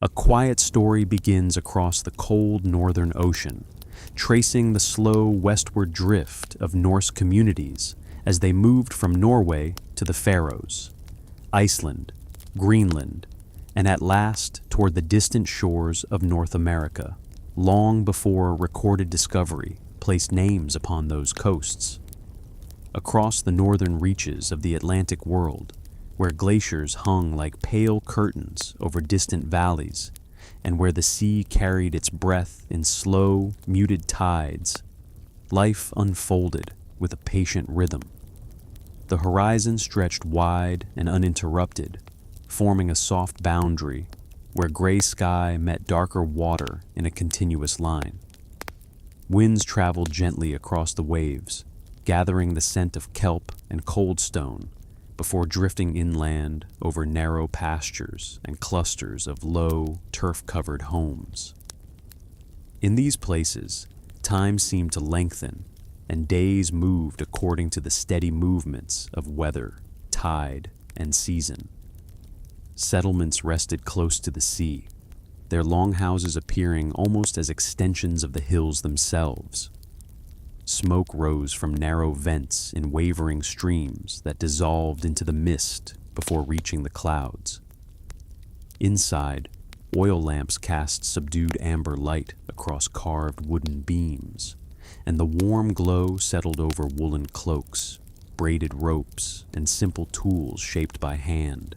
A quiet story begins across the cold northern ocean, tracing the slow westward drift of Norse communities as they moved from Norway to the Faroes, Iceland, Greenland, and at last toward the distant shores of North America, long before recorded discovery placed names upon those coasts. Across the northern reaches of the Atlantic world, where glaciers hung like pale curtains over distant valleys, and where the sea carried its breath in slow, muted tides, life unfolded with a patient rhythm. The horizon stretched wide and uninterrupted, forming a soft boundary where gray sky met darker water in a continuous line. Winds traveled gently across the waves, gathering the scent of kelp and cold stone, before drifting inland over narrow pastures and clusters of low, turf-covered homes. In these places, time seemed to lengthen, and days moved according to the steady movements of weather, tide, and season. Settlements rested close to the sea, their longhouses appearing almost as extensions of the hills themselves. Smoke rose from narrow vents in wavering streams that dissolved into the mist before reaching the clouds. Inside, oil lamps cast subdued amber light across carved wooden beams, and the warm glow settled over woolen cloaks, braided ropes, and simple tools shaped by hand.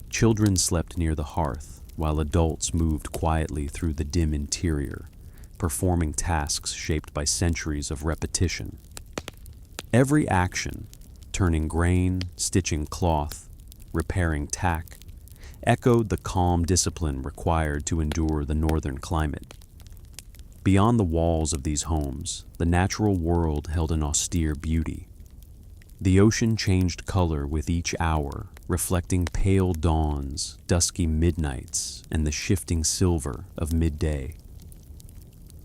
Children slept near the hearth, while adults moved quietly through the dim interior, performing tasks shaped by centuries of repetition. Every action, turning grain, stitching cloth, repairing tack, echoed the calm discipline required to endure the northern climate. Beyond the walls of these homes, the natural world held an austere beauty. The ocean changed color with each hour, reflecting pale dawns, dusky midnights, and the shifting silver of midday.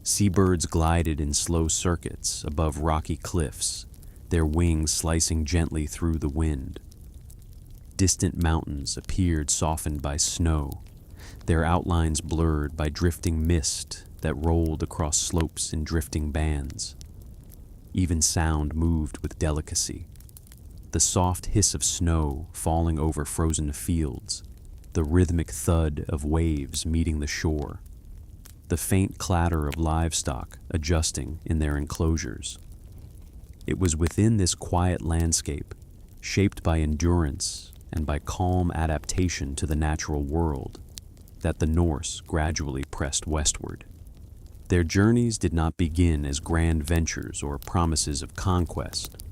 Seabirds glided in slow circuits above rocky cliffs, their wings slicing gently through the wind. Distant mountains appeared softened by snow, their outlines blurred by drifting mist that rolled across slopes in drifting bands. Even sound moved with delicacy. The soft hiss of snow falling over frozen fields, the rhythmic thud of waves meeting the shore, the faint clatter of livestock adjusting in their enclosures. It was within this quiet landscape, shaped by endurance and by calm adaptation to the natural world, that the Norse gradually pressed westward. Their journeys did not begin as grand ventures or promises of conquest.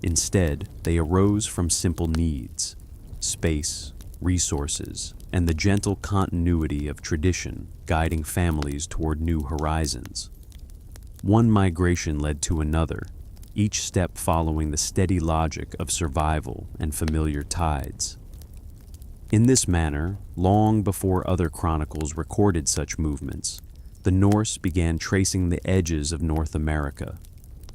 Instead, they arose from simple needs: space, resources, and the gentle continuity of tradition guiding families toward new horizons. One migration led to another, each step following the steady logic of survival and familiar tides. In this manner, long before other chronicles recorded such movements, the Norse began tracing the edges of North America,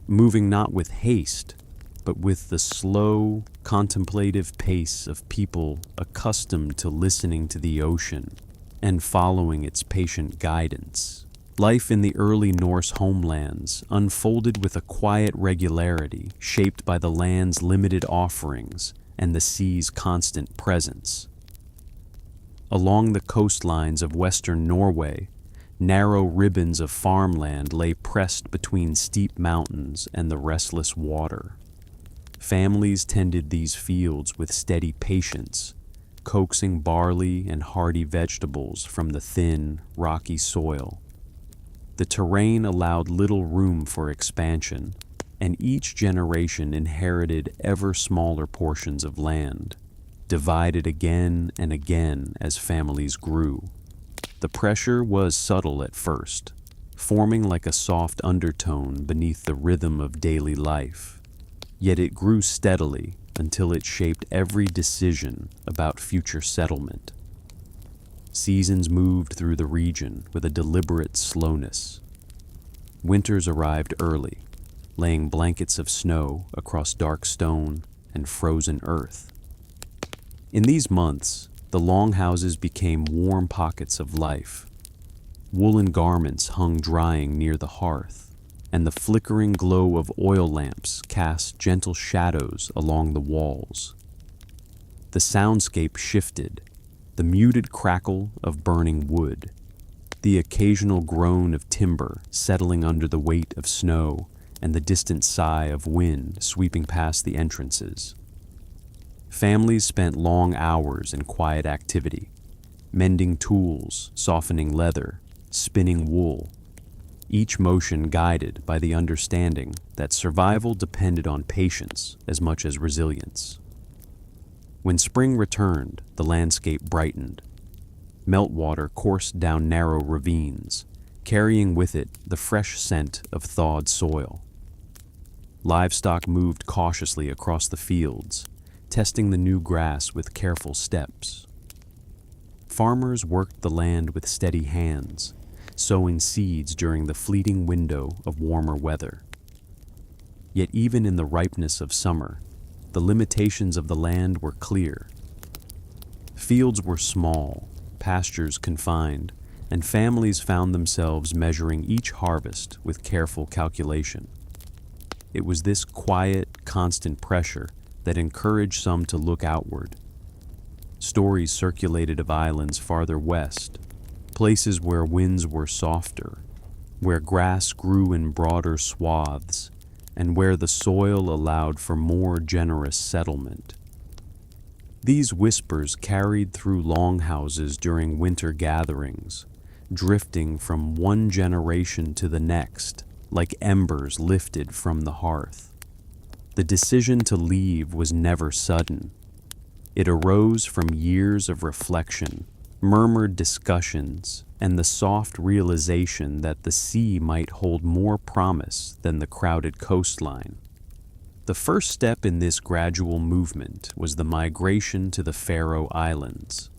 moving not with haste, but with the slow, contemplative pace of people accustomed to listening to the ocean and following its patient guidance. Life in the early Norse homelands unfolded with a quiet regularity shaped by the land's limited offerings and the sea's constant presence. Along the coastlines of western Norway, narrow ribbons of farmland lay pressed between steep mountains and the restless water. Families tended these fields with steady patience, coaxing barley and hardy vegetables from the thin, rocky soil. The terrain allowed little room for expansion, and each generation inherited ever smaller portions of land, divided again and again as families grew. The pressure was subtle at first, forming like a soft undertone beneath the rhythm of daily life. Yet it grew steadily until it shaped every decision about future settlement. Seasons moved through the region with a deliberate slowness. Winters arrived early, laying blankets of snow across dark stone and frozen earth. In these months, The longhouses became warm pockets of life. Woolen garments hung drying near the hearth, and the flickering glow of oil lamps cast gentle shadows along the walls. The soundscape shifted, the muted crackle of burning wood, the occasional groan of timber settling under the weight of snow, and the distant sigh of wind sweeping past the entrances. Families spent long hours in quiet activity, mending tools, softening leather, spinning wool, each motion guided by the understanding that survival depended on patience as much as resilience. When spring returned, the landscape brightened. Meltwater coursed down narrow ravines, carrying with it the fresh scent of thawed soil. Livestock moved cautiously across the fields, testing the new grass with careful steps. Farmers worked the land with steady hands, sowing seeds during the fleeting window of warmer weather. Yet even in the ripeness of summer, the limitations of the land were clear. Fields were small, pastures confined, and families found themselves measuring each harvest with careful calculation. It was this quiet, constant pressure that encouraged some to look outward. Stories circulated of islands farther west, places where winds were softer, where grass grew in broader swaths, and where the soil allowed for more generous settlement. These whispers carried through longhouses during winter gatherings, drifting from one generation to the next, like embers lifted from the hearth. The decision to leave was never sudden. It arose from years of reflection, murmured discussions, and the soft realization that the sea might hold more promise than the crowded coastline. The first step in this gradual movement was the migration to the Faroe Islands.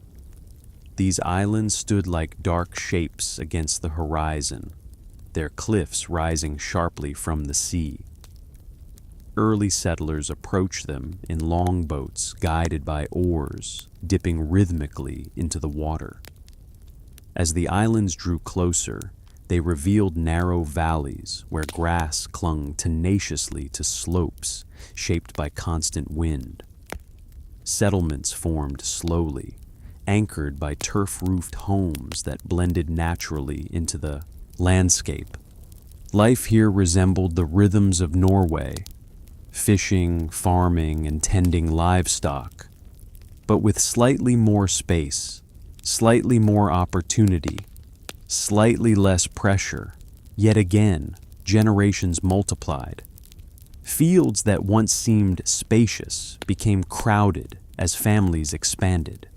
These islands stood like dark shapes against the horizon, their cliffs rising sharply from the sea. Early settlers approached them in longboats guided by oars, dipping rhythmically into the water. As the islands drew closer, they revealed narrow valleys where grass clung tenaciously to slopes shaped by constant wind. Settlements formed slowly, anchored by turf-roofed homes that blended naturally into the landscape. Life here resembled the rhythms of Norway, fishing, farming, and tending livestock, but with slightly more space, slightly more opportunity, slightly less pressure. Yet again, generations multiplied. Fields that once seemed spacious became crowded as families expanded.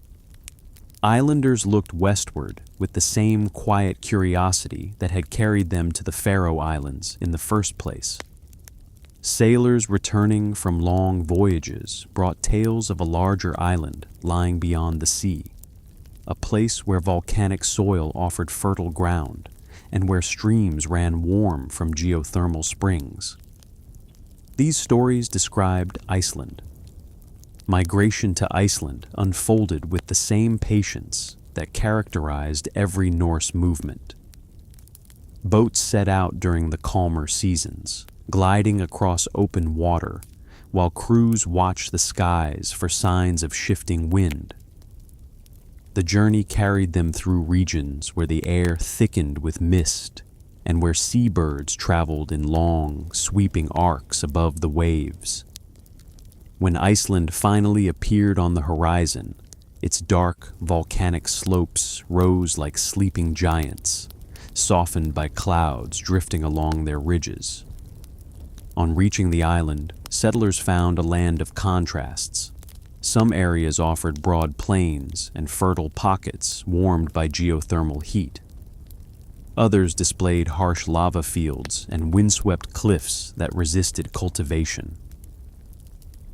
Islanders looked westward with the same quiet curiosity that had carried them to the Faroe Islands in the first place. Sailors returning from long voyages brought tales of a larger island lying beyond the sea, a place where volcanic soil offered fertile ground and where streams ran warm from geothermal springs. These stories described Iceland. Migration to Iceland unfolded with the same patience that characterized every Norse movement. Boats set out during the calmer seasons, gliding across open water, while crews watched the skies for signs of shifting wind. The journey carried them through regions where the air thickened with mist and where seabirds traveled in long, sweeping arcs above the waves. When Iceland finally appeared on the horizon, its dark, volcanic slopes rose like sleeping giants, softened by clouds drifting along their ridges. On reaching the island, settlers found a land of contrasts. Some areas offered broad plains and fertile pockets warmed by geothermal heat. Others displayed harsh lava fields and windswept cliffs that resisted cultivation.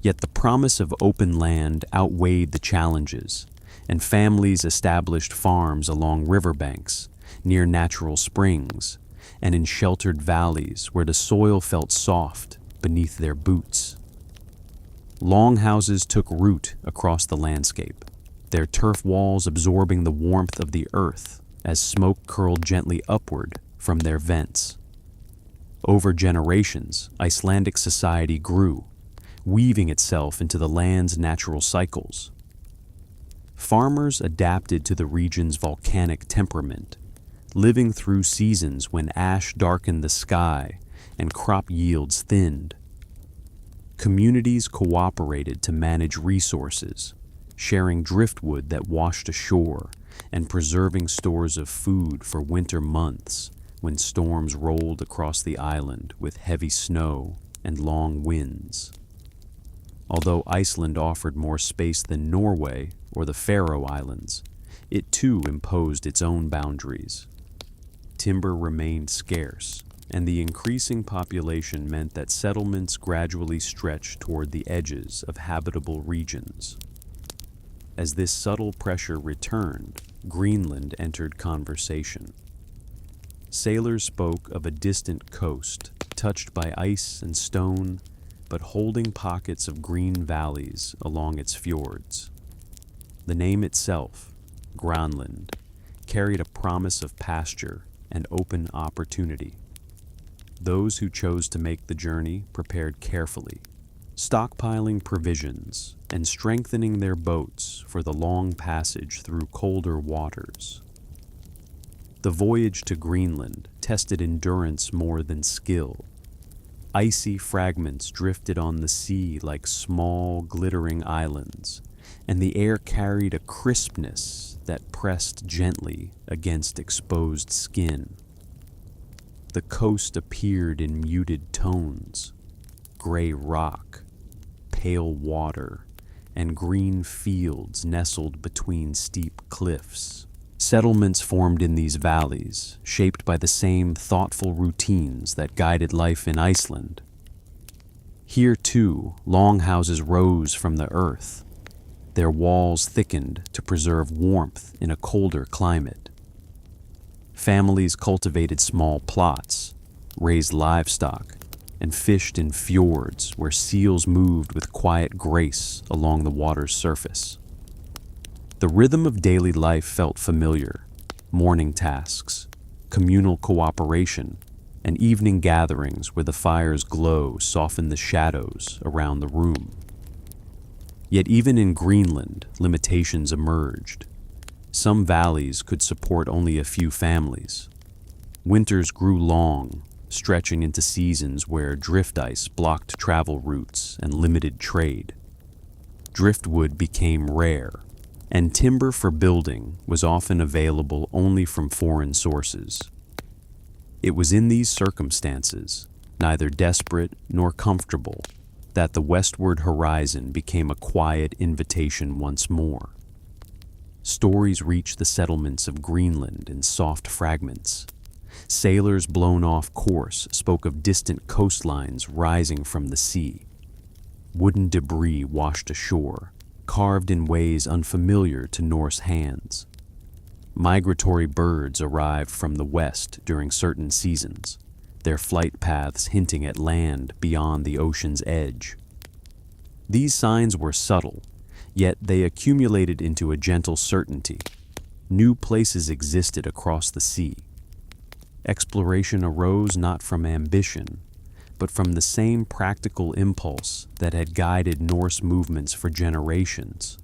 Yet the promise of open land outweighed the challenges, and families established farms along riverbanks, near natural springs, and in sheltered valleys where the soil felt soft beneath their boots. Longhouses took root across the landscape, their turf walls absorbing the warmth of the earth as smoke curled gently upward from their vents. Over generations, Icelandic society grew, weaving itself into the land's natural cycles. Farmers adapted to the region's volcanic temperament, living through seasons when ash darkened the sky and crop yields thinned. Communities cooperated to manage resources, sharing driftwood that washed ashore and preserving stores of food for winter months when storms rolled across the island with heavy snow and long winds. Although Iceland offered more space than Norway or the Faroe Islands, it too imposed its own boundaries. Timber remained scarce, and the increasing population meant that settlements gradually stretched toward the edges of habitable regions. As this subtle pressure returned, Greenland entered conversation. Sailors spoke of a distant coast, touched by ice and stone, but holding pockets of green valleys along its fjords. The name itself, Grönland, carried a promise of pasture and open opportunity. Those who chose to make the journey prepared carefully, stockpiling provisions and strengthening their boats for the long passage through colder waters. The voyage to Greenland tested endurance more than skill. Icy fragments drifted on the sea like small, glittering islands, and the air carried a crispness that pressed gently against exposed skin. The coast appeared in muted tones: gray rock, pale water, and green fields nestled between steep cliffs. Settlements formed in these valleys, shaped by the same thoughtful routines that guided life in Iceland. Here, too, longhouses rose from the earth. Their walls thickened to preserve warmth in a colder climate. Families cultivated small plots, raised livestock, and fished in fjords where seals moved with quiet grace along the water's surface. The rhythm of daily life felt familiar: morning tasks, communal cooperation, and evening gatherings where the fire's glow softened the shadows around the room. Yet even in Greenland, limitations emerged. Some valleys could support only a few families. Winters grew long, stretching into seasons where drift ice blocked travel routes and limited trade. Driftwood became rare, and timber for building was often available only from foreign sources. It was in these circumstances, neither desperate nor comfortable, that the westward horizon became a quiet invitation once more. Stories reached the settlements of Greenland in soft fragments. Sailors blown off course spoke of distant coastlines rising from the sea. Wooden debris washed ashore, carved in ways unfamiliar to Norse hands. Migratory birds arrived from the west during certain seasons, their flight paths hinting at land beyond the ocean's edge. These signs were subtle, yet they accumulated into a gentle certainty. New places existed across the sea. Exploration arose not from ambition, but from the same practical impulse that had guided Norse movements for generations.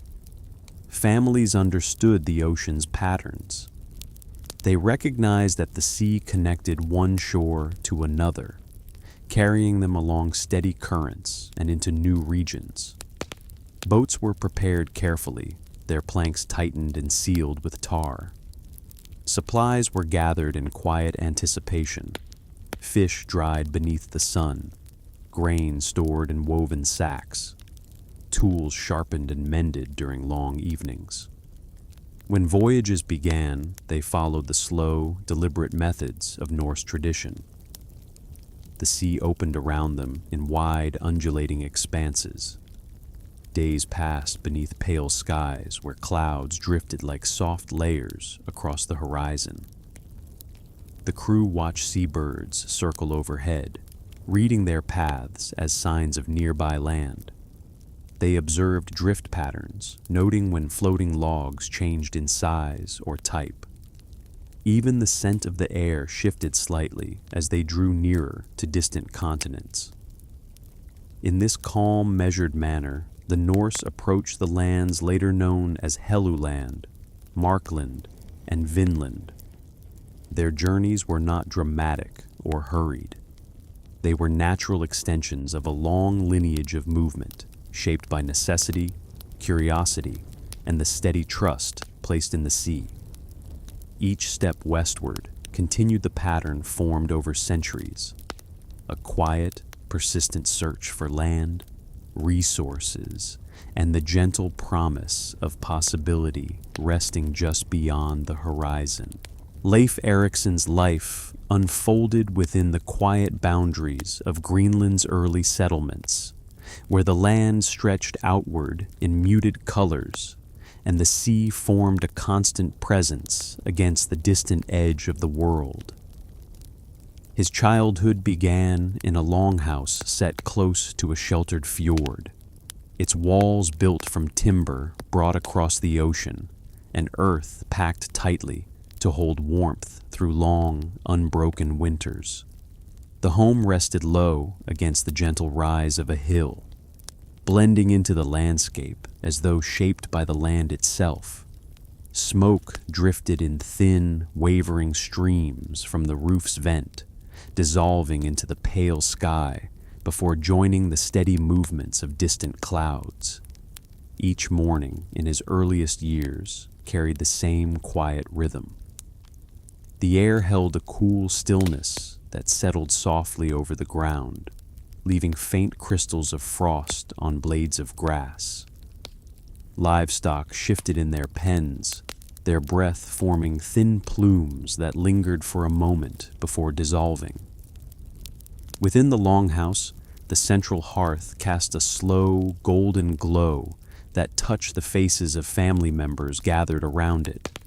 Families understood the ocean's patterns. They recognized that the sea connected one shore to another, carrying them along steady currents and into new regions. Boats were prepared carefully, their planks tightened and sealed with tar. Supplies were gathered in quiet anticipation. Fish dried beneath the sun, grain stored in woven sacks, tools sharpened and mended during long evenings. When voyages began, they followed the slow, deliberate methods of Norse tradition. The sea opened around them in wide, undulating expanses. Days passed beneath pale skies where clouds drifted like soft layers across the horizon. The crew watched seabirds circle overhead, reading their paths as signs of nearby land. They observed drift patterns, noting when floating logs changed in size or type. Even the scent of the air shifted slightly as they drew nearer to distant continents. In this calm, measured manner, the Norse approached the lands later known as Helluland, Markland, and Vinland. Their journeys were not dramatic or hurried. They were natural extensions of a long lineage of movement, shaped by necessity, curiosity, and the steady trust placed in the sea. Each step westward continued the pattern formed over centuries, a quiet, persistent search for land, resources, and the gentle promise of possibility resting just beyond the horizon. Leif Erikson's life unfolded within the quiet boundaries of Greenland's early settlements, where the land stretched outward in muted colors and the sea formed a constant presence against the distant edge of the world. His childhood began in a longhouse set close to a sheltered fjord, its walls built from timber brought across the ocean, and earth packed tightly to hold warmth through long, unbroken winters. The home rested low against the gentle rise of a hill, blending into the landscape as though shaped by the land itself. Smoke drifted in thin, wavering streams from the roof's vent, dissolving into the pale sky before joining the steady movements of distant clouds. Each morning in his earliest years carried the same quiet rhythm. The air held a cool stillness that settled softly over the ground, leaving faint crystals of frost on blades of grass. Livestock shifted in their pens, their breath forming thin plumes that lingered for a moment before dissolving. Within the longhouse, the central hearth cast a slow, golden glow that touched the faces of family members gathered around it.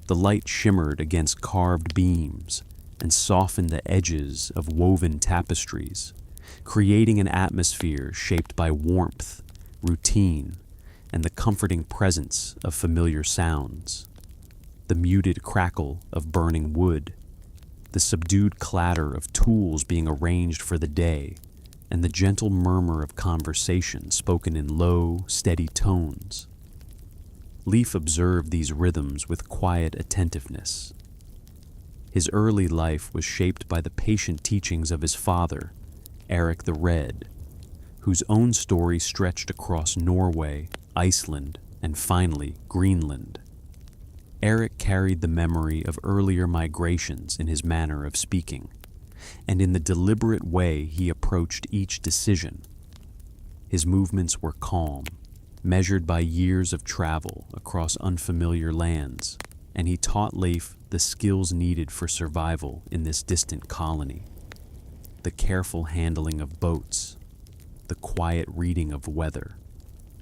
The light shimmered against carved beams and softened the edges of woven tapestries, creating an atmosphere shaped by warmth, routine, and the comforting presence of familiar sounds. The muted crackle of burning wood, the subdued clatter of tools being arranged for the day, and the gentle murmur of conversation spoken in low, steady tones. Leif observed these rhythms with quiet attentiveness. His early life was shaped by the patient teachings of his father, Eric the Red, whose own story stretched across Norway, Iceland, and finally Greenland. Eric carried the memory of earlier migrations in his manner of speaking, and in the deliberate way he approached each decision. His movements were calm, measured by years of travel across unfamiliar lands, and he taught Leif the skills needed for survival in this distant colony. The careful handling of boats, the quiet reading of weather,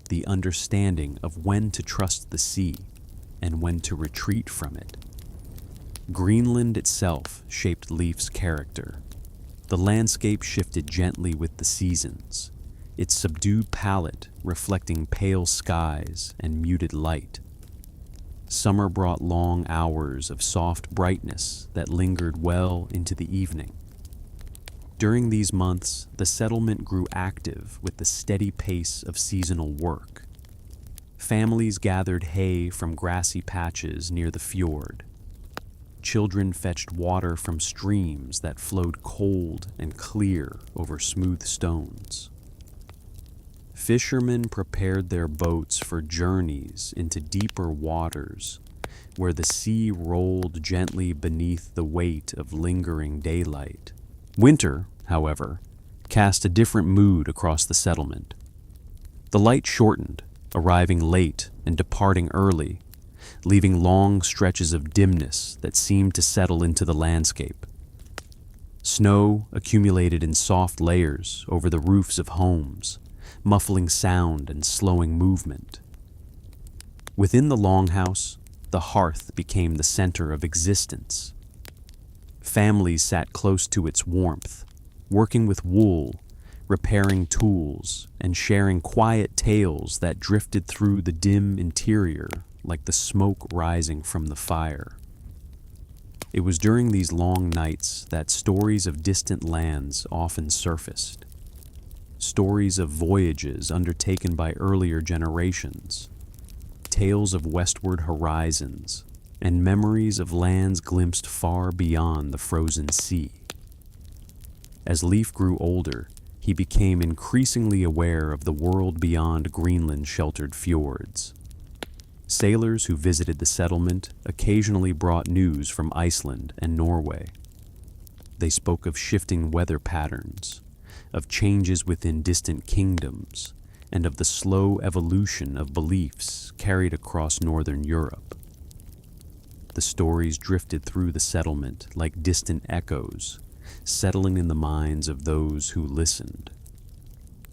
the understanding of when to trust the sea and when to retreat from it. Greenland itself shaped Leif's character. The landscape shifted gently with the seasons, its subdued palette reflecting pale skies and muted light. Summer brought long hours of soft brightness that lingered well into the evening. During these months, the settlement grew active with the steady pace of seasonal work. Families gathered hay from grassy patches near the fjord. Children fetched water from streams that flowed cold and clear over smooth stones. Fishermen prepared their boats for journeys into deeper waters, where the sea rolled gently beneath the weight of lingering daylight. Winter, however, cast a different mood across the settlement. The light shortened, arriving late and departing early, leaving long stretches of dimness that seemed to settle into the landscape. Snow accumulated in soft layers over the roofs of homes, muffling sound and slowing movement. Within the longhouse, the hearth became the center of existence. Families sat close to its warmth, working with wool, repairing tools and sharing quiet tales that drifted through the dim interior like the smoke rising from the fire. It was during these long nights that stories of distant lands often surfaced. Stories of voyages undertaken by earlier generations, tales of westward horizons, and memories of lands glimpsed far beyond the frozen sea. As Leif grew older, he became increasingly aware of the world beyond Greenland's sheltered fjords. Sailors who visited the settlement occasionally brought news from Iceland and Norway. They spoke of shifting weather patterns, of changes within distant kingdoms, and of the slow evolution of beliefs carried across northern Europe. The stories drifted through the settlement like distant echoes, settling in the minds of those who listened.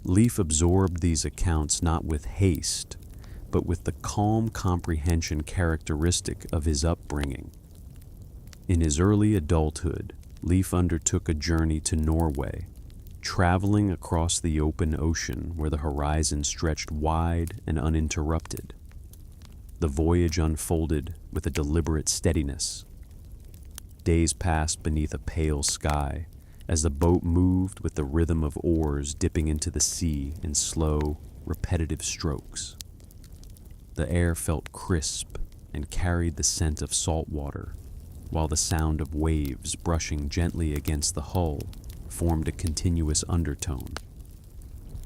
Leif absorbed these accounts not with haste, but with the calm comprehension characteristic of his upbringing. In his early adulthood, Leif undertook a journey to Norway, traveling across the open ocean where the horizon stretched wide and uninterrupted. The voyage unfolded with a deliberate steadiness. Days passed beneath a pale sky as the boat moved with the rhythm of oars dipping into the sea in slow, repetitive strokes. The air felt crisp and carried the scent of salt water, while the sound of waves brushing gently against the hull formed a continuous undertone.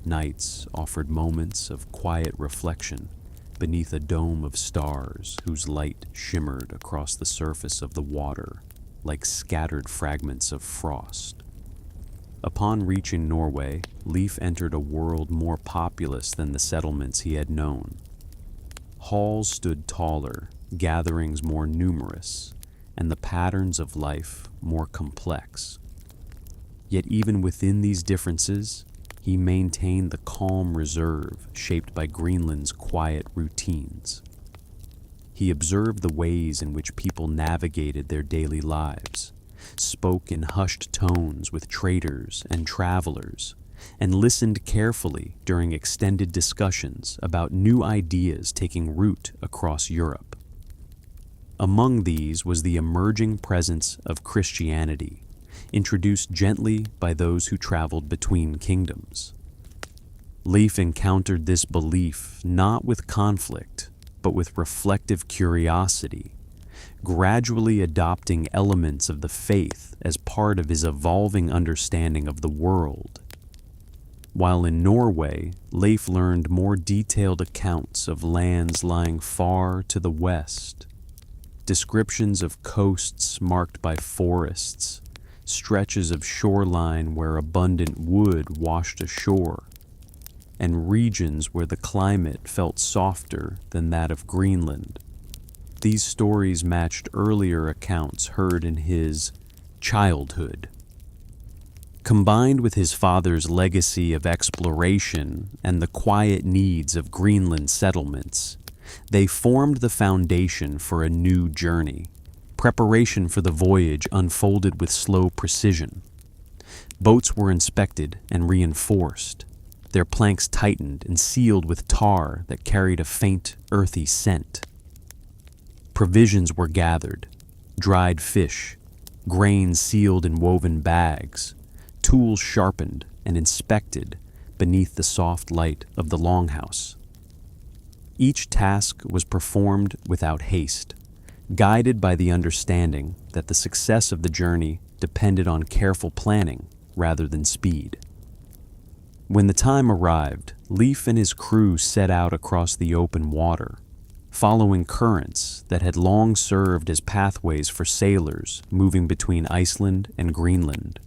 Nights offered moments of quiet reflection beneath a dome of stars whose light shimmered across the surface of the water like scattered fragments of frost. Upon reaching Norway, Leif entered a world more populous than the settlements he had known. Halls stood taller, gatherings more numerous, and the patterns of life more complex. Yet even within these differences, he maintained the calm reserve shaped by Greenland's quiet routines. He observed the ways in which people navigated their daily lives, spoke in hushed tones with traders and travelers, and listened carefully during extended discussions about new ideas taking root across Europe. Among these was the emerging presence of Christianity, introduced gently by those who traveled between kingdoms. Leif encountered this belief not with conflict, but with reflective curiosity, gradually adopting elements of the faith as part of his evolving understanding of the world. While in Norway, Leif learned more detailed accounts of lands lying far to the west, descriptions of coasts marked by forests, stretches of shoreline where abundant wood washed ashore, and regions where the climate felt softer than that of Greenland. These stories matched earlier accounts heard in his childhood. Combined with his father's legacy of exploration and the quiet needs of Greenland settlements, they formed the foundation for a new journey. Preparation for the voyage unfolded with slow precision. Boats were inspected and reinforced, their planks tightened and sealed with tar that carried a faint, earthy scent. Provisions were gathered, dried fish, grain sealed in woven bags, tools sharpened and inspected beneath the soft light of the longhouse. Each task was performed without haste, guided by the understanding that the success of the journey depended on careful planning rather than speed. When the time arrived, Leif and his crew set out across the open water, following currents that had long served as pathways for sailors moving between Iceland and Greenland.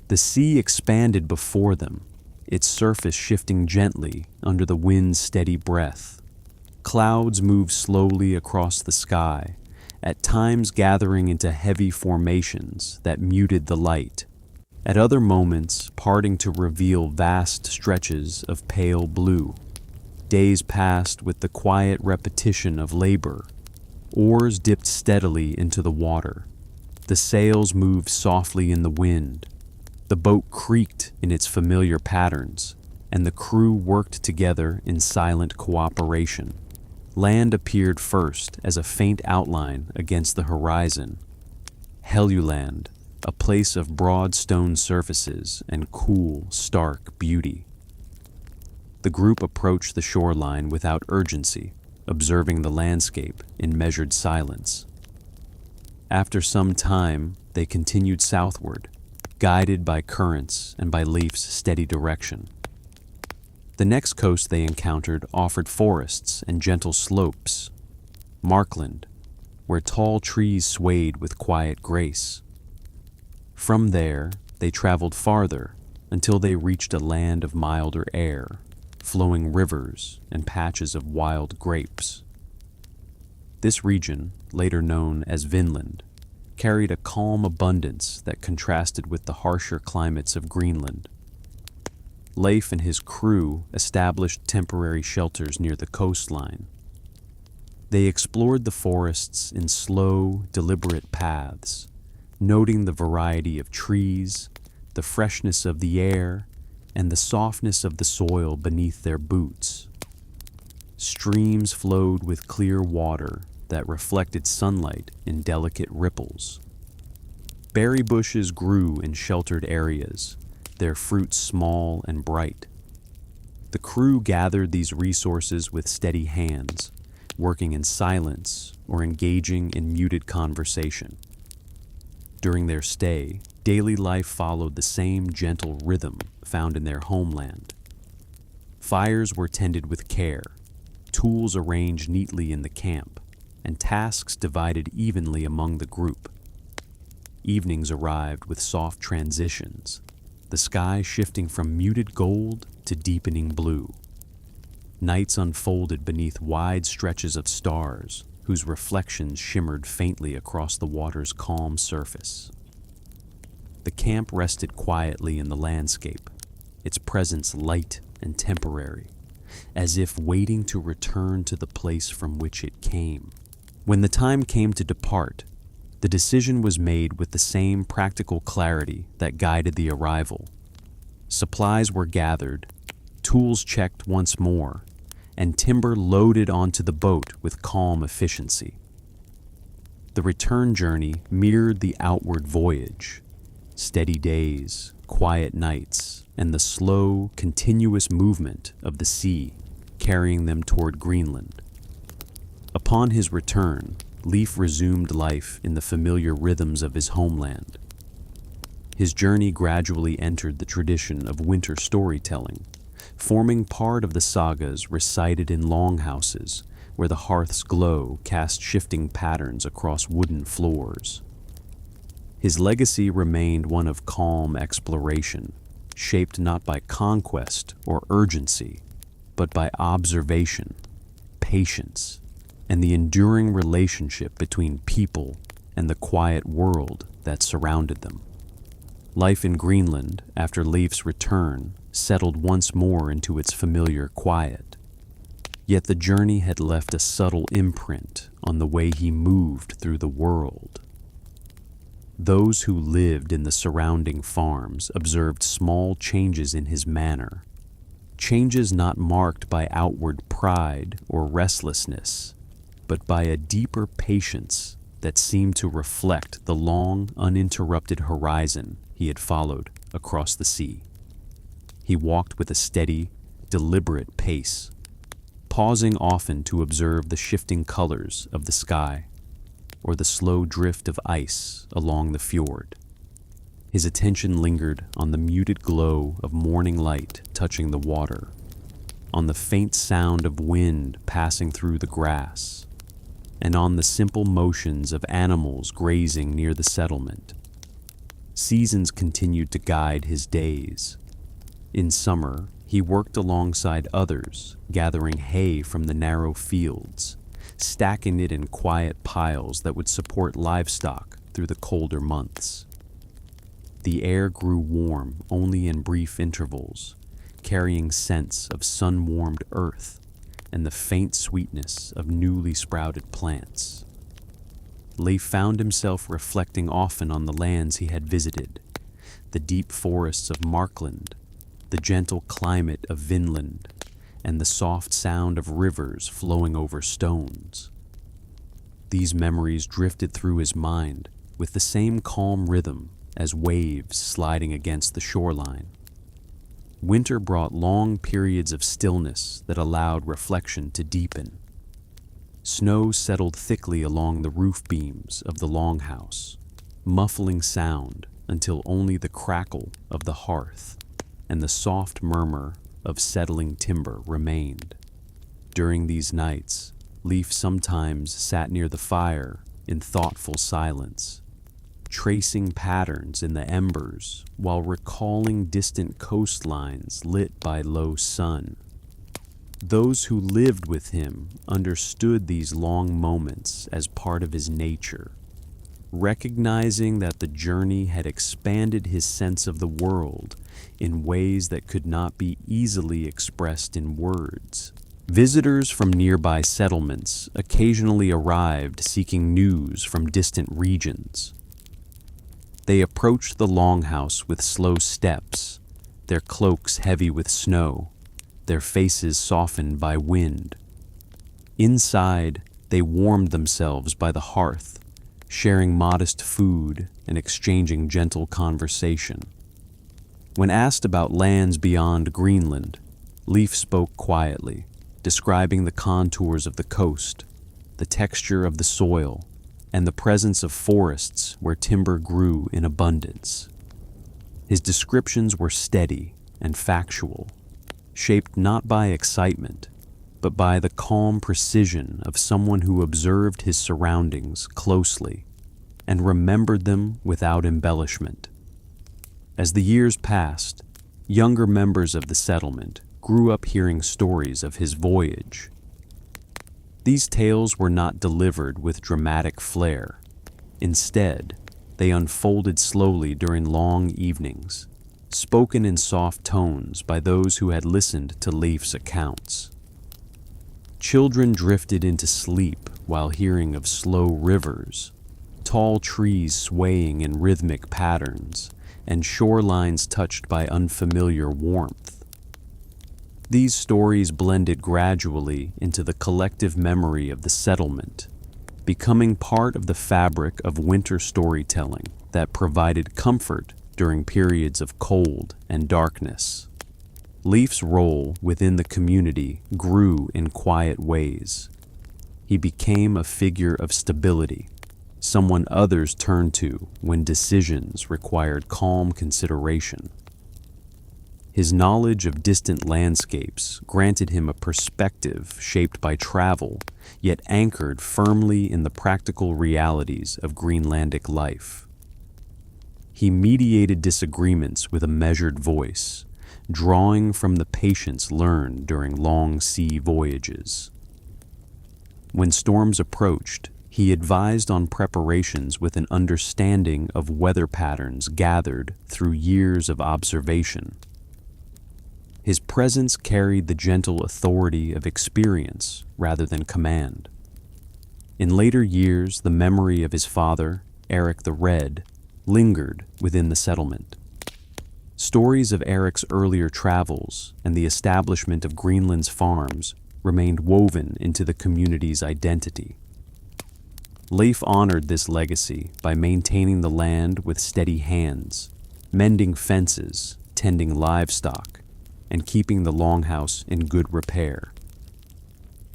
The sea expanded before them, its surface shifting gently under the wind's steady breath. Clouds moved slowly across the sky, at times gathering into heavy formations that muted the light, at other moments parting to reveal vast stretches of pale blue. Days passed with the quiet repetition of labor. Oars dipped steadily into the water. The sails moved softly in the wind. The boat creaked in its familiar patterns, and the crew worked together in silent cooperation. Land appeared first as a faint outline against the horizon. Helluland, a place of broad stone surfaces and cool, stark beauty. The group approached the shoreline without urgency, observing the landscape in measured silence. After some time, they continued southward, guided by currents and by Leif's steady direction. The next coast they encountered offered forests and gentle slopes. Markland, where tall trees swayed with quiet grace. From there, they traveled farther until they reached a land of milder air, flowing rivers and patches of wild grapes. This region, later known as Vinland, carried a calm abundance that contrasted with the harsher climates of Greenland. Leif and his crew established temporary shelters near the coastline. They explored the forests in slow, deliberate paths, noting the variety of trees, the freshness of the air, and the softness of the soil beneath their boots. Streams flowed with clear water that reflected sunlight in delicate ripples. Berry bushes grew in sheltered areas, their fruits small and bright. The crew gathered these resources with steady hands, working in silence or engaging in muted conversation. During their stay, daily life followed the same gentle rhythm found in their homeland. Fires were tended with care, tools arranged neatly in the camp, and tasks divided evenly among the group. Evenings arrived with soft transitions, the sky shifting from muted gold to deepening blue. Nights unfolded beneath wide stretches of stars, whose reflections shimmered faintly across the water's calm surface. The camp rested quietly in the landscape, its presence light and temporary, as if waiting to return to the place from which it came. When the time came to depart, the decision was made with the same practical clarity that guided the arrival. Supplies were gathered, tools checked once more, and timber loaded onto the boat with calm efficiency. The return journey mirrored the outward voyage: steady days, quiet nights, and the slow, continuous movement of the sea carrying them toward Greenland. Upon his return, Leif resumed life in the familiar rhythms of his homeland. His journey gradually entered the tradition of winter storytelling, forming part of the sagas recited in longhouses where the hearth's glow cast shifting patterns across wooden floors. His legacy remained one of calm exploration, shaped not by conquest or urgency, but by observation, patience, and the enduring relationship between people and the quiet world that surrounded them. Life in Greenland, after Leif's return, settled once more into its familiar quiet. Yet the journey had left a subtle imprint on the way he moved through the world. Those who lived in the surrounding farms observed small changes in his manner, changes not marked by outward pride or restlessness, but by a deeper patience that seemed to reflect the long, uninterrupted horizon he had followed across the sea. He walked with a steady, deliberate pace, pausing often to observe the shifting colors of the sky or the slow drift of ice along the fjord. His attention lingered on the muted glow of morning light touching the water, on the faint sound of wind passing through the grass, and on the simple motions of animals grazing near the settlement. Seasons continued to guide his days. In summer, he worked alongside others, gathering hay from the narrow fields, stacking it in quiet piles that would support livestock through the colder months. The air grew warm only in brief intervals, carrying scents of sun-warmed earth and the faint sweetness of newly sprouted plants. Leif found himself reflecting often on the lands he had visited, the deep forests of Markland, the gentle climate of Vinland, and the soft sound of rivers flowing over stones. These memories drifted through his mind with the same calm rhythm as waves sliding against the shoreline. Winter brought long periods of stillness that allowed reflection to deepen. Snow settled thickly along the roof beams of the longhouse, muffling sound until only the crackle of the hearth and the soft murmur of settling timber remained. During these nights, Leif sometimes sat near the fire in thoughtful silence, tracing patterns in the embers while recalling distant coastlines lit by low sun. Those who lived with him understood these long moments as part of his nature, recognizing that the journey had expanded his sense of the world in ways that could not be easily expressed in words. Visitors from nearby settlements occasionally arrived seeking news from distant regions. They approached the longhouse with slow steps, their cloaks heavy with snow, their faces softened by wind. Inside, they warmed themselves by the hearth, sharing modest food and exchanging gentle conversation. When asked about lands beyond Greenland, Leif spoke quietly, describing the contours of the coast, the texture of the soil, and the presence of forests where timber grew in abundance. His descriptions were steady and factual, shaped not by excitement, but by the calm precision of someone who observed his surroundings closely and remembered them without embellishment. As the years passed, younger members of the settlement grew up hearing stories of his voyage. These tales were not delivered with dramatic flair. Instead, they unfolded slowly during long evenings, spoken in soft tones by those who had listened to Leif's accounts. Children drifted into sleep while hearing of slow rivers, tall trees swaying in rhythmic patterns, and shorelines touched by unfamiliar warmth. These stories blended gradually into the collective memory of the settlement, becoming part of the fabric of winter storytelling that provided comfort during periods of cold and darkness. Leif's role within the community grew in quiet ways. He became a figure of stability, someone others turned to when decisions required calm consideration. His knowledge of distant landscapes granted him a perspective shaped by travel, yet anchored firmly in the practical realities of Greenlandic life. He mediated disagreements with a measured voice, drawing from the patience learned during long sea voyages. When storms approached, he advised on preparations with an understanding of weather patterns gathered through years of observation. His presence carried the gentle authority of experience rather than command. In later years, the memory of his father, Eric the Red, lingered within the settlement. Stories of Eric's earlier travels and the establishment of Greenland's farms remained woven into the community's identity. Leif honored this legacy by maintaining the land with steady hands, mending fences, tending livestock, and keeping the longhouse in good repair.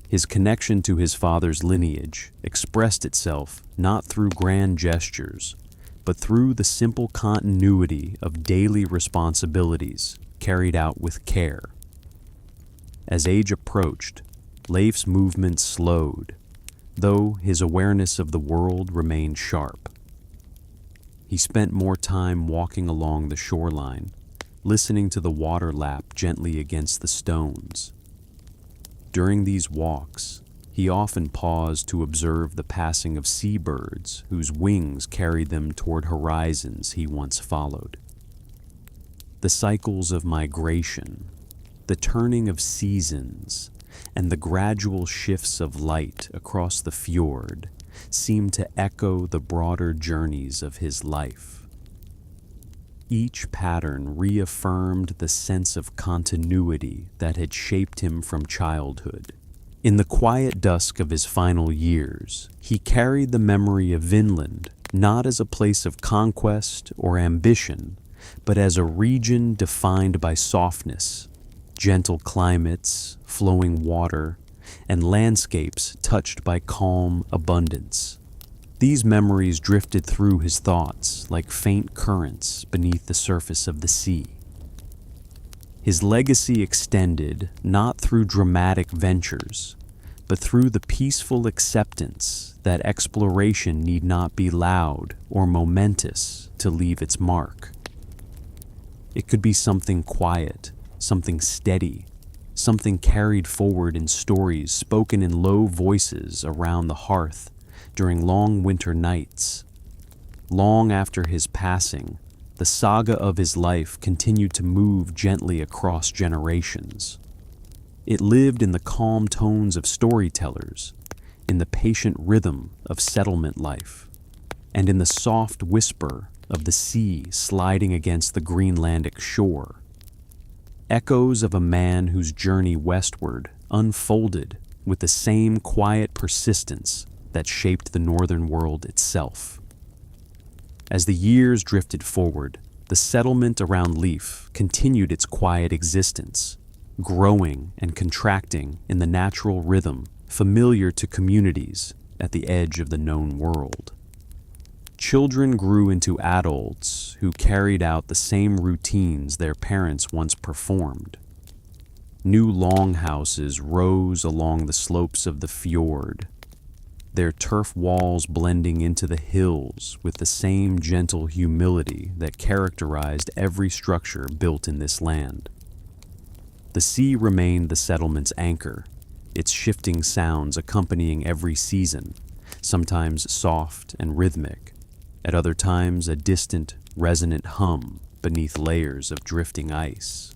His connection to his father's lineage expressed itself not through grand gestures, but through the simple continuity of daily responsibilities carried out with care. As age approached, Leif's movements slowed, though his awareness of the world remained sharp. He spent more time walking along the shoreline, listening to the water lap gently against the stones. During these walks, he often paused to observe the passing of seabirds whose wings carried them toward horizons he once followed. The cycles of migration, the turning of seasons, and the gradual shifts of light across the fjord seemed to echo the broader journeys of his life. Each pattern reaffirmed the sense of continuity that had shaped him from childhood. In the quiet dusk of his final years, he carried the memory of Vinland not as a place of conquest or ambition, but as a region defined by softness, gentle climates, flowing water, and landscapes touched by calm abundance. These memories drifted through his thoughts like faint currents beneath the surface of the sea. His legacy extended not through dramatic ventures, but through the peaceful acceptance that exploration need not be loud or momentous to leave its mark. It could be something quiet, something steady, something carried forward in stories spoken in low voices around the hearth during long winter nights. Long after his passing, the saga of his life continued to move gently across generations. It lived in the calm tones of storytellers, in the patient rhythm of settlement life, and in the soft whisper of the sea sliding against the Greenlandic shore. Echoes of a man whose journey westward unfolded with the same quiet persistence that shaped the northern world itself. As the years drifted forward, the settlement around Leif continued its quiet existence, growing and contracting in the natural rhythm familiar to communities at the edge of the known world. Children grew into adults who carried out the same routines their parents once performed. New longhouses rose along the slopes of the fjord, their turf walls blending into the hills with the same gentle humility that characterized every structure built in this land. The sea remained the settlement's anchor, its shifting sounds accompanying every season, sometimes soft and rhythmic, at other times a distant, resonant hum beneath layers of drifting ice.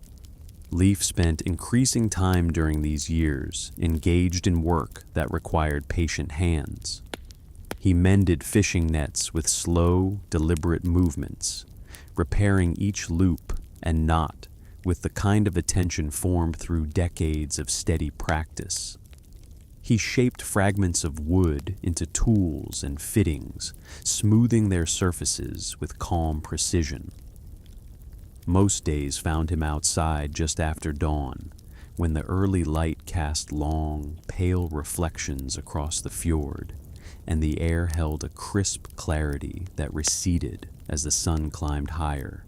Leif spent increasing time during these years engaged in work that required patient hands. He mended fishing nets with slow, deliberate movements, repairing each loop and knot with the kind of attention formed through decades of steady practice. He shaped fragments of wood into tools and fittings, smoothing their surfaces with calm precision. Most days found him outside just after dawn, when the early light cast long, pale reflections across the fjord, and the air held a crisp clarity that receded as the sun climbed higher.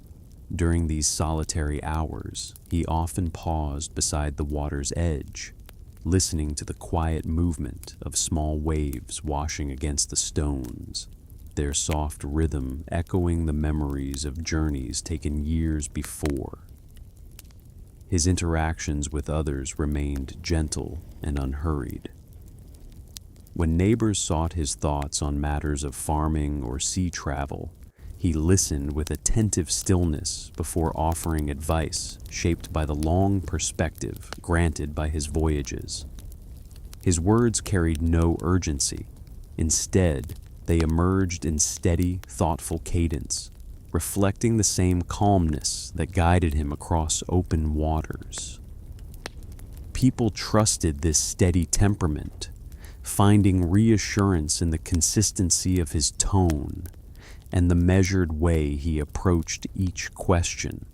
During these solitary hours, he often paused beside the water's edge, listening to the quiet movement of small waves washing against the stones, their soft rhythm echoing the memories of journeys taken years before. His interactions with others remained gentle and unhurried. When neighbors sought his thoughts on matters of farming or sea travel, he listened with attentive stillness before offering advice shaped by the long perspective granted by his voyages. His words carried no urgency. Instead, they emerged in steady, thoughtful cadence, reflecting the same calmness that guided him across open waters. People trusted this steady temperament, finding reassurance in the consistency of his tone and the measured way he approached each question.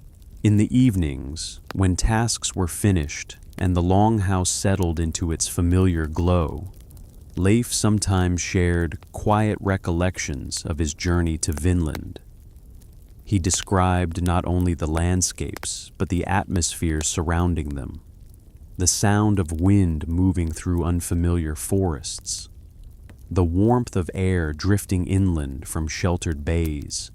In the evenings, when tasks were finished and the longhouse settled into its familiar glow, Leif sometimes shared quiet recollections of his journey to Vinland. He described not only the landscapes, but the atmosphere surrounding them, the sound of wind moving through unfamiliar forests, the warmth of air drifting inland from sheltered bays,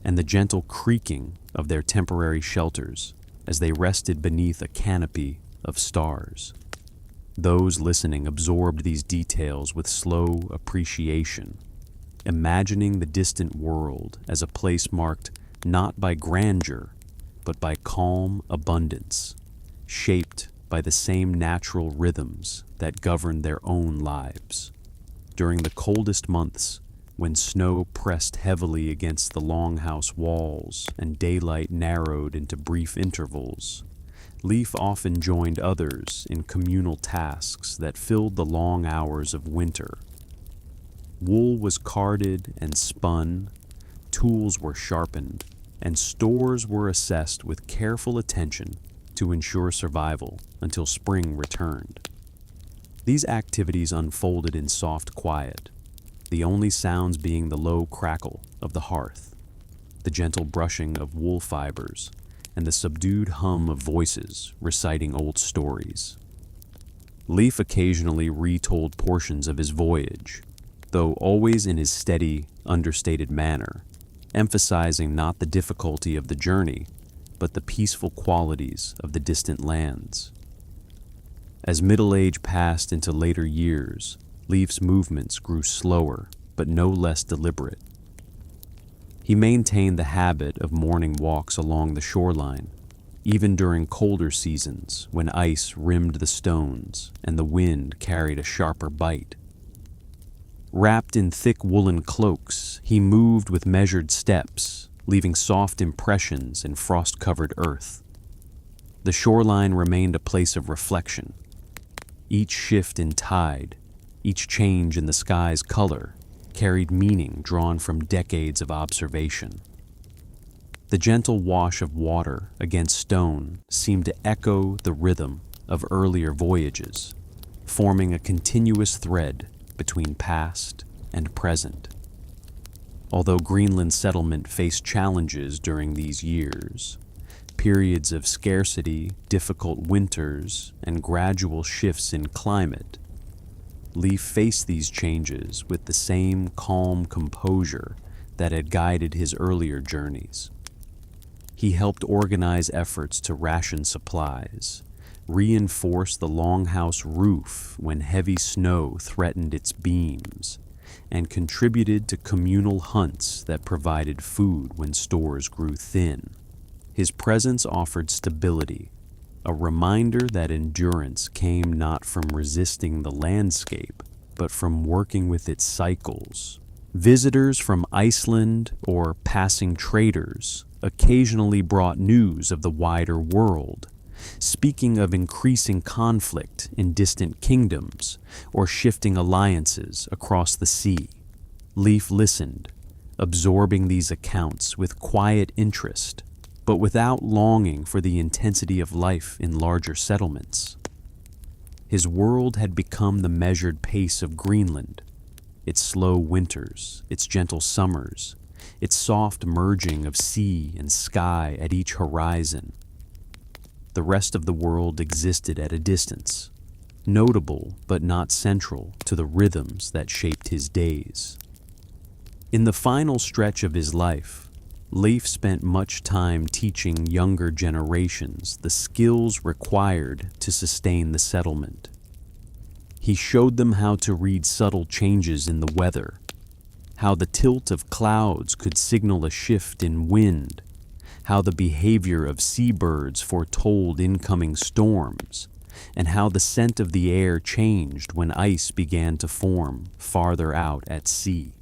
and the gentle creaking of their temporary shelters as they rested beneath a canopy of stars. Those listening absorbed these details with slow appreciation, imagining the distant world as a place marked not by grandeur, but by calm abundance, shaped by the same natural rhythms that govern their own lives. During the coldest months, when snow pressed heavily against the longhouse walls and daylight narrowed into brief intervals, Leif often joined others in communal tasks that filled the long hours of winter. Wool was carded and spun, tools were sharpened, and stores were assessed with careful attention to ensure survival until spring returned. These activities unfolded in soft quiet, the only sounds being the low crackle of the hearth, the gentle brushing of wool fibers, and the subdued hum of voices reciting old stories. Leif occasionally retold portions of his voyage, though always in his steady, understated manner, emphasizing not the difficulty of the journey, but the peaceful qualities of the distant lands. As middle age passed into later years, Leif's movements grew slower, but no less deliberate. He maintained the habit of morning walks along the shoreline, even during colder seasons when ice rimmed the stones and the wind carried a sharper bite. Wrapped in thick woolen cloaks, he moved with measured steps, leaving soft impressions in frost-covered earth. The shoreline remained a place of reflection. Each shift in tide, each change in the sky's color, carried meaning drawn from decades of observation. The gentle wash of water against stone seemed to echo the rhythm of earlier voyages, forming a continuous thread between past and present. Although Greenland settlement faced challenges during these years, periods of scarcity, difficult winters, and gradual shifts in climate, Leif faced these changes with the same calm composure that had guided his earlier journeys. He helped organize efforts to ration supplies, reinforce the longhouse roof when heavy snow threatened its beams, and contributed to communal hunts that provided food when stores grew thin. His presence offered stability, a reminder that endurance came not from resisting the landscape, but from working with its cycles. Visitors from Iceland or passing traders occasionally brought news of the wider world, speaking of increasing conflict in distant kingdoms or shifting alliances across the sea. Leif listened, absorbing these accounts with quiet interest, but without longing for the intensity of life in larger settlements. His world had become the measured pace of Greenland, its slow winters, its gentle summers, its soft merging of sea and sky at each horizon. The rest of the world existed at a distance, notable but not central to the rhythms that shaped his days. In the final stretch of his life, Leif spent much time teaching younger generations the skills required to sustain the settlement. He showed them how to read subtle changes in the weather, how the tilt of clouds could signal a shift in wind, how the behavior of seabirds foretold incoming storms, and how the scent of the air changed when ice began to form farther out at sea.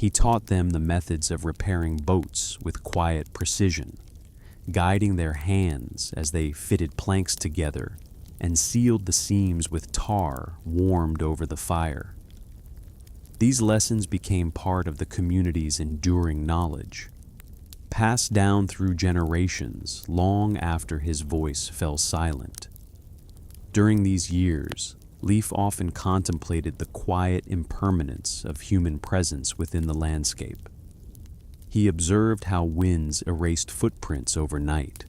He taught them the methods of repairing boats with quiet precision, guiding their hands as they fitted planks together and sealed the seams with tar warmed over the fire. These lessons became part of the community's enduring knowledge, passed down through generations long after his voice fell silent. During these years, Leif often contemplated the quiet impermanence of human presence within the landscape. He observed how winds erased footprints overnight,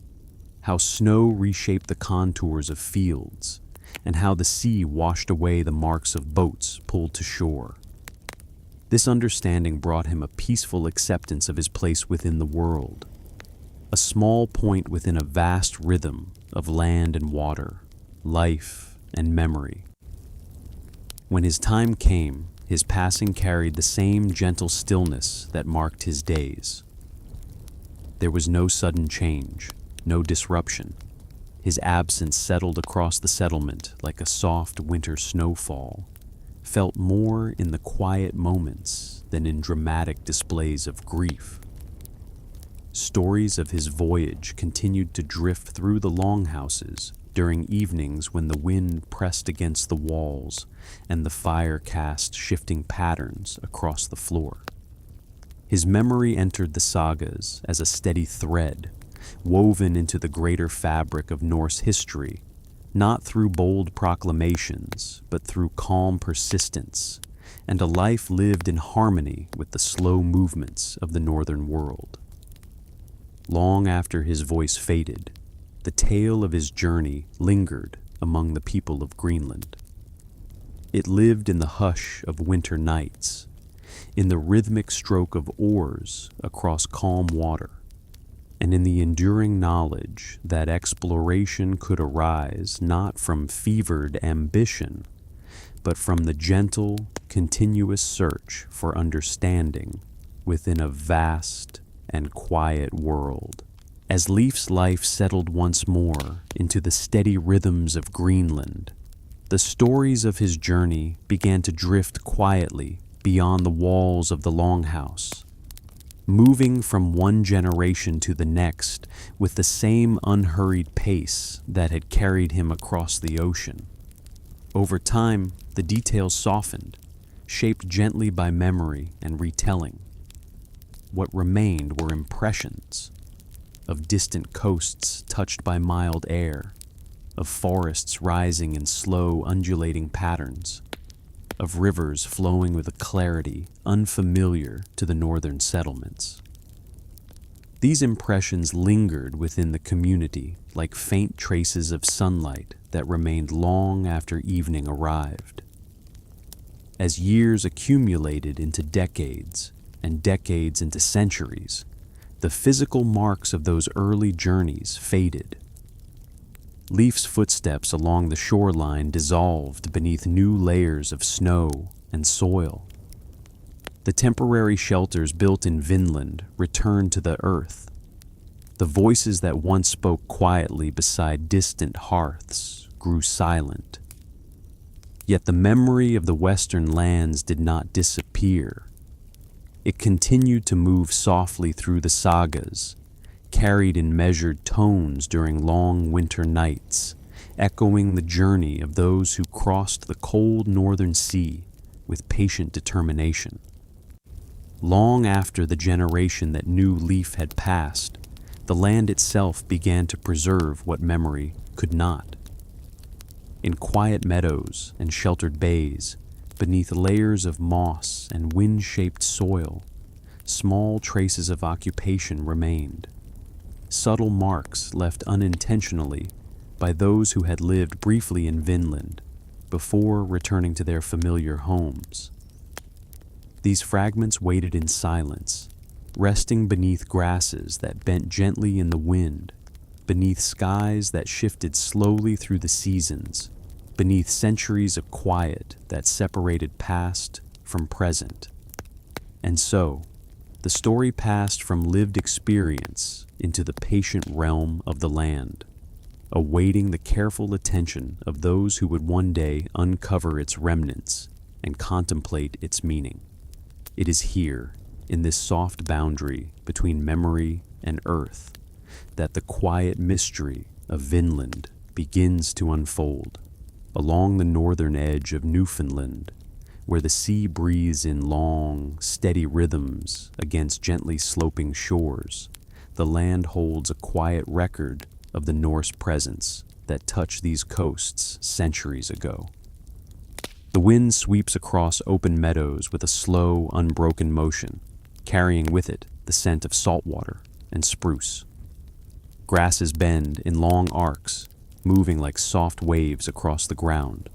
how snow reshaped the contours of fields, and how the sea washed away the marks of boats pulled to shore. This understanding brought him a peaceful acceptance of his place within the world, a small point within a vast rhythm of land and water, life and memory. When his time came, his passing carried the same gentle stillness that marked his days. There was no sudden change, no disruption. His absence settled across the settlement like a soft winter snowfall, felt more in the quiet moments than in dramatic displays of grief. Stories of his voyage continued to drift through the longhouses during evenings when the wind pressed against the walls and the fire cast shifting patterns across the floor. His memory entered the sagas as a steady thread, woven into the greater fabric of Norse history, not through bold proclamations, but through calm persistence and a life lived in harmony with the slow movements of the northern world. Long after his voice faded, the tale of his journey lingered among the people of Greenland. It lived in the hush of winter nights, in the rhythmic stroke of oars across calm water, and in the enduring knowledge that exploration could arise not from fevered ambition, but from the gentle, continuous search for understanding within a vast and quiet world. As Leif's life settled once more into the steady rhythms of Greenland, the stories of his journey began to drift quietly beyond the walls of the longhouse, moving from one generation to the next with the same unhurried pace that had carried him across the ocean. Over time, the details softened, shaped gently by memory and retelling. What remained were impressions of distant coasts touched by mild air, of forests rising in slow, undulating patterns, of rivers flowing with a clarity unfamiliar to the northern settlements. These impressions lingered within the community like faint traces of sunlight that remained long after evening arrived. As years accumulated into decades and decades into centuries, the physical marks of those early journeys faded. Leif's footsteps along the shoreline dissolved beneath new layers of snow and soil. The temporary shelters built in Vinland returned to the earth. The voices that once spoke quietly beside distant hearths grew silent. Yet the memory of the western lands did not disappear. It continued to move softly through the sagas, carried in measured tones during long winter nights, echoing the journey of those who crossed the cold northern sea with patient determination. Long after the generation that knew Leif had passed, the land itself began to preserve what memory could not. In quiet meadows and sheltered bays, beneath layers of moss and wind-shaped soil, small traces of occupation remained, subtle marks left unintentionally by those who had lived briefly in Vinland before returning to their familiar homes. These fragments waited in silence, resting beneath grasses that bent gently in the wind, beneath skies that shifted slowly through the seasons, beneath centuries of quiet that separated past from present. And so, the story passed from lived experience into the patient realm of the land, awaiting the careful attention of those who would one day uncover its remnants and contemplate its meaning. It is here, in this soft boundary between memory and earth, that the quiet mystery of Vinland begins to unfold. Along the northern edge of Newfoundland, where the sea breathes in long, steady rhythms against gently sloping shores, the land holds a quiet record of the Norse presence that touched these coasts centuries ago. The wind sweeps across open meadows with a slow, unbroken motion, carrying with it the scent of saltwater and spruce. Grasses bend in long arcs, moving like soft waves across the ground.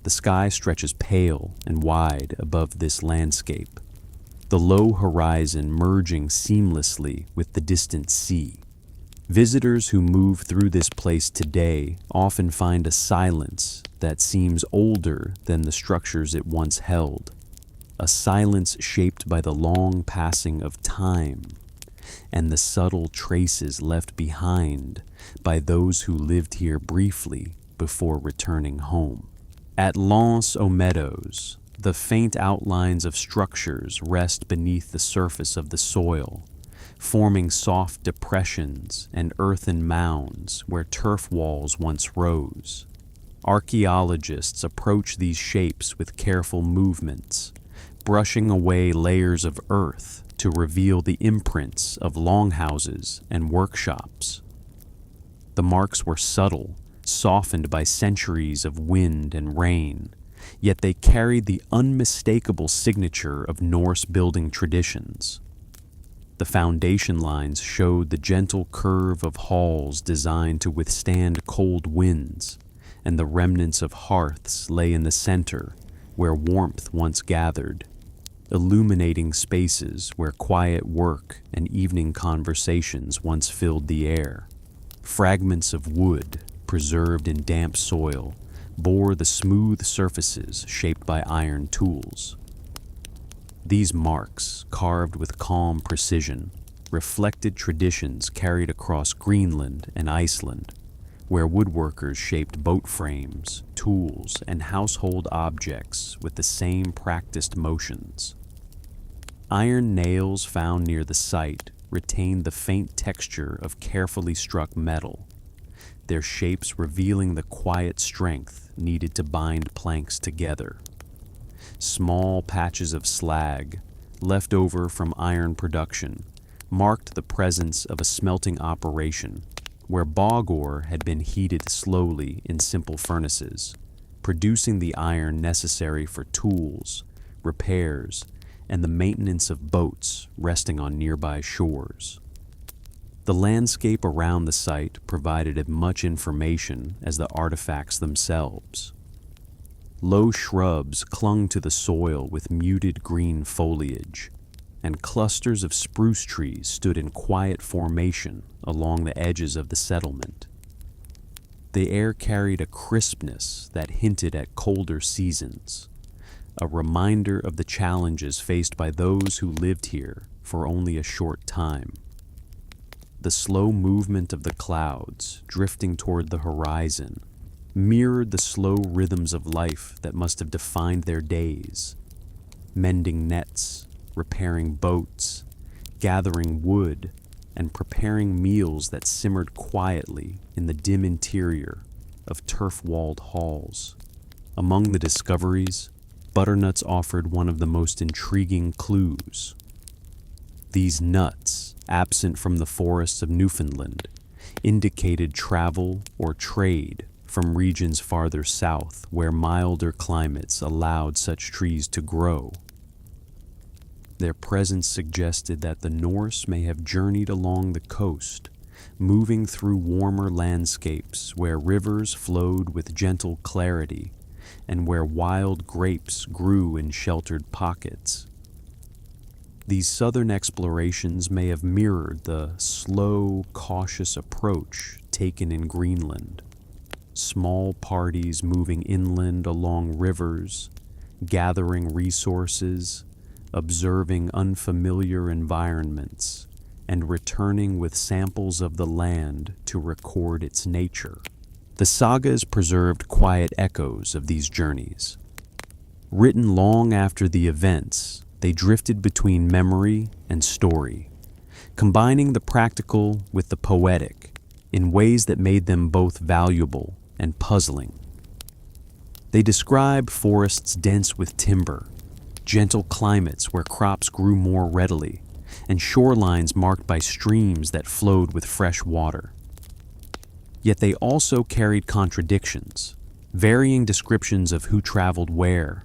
The sky stretches pale and wide above this landscape, the low horizon merging seamlessly with the distant sea. Visitors who move through this place today often find a silence that seems older than the structures it once held, a silence shaped by the long passing of time and the subtle traces left behind by those who lived here briefly before returning home. At Lens aux Meadows, the faint outlines of structures rest beneath the surface of the soil, forming soft depressions and earthen mounds where turf walls once rose. Archaeologists approach these shapes with careful movements, brushing away layers of earth to reveal the imprints of longhouses and workshops. The marks were subtle, softened by centuries of wind and rain, yet they carried the unmistakable signature of Norse building traditions. The foundation lines showed the gentle curve of halls designed to withstand cold winds, and the remnants of hearths lay in the center, where warmth once gathered, illuminating spaces where quiet work and evening conversations once filled the air. Fragments of wood, preserved in damp soil, bore the smooth surfaces shaped by iron tools. These marks, carved with calm precision, reflected traditions carried across Greenland and Iceland, where woodworkers shaped boat frames, tools, and household objects with the same practiced motions. Iron nails found near the site retained the faint texture of carefully struck metal, their shapes revealing the quiet strength needed to bind planks together. Small patches of slag, left over from iron production, marked the presence of a smelting operation where bog ore had been heated slowly in simple furnaces, producing the iron necessary for tools, repairs, and the maintenance of boats resting on nearby shores. The landscape around the site provided as much information as the artifacts themselves. Low shrubs clung to the soil with muted green foliage, and clusters of spruce trees stood in quiet formation along the edges of the settlement. The air carried a crispness that hinted at colder seasons, a reminder of the challenges faced by those who lived here for only a short time. The slow movement of the clouds drifting toward the horizon mirrored the slow rhythms of life that must have defined their days, mending nets, repairing boats, gathering wood, and preparing meals that simmered quietly in the dim interior of turf-walled halls. Among the discoveries, butternuts offered one of the most intriguing clues. These nuts, absent from the forests of Newfoundland, indicated travel or trade from regions farther south where milder climates allowed such trees to grow. Their presence suggested that the Norse may have journeyed along the coast, moving through warmer landscapes where rivers flowed with gentle clarity and where wild grapes grew in sheltered pockets. These southern explorations may have mirrored the slow, cautious approach taken in Greenland. Small parties moving inland along rivers, gathering resources, observing unfamiliar environments, and returning with samples of the land to record its nature. The sagas preserved quiet echoes of these journeys. Written long after the events, they drifted between memory and story, combining the practical with the poetic in ways that made them both valuable and puzzling. They describe forests dense with timber, gentle climates where crops grew more readily, and shorelines marked by streams that flowed with fresh water. Yet they also carried contradictions, varying descriptions of who traveled where,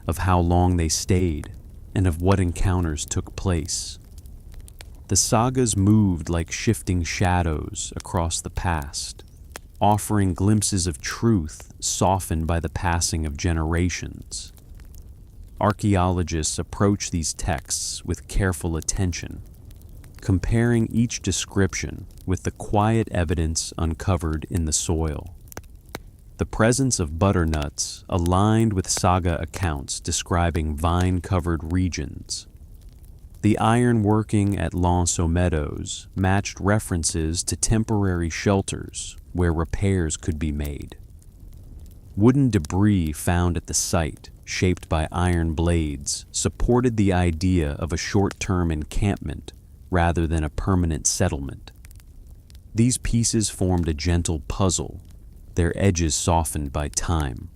of how long they stayed, and of what encounters took place. The sagas moved like shifting shadows across the past, offering glimpses of truth softened by the passing of generations. Archaeologists approach these texts with careful attention, comparing each description with the quiet evidence uncovered in the soil. The presence of butternuts aligned with saga accounts describing vine-covered regions. The iron working at Lens aux Meadows matched references to temporary shelters where repairs could be made. Wooden debris found at the site, shaped by iron blades, supported the idea of a short-term encampment rather than a permanent settlement. These pieces formed a gentle puzzle, their edges softened by time,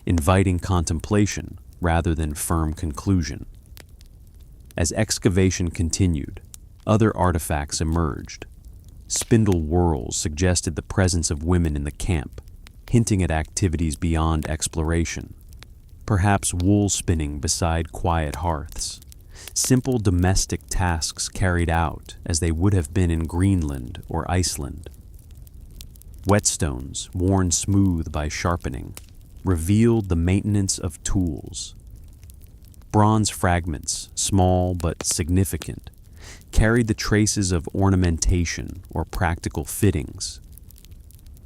inviting contemplation rather than firm conclusion. As excavation continued, other artifacts emerged. Spindle whorls suggested the presence of women in the camp, hinting at activities beyond exploration. Perhaps wool spinning beside quiet hearths. Simple domestic tasks carried out as they would have been in Greenland or Iceland. Whetstones, worn smooth by sharpening, revealed the maintenance of tools. Bronze fragments, small but significant, carried the traces of ornamentation or practical fittings.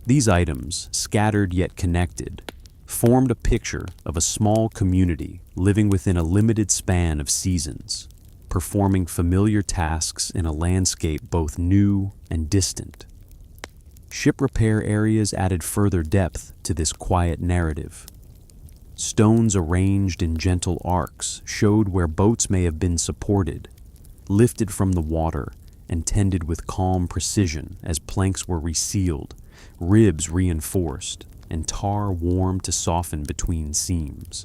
These items, scattered yet connected, formed a picture of a small community living within a limited span of seasons, performing familiar tasks in a landscape both new and distant. Ship repair areas added further depth to this quiet narrative. Stones arranged in gentle arcs showed where boats may have been supported, lifted from the water and tended with calm precision as planks were resealed, ribs reinforced, and tar warmed to soften between seams.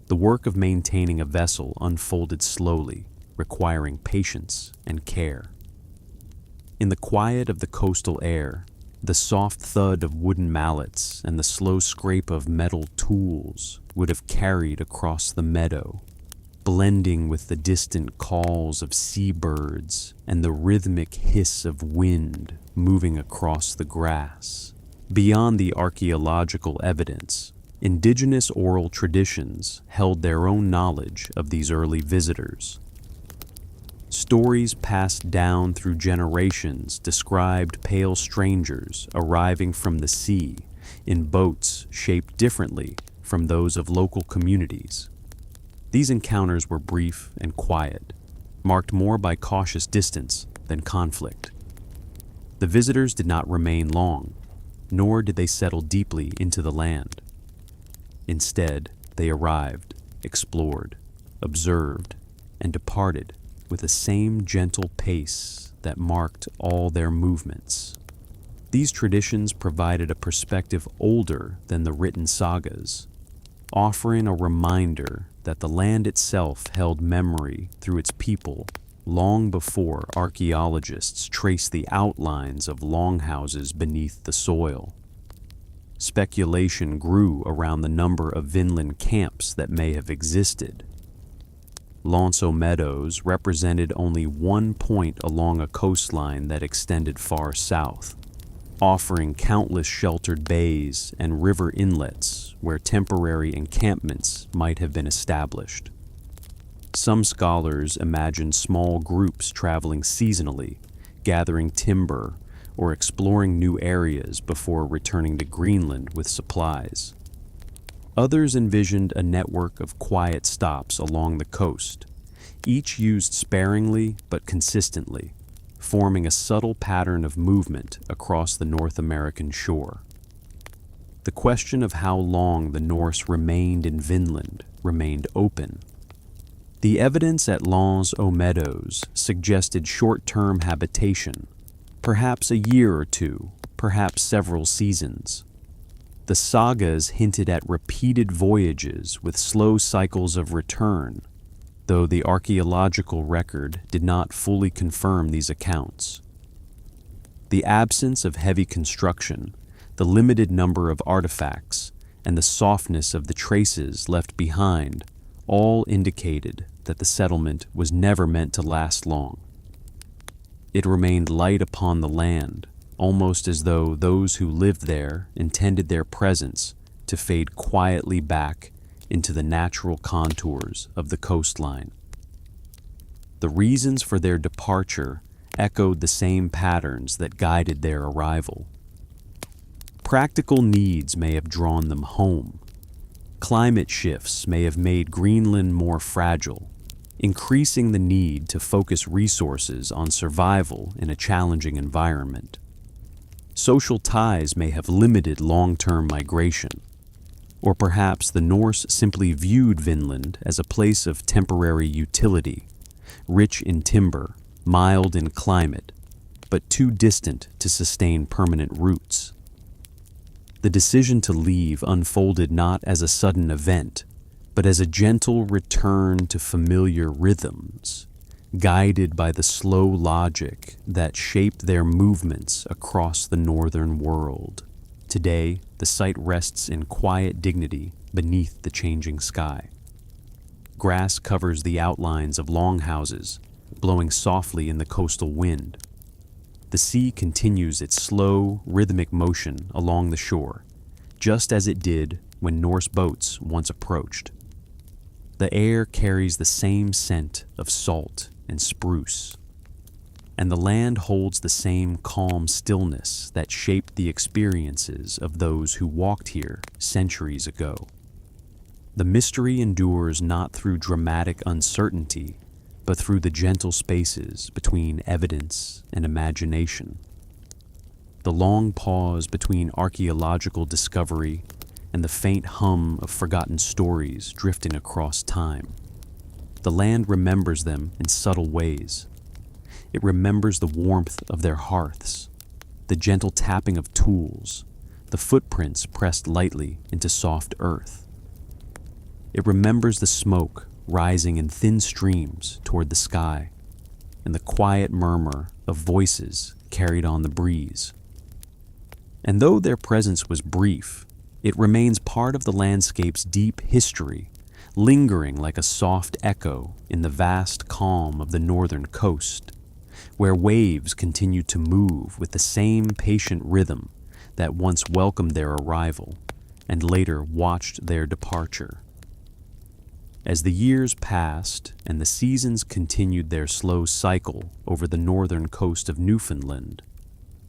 The work of maintaining a vessel unfolded slowly, requiring patience and care. In the quiet of the coastal air, the soft thud of wooden mallets and the slow scrape of metal tools would have carried across the meadow, blending with the distant calls of seabirds and the rhythmic hiss of wind moving across the grass. Beyond the archaeological evidence, indigenous oral traditions held their own knowledge of these early visitors. Stories passed down through generations described pale strangers arriving from the sea in boats shaped differently from those of local communities. These encounters were brief and quiet, marked more by cautious distance than conflict. The visitors did not remain long, nor did they settle deeply into the land. Instead, they arrived, explored, observed, and departed with the same gentle pace that marked all their movements. These traditions provided a perspective older than the written sagas, offering a reminder that the land itself held memory through its people long before archaeologists traced the outlines of longhouses beneath the soil. Speculation grew around the number of Vinland camps that may have existed. Meadows represented only one point along a coastline that extended far south, offering countless sheltered bays and river inlets where temporary encampments might have been established. Some scholars imagined small groups traveling seasonally, gathering timber, or exploring new areas before returning to Greenland with supplies. Others envisioned a network of quiet stops along the coast, each used sparingly but consistently, forming a subtle pattern of movement across the North American shore. The question of how long the Norse remained in Vinland remained open. The evidence at Meadows suggested short-term habitation, perhaps a year or two, perhaps several seasons. The sagas hinted at repeated voyages with slow cycles of return, though the archaeological record did not fully confirm these accounts. The absence of heavy construction, the limited number of artifacts, and the softness of the traces left behind all indicated that the settlement was never meant to last long. It remained light upon the land, almost as though those who lived there intended their presence to fade quietly back into the natural contours of the coastline. The reasons for their departure echoed the same patterns that guided their arrival. Practical needs may have drawn them home. Climate shifts may have made Greenland more fragile, increasing the need to focus resources on survival in a challenging environment. Social ties may have limited long-term migration, Or perhaps the Norse simply viewed Vinland as a place of temporary utility, rich in timber, mild in climate, but too distant to sustain permanent roots. The decision to leave unfolded not as a sudden event, but as a gentle return to familiar rhythms, guided by the slow logic that shaped their movements across the northern world. Today, the site rests in quiet dignity beneath the changing sky. Grass covers the outlines of longhouses, blowing softly in the coastal wind. The sea continues its slow, rhythmic motion along the shore, just as it did when Norse boats once approached. The air carries the same scent of salt and spruce, and the land holds the same calm stillness that shaped the experiences of those who walked here centuries ago. The mystery endures not through dramatic uncertainty, but through the gentle spaces between evidence and imagination. The long pause between archaeological discovery and the faint hum of forgotten stories drifting across time. The land remembers them in subtle ways. It remembers the warmth of their hearths, the gentle tapping of tools, the footprints pressed lightly into soft earth. It remembers the smoke rising in thin streams toward the sky, and the quiet murmur of voices carried on the breeze. And though their presence was brief, it remains part of the landscape's deep history, lingering like a soft echo in the vast calm of the northern coast, where waves continue to move with the same patient rhythm that once welcomed their arrival and later watched their departure. As the years passed and the seasons continued their slow cycle over the northern coast of Newfoundland,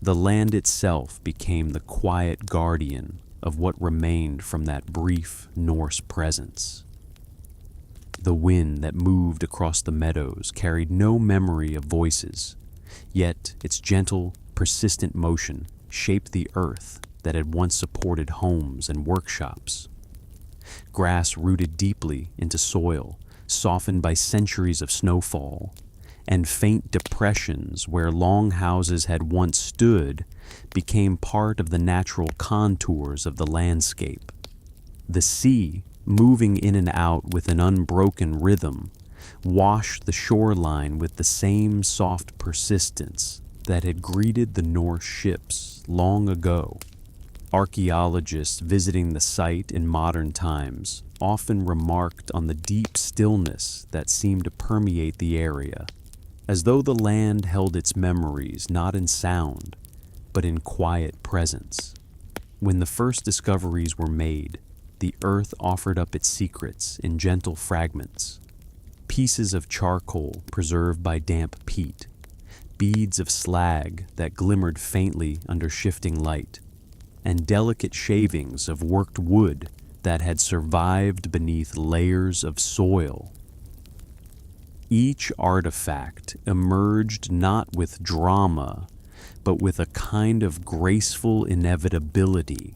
the land itself became the quiet guardian of what remained from that brief Norse presence. The wind that moved across the meadows carried no memory of voices, yet its gentle, persistent motion shaped the earth that had once supported homes and workshops. Grass rooted deeply into soil, softened by centuries of snowfall, and faint depressions where long houses had once stood became part of the natural contours of the landscape. The sea, moving in and out with an unbroken rhythm, washed the shoreline with the same soft persistence that had greeted the Norse ships long ago. Archaeologists visiting the site in modern times often remarked on the deep stillness that seemed to permeate the area, as though the land held its memories not in sound, but in quiet presence. When the first discoveries were made, the earth offered up its secrets in gentle fragments, pieces of charcoal preserved by damp peat, beads of slag that glimmered faintly under shifting light, and delicate shavings of worked wood that had survived beneath layers of soil. Each artifact emerged not with drama, but with a kind of graceful inevitability,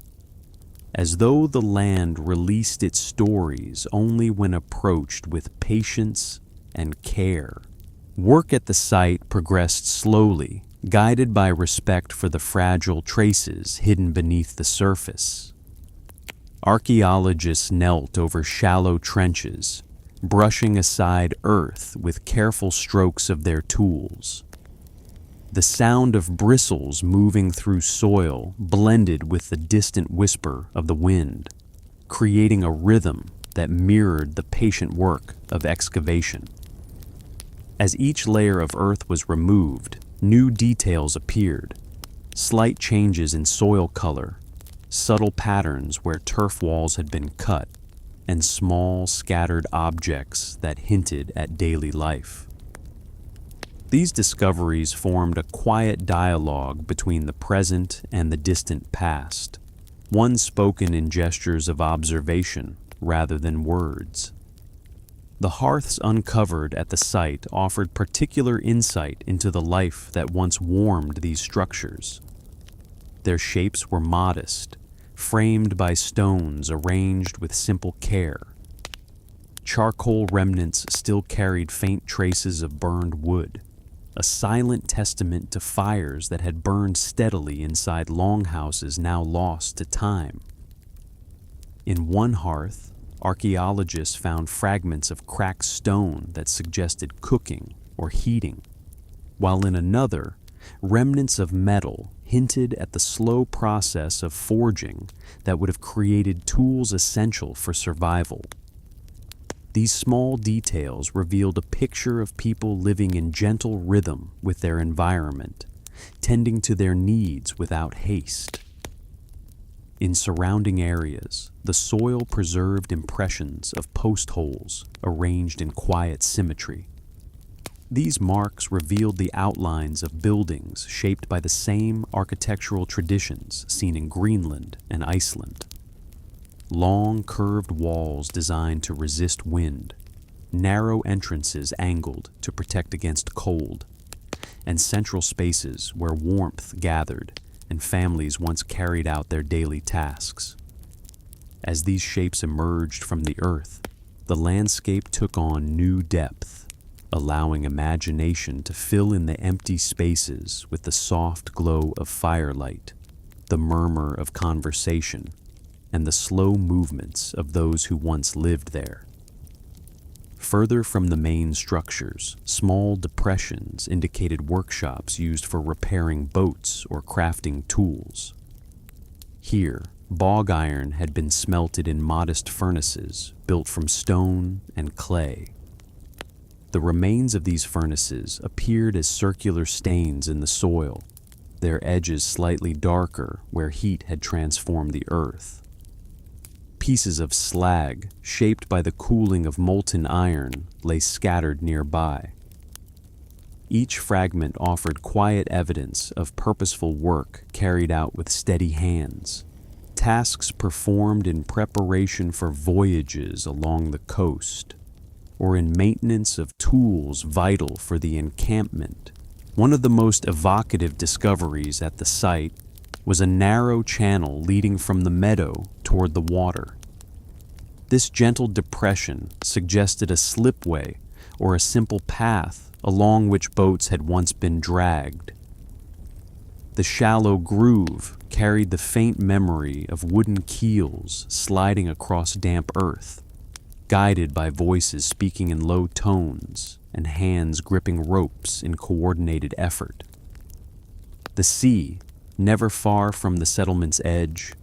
as though the land released its stories only when approached with patience and care. Work at the site progressed slowly, guided by respect for the fragile traces hidden beneath the surface. Archaeologists knelt over shallow trenches, brushing aside earth with careful strokes of their tools. The sound of bristles moving through soil blended with the distant whisper of the wind, creating a rhythm that mirrored the patient work of excavation. As each layer of earth was removed, new details appeared, slight changes in soil color, subtle patterns where turf walls had been cut, and small scattered objects that hinted at daily life. These discoveries formed a quiet dialogue between the present and the distant past, one spoken in gestures of observation rather than words. The hearths uncovered at the site offered particular insight into the life that once warmed these structures. Their shapes were modest, framed by stones arranged with simple care. Charcoal remnants still carried faint traces of burned wood, a silent testament to fires that had burned steadily inside longhouses now lost to time. In one hearth, archaeologists found fragments of cracked stone that suggested cooking or heating, while in another, remnants of metal hinted at the slow process of forging that would have created tools essential for survival. These small details revealed a picture of people living in gentle rhythm with their environment, tending to their needs without haste. In surrounding areas, the soil preserved impressions of post holes arranged in quiet symmetry. These marks revealed the outlines of buildings shaped by the same architectural traditions seen in Greenland and Iceland. Long, curved walls designed to resist wind, narrow entrances angled to protect against cold, and central spaces where warmth gathered and families once carried out their daily tasks. As these shapes emerged from the earth, the landscape took on new depth, allowing imagination to fill in the empty spaces with the soft glow of firelight, the murmur of conversation, and the slow movements of those who once lived there. Further from the main structures, small depressions indicated workshops used for repairing boats or crafting tools. Here, bog iron had been smelted in modest furnaces built from stone and clay. The remains of these furnaces appeared as circular stains in the soil, their edges slightly darker where heat had transformed the earth. Pieces of slag, shaped by the cooling of molten iron, lay scattered nearby. Each fragment offered quiet evidence of purposeful work carried out with steady hands, tasks performed in preparation for voyages along the coast, or in maintenance of tools vital for the encampment. One of the most evocative discoveries at the site was a narrow channel leading from the meadow toward the water. This gentle depression suggested a slipway or a simple path along which boats had once been dragged. The shallow groove carried the faint memory of wooden keels sliding across damp earth, guided by voices speaking in low tones and hands gripping ropes in coordinated effort. The sea, never far from the settlement's edge,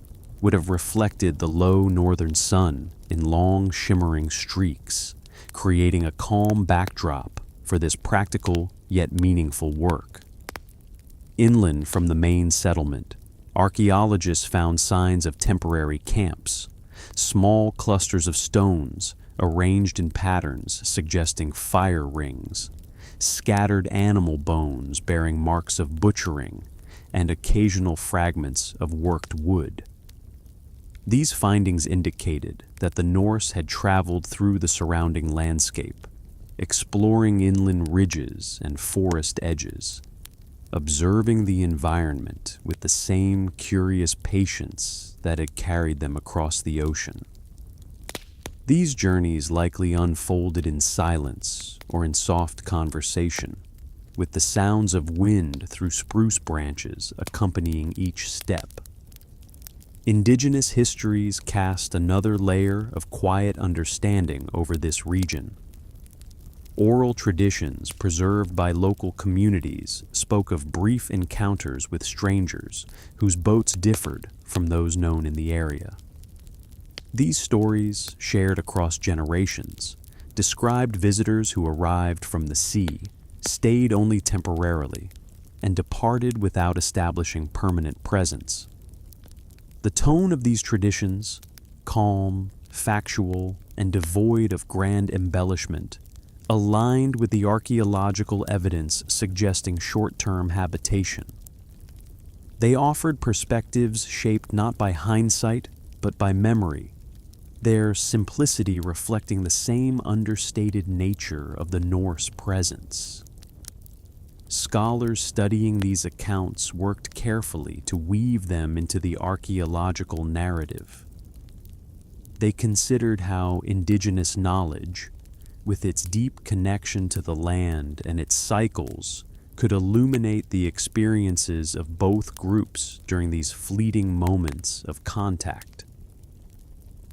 would have reflected the low northern sun in long shimmering streaks, creating a calm backdrop for this practical yet meaningful work. Inland from the main settlement, archaeologists found signs of temporary camps, small clusters of stones arranged in patterns suggesting fire rings, scattered animal bones bearing marks of butchering, and occasional fragments of worked wood. These findings indicated that the Norse had traveled through the surrounding landscape, exploring inland ridges and forest edges, observing the environment with the same curious patience that had carried them across the ocean. These journeys likely unfolded in silence or in soft conversation, with the sounds of wind through spruce branches accompanying each step. Indigenous histories cast another layer of quiet understanding over this region. Oral traditions preserved by local communities spoke of brief encounters with strangers whose boats differed from those known in the area. These stories, shared across generations, described visitors who arrived from the sea, stayed only temporarily, and departed without establishing permanent presence. The tone of these traditions, calm, factual, and devoid of grand embellishment, aligned with the archaeological evidence suggesting short-term habitation. They offered perspectives shaped not by hindsight, but by memory, their simplicity reflecting the same understated nature of the Norse presence. Scholars studying these accounts worked carefully to weave them into the archaeological narrative. They considered how indigenous knowledge, with its deep connection to the land and its cycles, could illuminate the experiences of both groups during these fleeting moments of contact.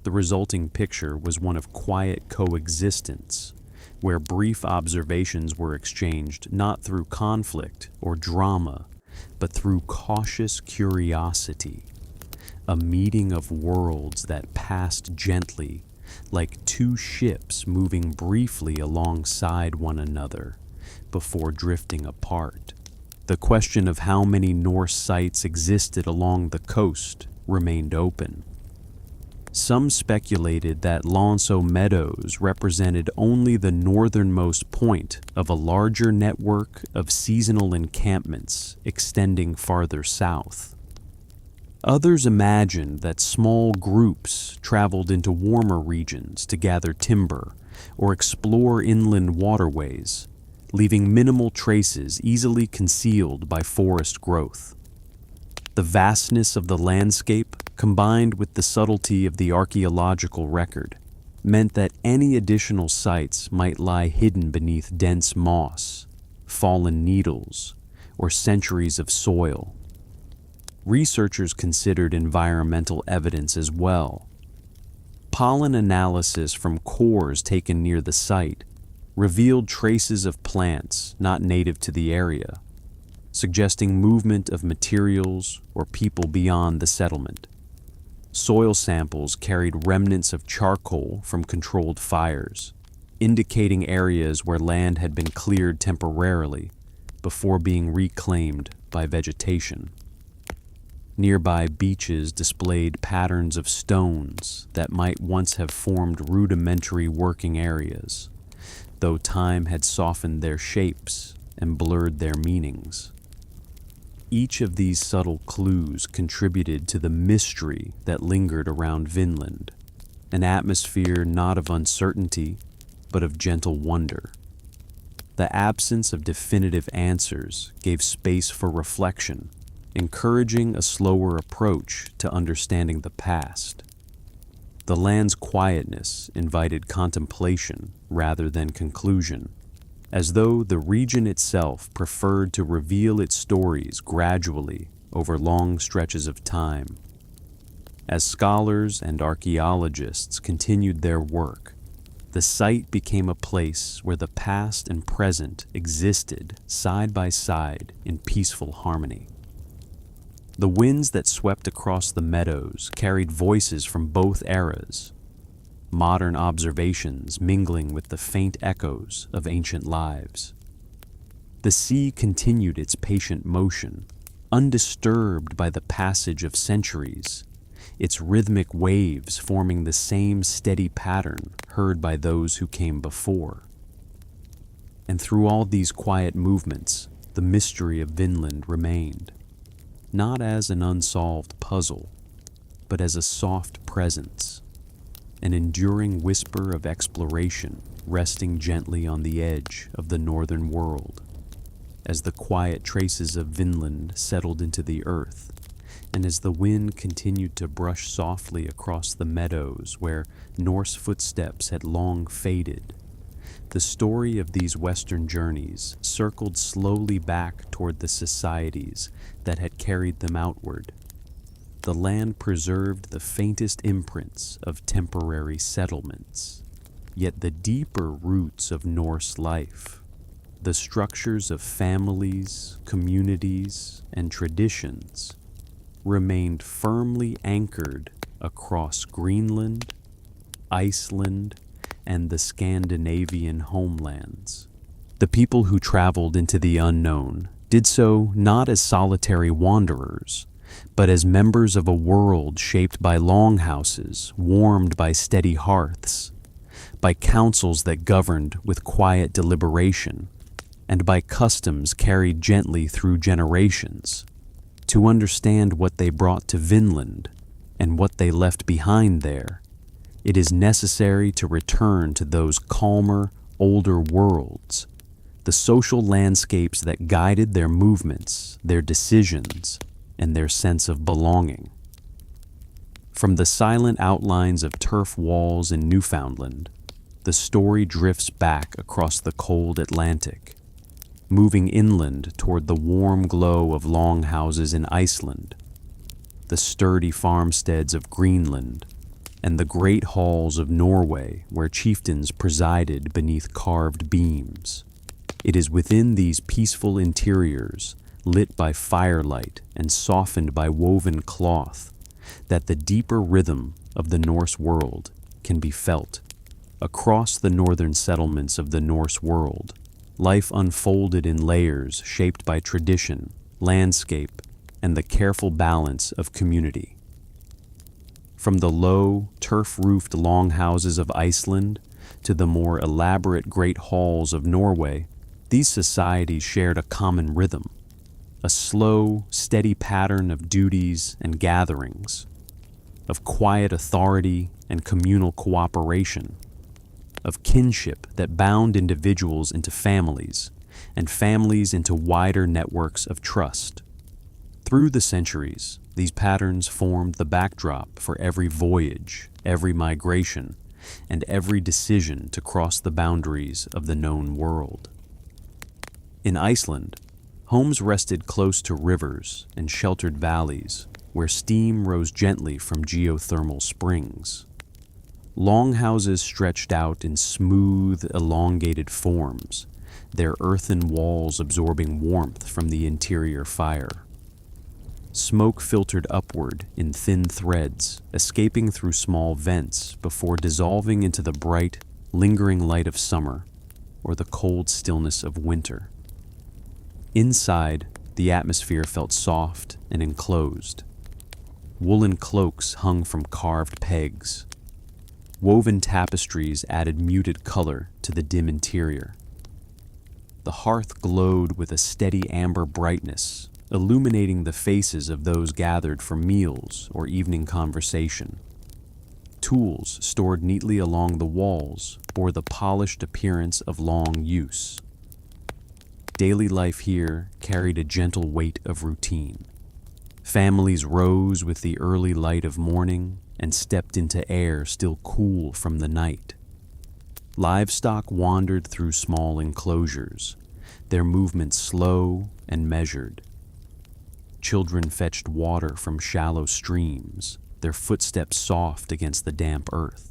The resulting picture was one of quiet coexistence, where brief observations were exchanged not through conflict or drama, but through cautious curiosity, a meeting of worlds that passed gently, like two ships moving briefly alongside one another before drifting apart. The question of how many Norse sites existed along the coast remained open. Some speculated that Meadows represented only the northernmost point of a larger network of seasonal encampments extending farther south. Others imagined that small groups traveled into warmer regions to gather timber or explore inland waterways, leaving minimal traces easily concealed by forest growth. The vastness of the landscape, combined with the subtlety of the archaeological record, meant that any additional sites might lie hidden beneath dense moss, fallen needles, or centuries of soil. Researchers considered environmental evidence as well. Pollen analysis from cores taken near the site revealed traces of plants not native to the area, suggesting movement of materials or people beyond the settlement. Soil samples carried remnants of charcoal from controlled fires, indicating areas where land had been cleared temporarily before being reclaimed by vegetation. Nearby beaches displayed patterns of stones that might once have formed rudimentary working areas, though time had softened their shapes and blurred their meanings. Each of these subtle clues contributed to the mystery that lingered around Vinland, an atmosphere not of uncertainty, but of gentle wonder. The absence of definitive answers gave space for reflection, encouraging a slower approach to understanding the past. The land's quietness invited contemplation rather than conclusion, as though the region itself preferred to reveal its stories gradually over long stretches of time. As scholars and archaeologists continued their work, the site became a place where the past and present existed side by side in peaceful harmony. The winds that swept across the meadows carried voices from both eras, modern observations mingling with the faint echoes of ancient lives. The sea continued its patient motion, undisturbed by the passage of centuries, its rhythmic waves forming the same steady pattern heard by those who came before. And through all these quiet movements, the mystery of Vinland remained, not as an unsolved puzzle, but as a soft presence, an enduring whisper of exploration resting gently on the edge of the northern world. As the quiet traces of Vinland settled into the earth, and as the wind continued to brush softly across the meadows where Norse footsteps had long faded, the story of these western journeys circled slowly back toward the societies that had carried them outward. The land preserved the faintest imprints of temporary settlements, yet the deeper roots of Norse life, the structures of families, communities, and traditions, remained firmly anchored across Greenland, Iceland, and the Scandinavian homelands. The people who traveled into the unknown did so not as solitary wanderers, but as members of a world shaped by longhouses warmed by steady hearths, by councils that governed with quiet deliberation, and by customs carried gently through generations. To understand what they brought to Vinland and what they left behind there, it is necessary to return to those calmer, older worlds, the social landscapes that guided their movements, their decisions, and their sense of belonging. From the silent outlines of turf walls in Newfoundland, the story drifts back across the cold Atlantic, moving inland toward the warm glow of longhouses in Iceland, the sturdy farmsteads of Greenland, and the great halls of Norway where chieftains presided beneath carved beams. It is within these peaceful interiors, lit by firelight and softened by woven cloth, that the deeper rhythm of the Norse world can be felt. Across the northern settlements of the Norse world, life unfolded in layers shaped by tradition, landscape, and the careful balance of community. From the low, turf-roofed longhouses of Iceland to the more elaborate great halls of Norway, these societies shared a common rhythm, a slow, steady pattern of duties and gatherings, of quiet authority and communal cooperation, of kinship that bound individuals into families and families into wider networks of trust. Through the centuries, these patterns formed the backdrop for every voyage, every migration, and every decision to cross the boundaries of the known world. In Iceland, homes rested close to rivers and sheltered valleys where steam rose gently from geothermal springs. Longhouses stretched out in smooth, elongated forms, their earthen walls absorbing warmth from the interior fire. Smoke filtered upward in thin threads, escaping through small vents before dissolving into the bright, lingering light of summer or the cold stillness of winter. Inside, the atmosphere felt soft and enclosed. Woolen cloaks hung from carved pegs. Woven tapestries added muted color to the dim interior. The hearth glowed with a steady amber brightness, illuminating the faces of those gathered for meals or evening conversation. Tools stored neatly along the walls bore the polished appearance of long use. Daily life here carried a gentle weight of routine. Families rose with the early light of morning and stepped into air still cool from the night. Livestock wandered through small enclosures, their movements slow and measured. Children fetched water from shallow streams, their footsteps soft against the damp earth.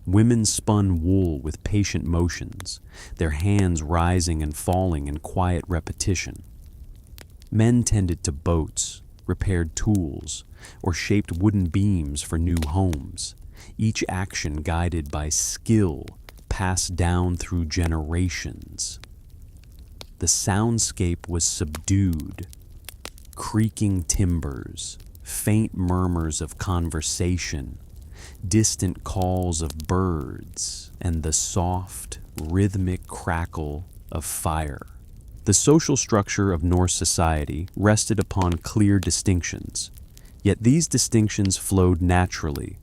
Women spun wool with patient motions, their hands rising and falling in quiet repetition. Men tended to boats, repaired tools, or shaped wooden beams for new homes, each action guided by skill passed down through generations. The soundscape was subdued, creaking timbers, faint murmurs of conversation, distant calls of birds, and the soft, rhythmic crackle of fire. The social structure of Norse society rested upon clear distinctions, yet these distinctions flowed naturally,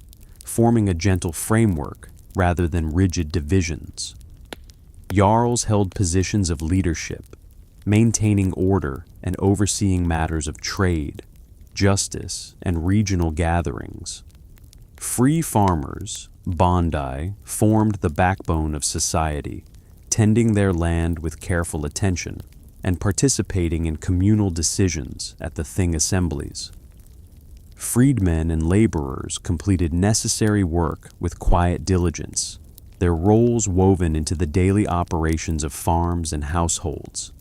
forming a gentle framework rather than rigid divisions. Jarls held positions of leadership, maintaining order and overseeing matters of trade, justice, and regional gatherings. Free farmers, bondi, formed the backbone of society, tending their land with careful attention and participating in communal decisions at the thing assemblies. Freedmen and laborers completed necessary work with quiet diligence, their roles woven into the daily operations of farms and households.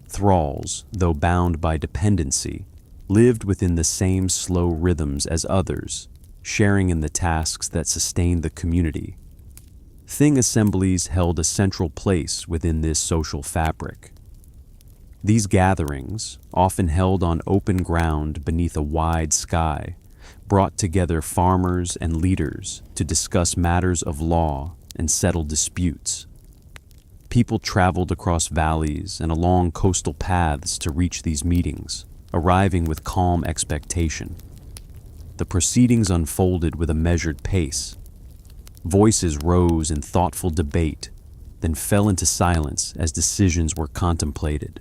Thralls, though bound by dependency, lived within the same slow rhythms as others, sharing in the tasks that sustained the community. Thing assemblies held a central place within this social fabric. These gatherings, often held on open ground beneath a wide sky, brought together farmers and leaders to discuss matters of law and settle disputes. People traveled across valleys and along coastal paths to reach these meetings, arriving with calm expectation. The proceedings unfolded with a measured pace. Voices rose in thoughtful debate, then fell into silence as decisions were contemplated.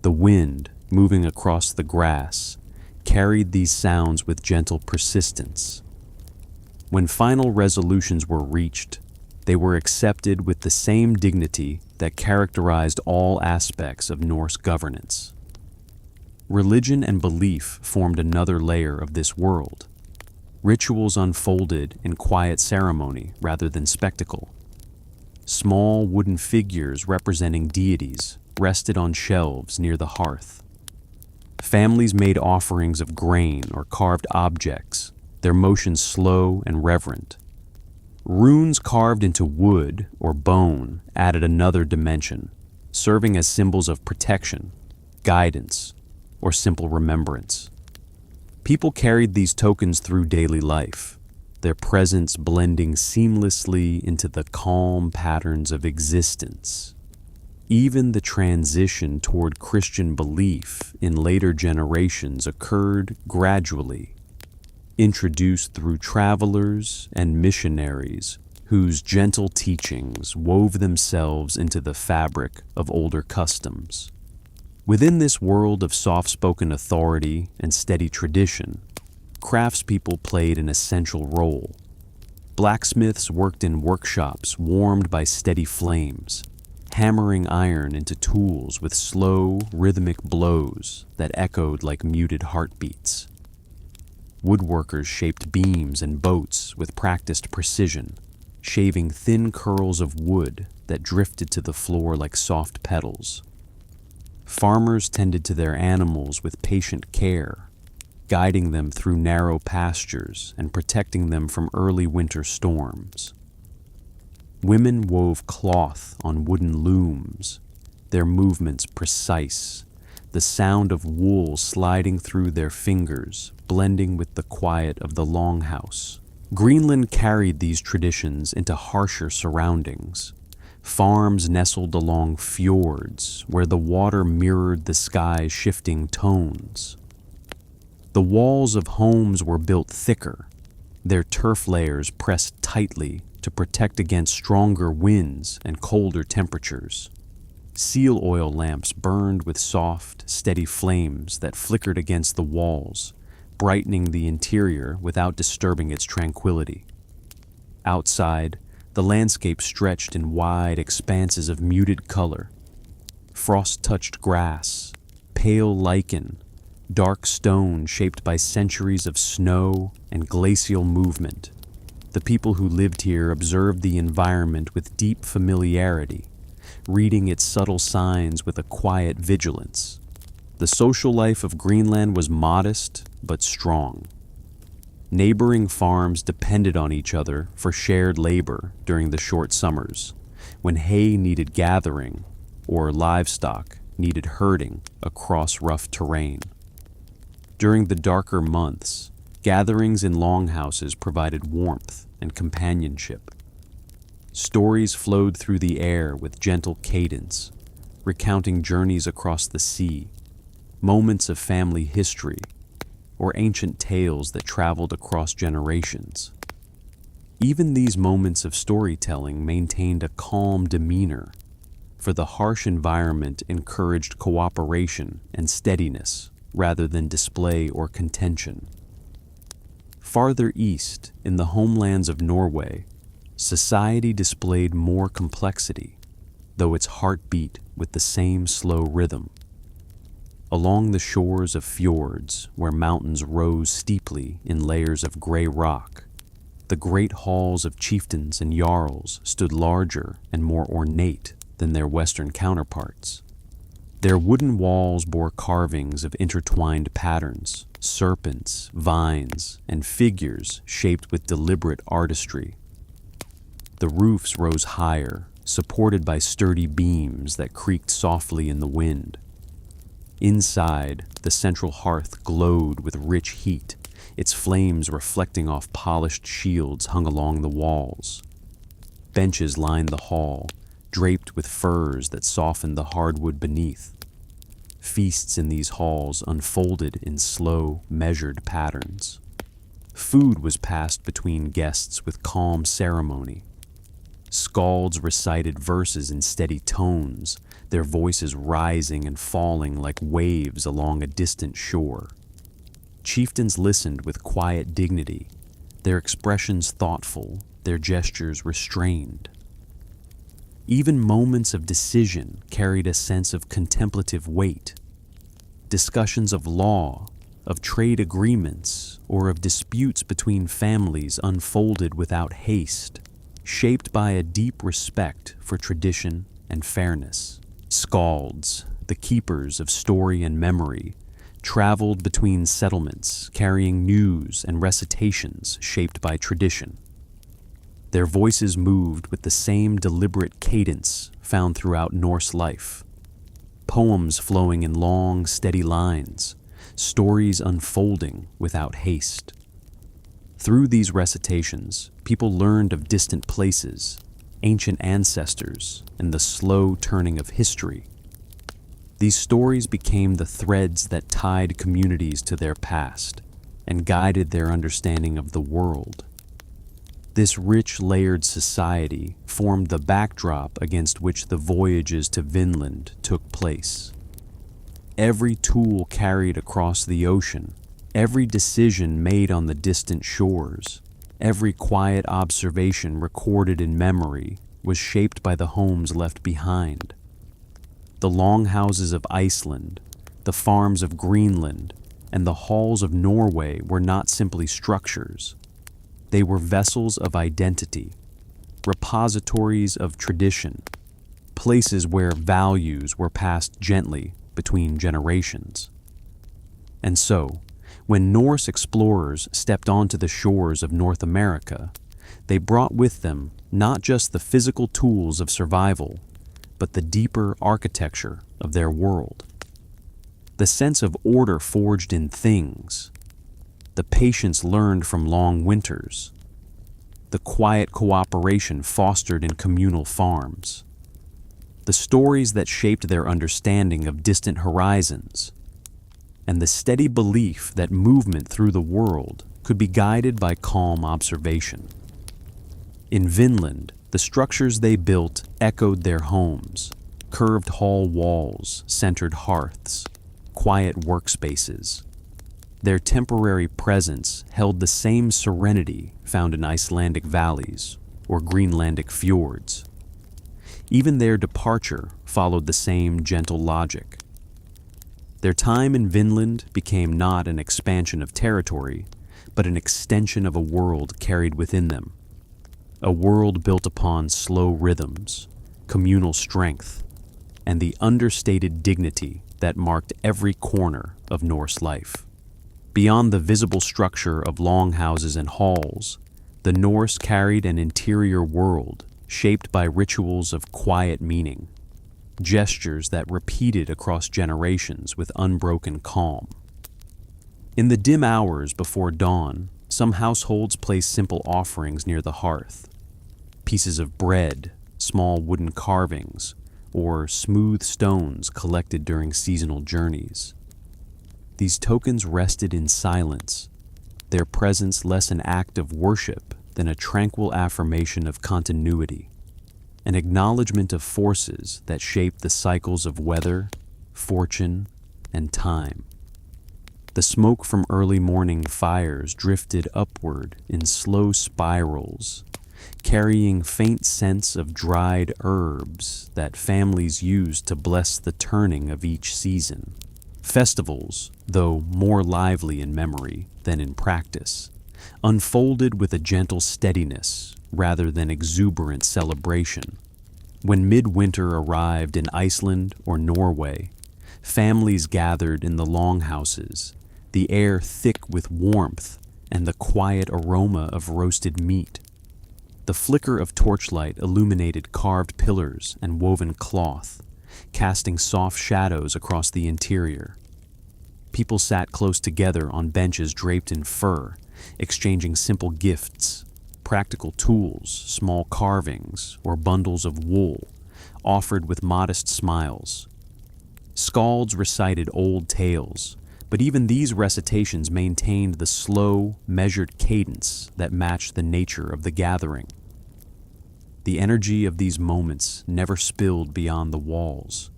The wind, moving across the grass, carried these sounds with gentle persistence. When final resolutions were reached, they were accepted with the same dignity that characterized all aspects of Norse governance. Religion and belief formed another layer of this world. Rituals unfolded in quiet ceremony rather than spectacle. Small wooden figures representing deities rested on shelves near the hearth. Families made offerings of grain or carved objects, their motions slow and reverent. Runes carved into wood or bone added another dimension, serving as symbols of protection, guidance, or simple remembrance. People carried these tokens through daily life, their presence blending seamlessly into the calm patterns of existence. Even the transition toward Christian belief in later generations occurred gradually, introduced through travelers and missionaries whose gentle teachings wove themselves into the fabric of older customs. Within this world of soft-spoken authority and steady tradition, craftspeople played an essential role. Blacksmiths worked in workshops warmed by steady flames, hammering iron into tools with slow, rhythmic blows that echoed like muted heartbeats. Woodworkers shaped beams and boats with practiced precision, shaving thin curls of wood that drifted to the floor like soft petals. Farmers tended to their animals with patient care, guiding them through narrow pastures and protecting them from early winter storms. Women wove cloth on wooden looms, their movements precise, the sound of wool sliding through their fingers, blending with the quiet of the longhouse. Greenland carried these traditions into harsher surroundings. Farms nestled along fjords where the water mirrored the sky's shifting tones. The walls of homes were built thicker, their turf layers pressed tightly to protect against stronger winds and colder temperatures. Seal oil lamps burned with soft, steady flames that flickered against the walls, brightening the interior without disturbing its tranquility. Outside, the landscape stretched in wide expanses of muted color. Frost-touched grass, pale lichen, dark stone shaped by centuries of snow and glacial movement. The people who lived here observed the environment with deep familiarity, reading its subtle signs with a quiet vigilance. The social life of Greenland was modest but strong. Neighboring farms depended on each other for shared labor during the short summers, when hay needed gathering or livestock needed herding across rough terrain. During the darker months, gatherings in longhouses provided warmth and companionship. Stories flowed through the air with gentle cadence, recounting journeys across the sea, moments of family history, or ancient tales that traveled across generations. Even these moments of storytelling maintained a calm demeanor, for the harsh environment encouraged cooperation and steadiness rather than display or contention. Farther east, in the homelands of Norway, society displayed more complexity, though its heart beat with the same slow rhythm. Along the shores of fjords, where mountains rose steeply in layers of gray rock, the great halls of chieftains and jarls stood larger and more ornate than their western counterparts. Their wooden walls bore carvings of intertwined patterns, serpents, vines, and figures shaped with deliberate artistry. The roofs rose higher, supported by sturdy beams that creaked softly in the wind. Inside, the central hearth glowed with rich heat, its flames reflecting off polished shields hung along the walls. Benches lined the hall, draped with furs that softened the hardwood beneath. Feasts in these halls unfolded in slow, measured patterns. Food was passed between guests with calm ceremony. Skalds recited verses in steady tones, their voices rising and falling like waves along a distant shore. Chieftains listened with quiet dignity, their expressions thoughtful, their gestures restrained. Even moments of decision carried a sense of contemplative weight. Discussions of law, of trade agreements, or of disputes between families unfolded without haste, shaped by a deep respect for tradition and fairness. Skalds, the keepers of story and memory, traveled between settlements, carrying news and recitations shaped by tradition. Their voices moved with the same deliberate cadence found throughout Norse life. Poems flowing in long, steady lines, stories unfolding without haste. Through these recitations, people learned of distant places, ancient ancestors, and the slow turning of history. These stories became the threads that tied communities to their past and guided their understanding of the world. This rich, layered society formed the backdrop against which the voyages to Vinland took place. Every tool carried across the ocean, every decision made on the distant shores, every quiet observation recorded in memory was shaped by the homes left behind. The longhouses of Iceland, the farms of Greenland, and the halls of Norway were not simply structures. They were vessels of identity, repositories of tradition, places where values were passed gently between generations. And so, when Norse explorers stepped onto the shores of North America, they brought with them not just the physical tools of survival, but the deeper architecture of their world. The sense of order forged in things, the patience learned from long winters, the quiet cooperation fostered in communal farms, the stories that shaped their understanding of distant horizons, and the steady belief that movement through the world could be guided by calm observation. In Vinland, the structures they built echoed their homes: curved hall walls, centered hearths, quiet workspaces. Their temporary presence held the same serenity found in Icelandic valleys or Greenlandic fjords. Even their departure followed the same gentle logic. Their time in Vinland became not an expansion of territory, but an extension of a world carried within them. A world built upon slow rhythms, communal strength, and the understated dignity that marked every corner of Norse life. Beyond the visible structure of longhouses and halls, the Norse carried an interior world shaped by rituals of quiet meaning, gestures that repeated across generations with unbroken calm. In the dim hours before dawn, some households placed simple offerings near the hearth: pieces of bread, small wooden carvings, or smooth stones collected during seasonal journeys. These tokens rested in silence, their presence less an act of worship than a tranquil affirmation of continuity, an acknowledgement of forces that shape the cycles of weather, fortune, and time. The smoke from early morning fires drifted upward in slow spirals, carrying faint scents of dried herbs that families used to bless the turning of each season. Festivals, though more lively in memory than in practice, unfolded with a gentle steadiness rather than exuberant celebration. When midwinter arrived in Iceland or Norway, families gathered in the longhouses, the air thick with warmth and the quiet aroma of roasted meat. The flicker of torchlight illuminated carved pillars and woven cloth, casting soft shadows across the interior. People sat close together on benches draped in fur, exchanging simple gifts, practical tools, small carvings, or bundles of wool, offered with modest smiles. Skalds recited old tales, but even these recitations maintained the slow, measured cadence that matched the nature of the gathering. The energy of these moments never spilled beyond the walls.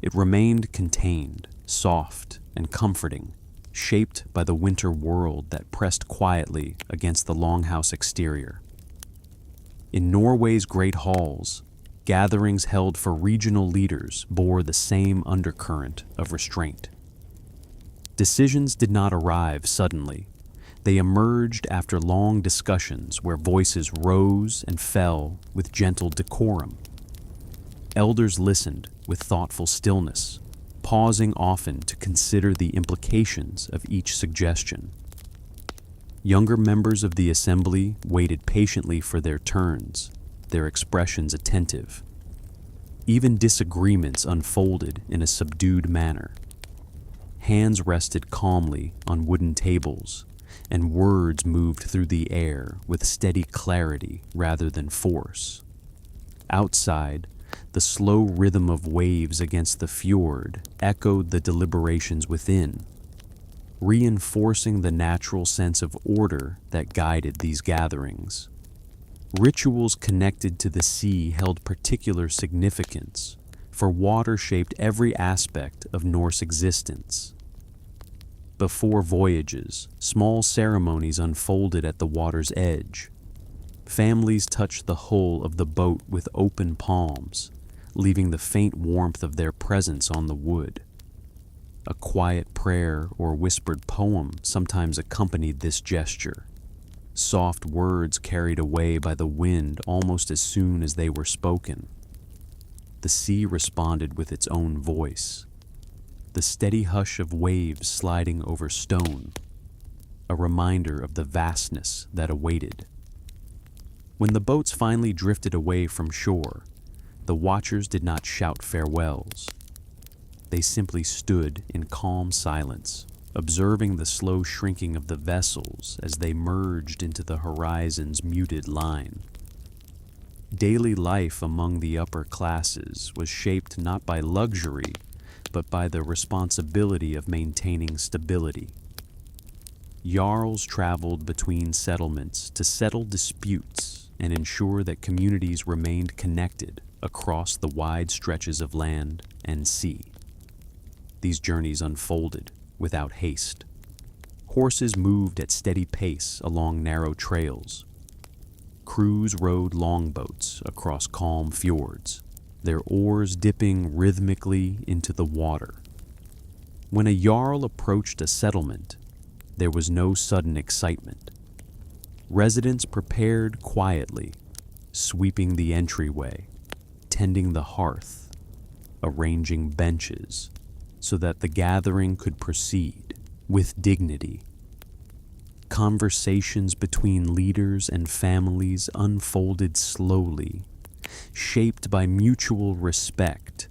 It remained contained, soft, and comforting, shaped by the winter world that pressed quietly against the longhouse exterior. In Norway's great halls, gatherings held for regional leaders bore the same undercurrent of restraint. Decisions did not arrive suddenly. They emerged after long discussions where voices rose and fell with gentle decorum. Elders listened with thoughtful stillness, pausing often to consider the implications of each suggestion. Younger members of the assembly waited patiently for their turns, their expressions attentive. Even disagreements unfolded in a subdued manner. Hands rested calmly on wooden tables, and words moved through the air with steady clarity rather than force. Outside, the slow rhythm of waves against the fjord echoed the deliberations within, reinforcing the natural sense of order that guided these gatherings. Rituals connected to the sea held particular significance, for water shaped every aspect of Norse existence. Before voyages, small ceremonies unfolded at the water's edge. Families touched the hull of the boat with open palms, leaving the faint warmth of their presence on the wood. A quiet prayer or whispered poem sometimes accompanied this gesture, soft words carried away by the wind almost as soon as they were spoken. The sea responded with its own voice, the steady hush of waves sliding over stone, a reminder of the vastness that awaited. When the boats finally drifted away from shore, the watchers did not shout farewells. They simply stood in calm silence, observing the slow shrinking of the vessels as they merged into the horizon's muted line. Daily life among the upper classes was shaped not by luxury, but by the responsibility of maintaining stability. Jarls traveled between settlements to settle disputes and ensure that communities remained connected across the wide stretches of land and sea. These journeys unfolded without haste. Horses moved at steady pace along narrow trails. Crews rowed longboats across calm fjords, their oars dipping rhythmically into the water. When a jarl approached a settlement, there was no sudden excitement. Residents prepared quietly, sweeping the entryway, tending the hearth, arranging benches, so that the gathering could proceed with dignity. Conversations between leaders and families unfolded slowly, shaped by mutual respect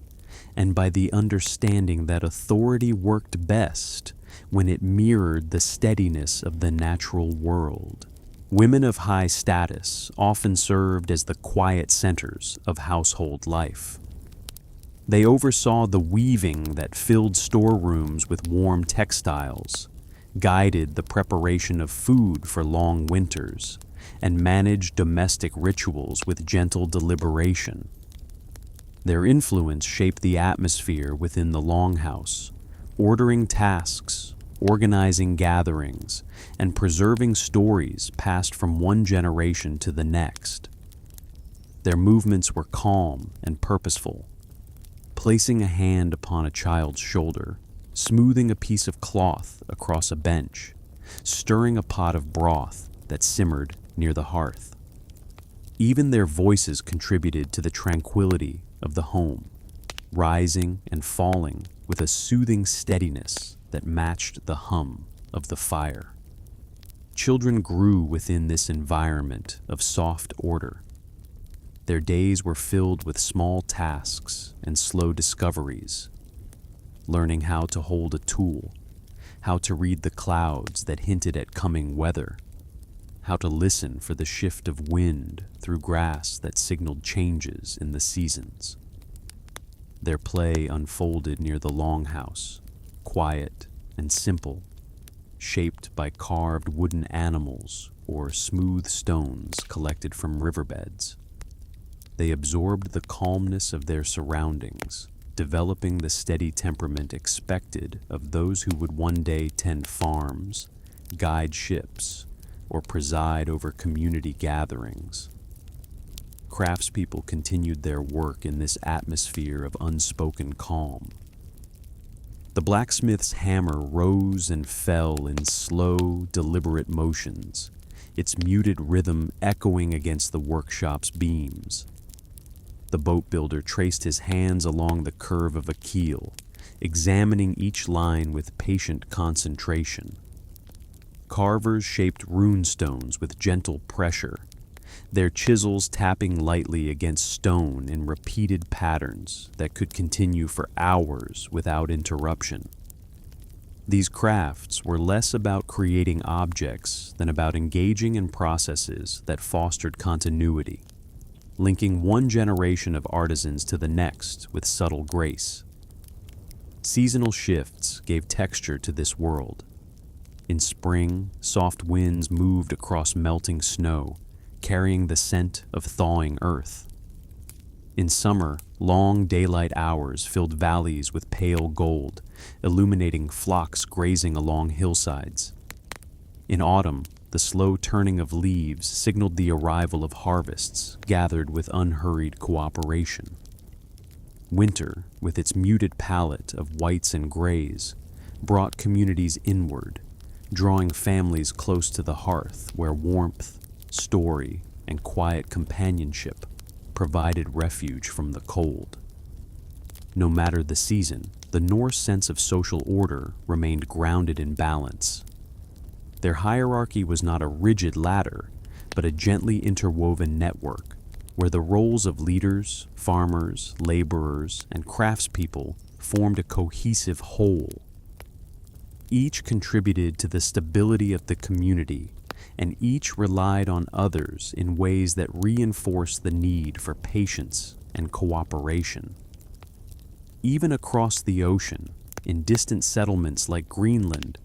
and by the understanding that authority worked best when it mirrored the steadiness of the natural world. Women of high status often served as the quiet centers of household life. They oversaw the weaving that filled storerooms with warm textiles, guided the preparation of food for long winters, and managed domestic rituals with gentle deliberation. Their influence shaped the atmosphere within the longhouse, ordering tasks, organizing gatherings, and preserving stories passed from one generation to the next. Their movements were calm and purposeful, placing a hand upon a child's shoulder, smoothing a piece of cloth across a bench, stirring a pot of broth that simmered near the hearth. Even their voices contributed to the tranquility of the home, rising and falling with a soothing steadiness that matched the hum of the fire. Children grew within this environment of soft order. Their days were filled with small tasks and slow discoveries, learning how to hold a tool, how to read the clouds that hinted at coming weather, how to listen for the shift of wind through grass that signaled changes in the seasons. Their play unfolded near the longhouse, quiet and simple, shaped by carved wooden animals or smooth stones collected from riverbeds. They absorbed the calmness of their surroundings, developing the steady temperament expected of those who would one day tend farms, guide ships, or preside over community gatherings. Craftspeople continued their work in this atmosphere of unspoken calm. The blacksmith's hammer rose and fell in slow, deliberate motions, its muted rhythm echoing against the workshop's beams. The boat builder traced his hands along the curve of a keel, examining each line with patient concentration. Carvers shaped runestones with gentle pressure, their chisels tapping lightly against stone in repeated patterns that could continue for hours without interruption. These crafts were less about creating objects than about engaging in processes that fostered continuity, linking one generation of artisans to the next with subtle grace. Seasonal shifts gave texture to this world. In spring, soft winds moved across melting snow, carrying the scent of thawing earth. In summer, long daylight hours filled valleys with pale gold, illuminating flocks grazing along hillsides. In autumn, the slow turning of leaves signaled the arrival of harvests gathered with unhurried cooperation. Winter, with its muted palette of whites and grays, brought communities inward, drawing families close to the hearth where warmth, story, and quiet companionship provided refuge from the cold. No matter the season, the Norse sense of social order remained grounded in balance. Their hierarchy was not a rigid ladder, but a gently interwoven network where the roles of leaders, farmers, laborers, and craftspeople formed a cohesive whole. Each contributed to the stability of the community, and each relied on others in ways that reinforced the need for patience and cooperation. Even across the ocean, in distant settlements like Greenland,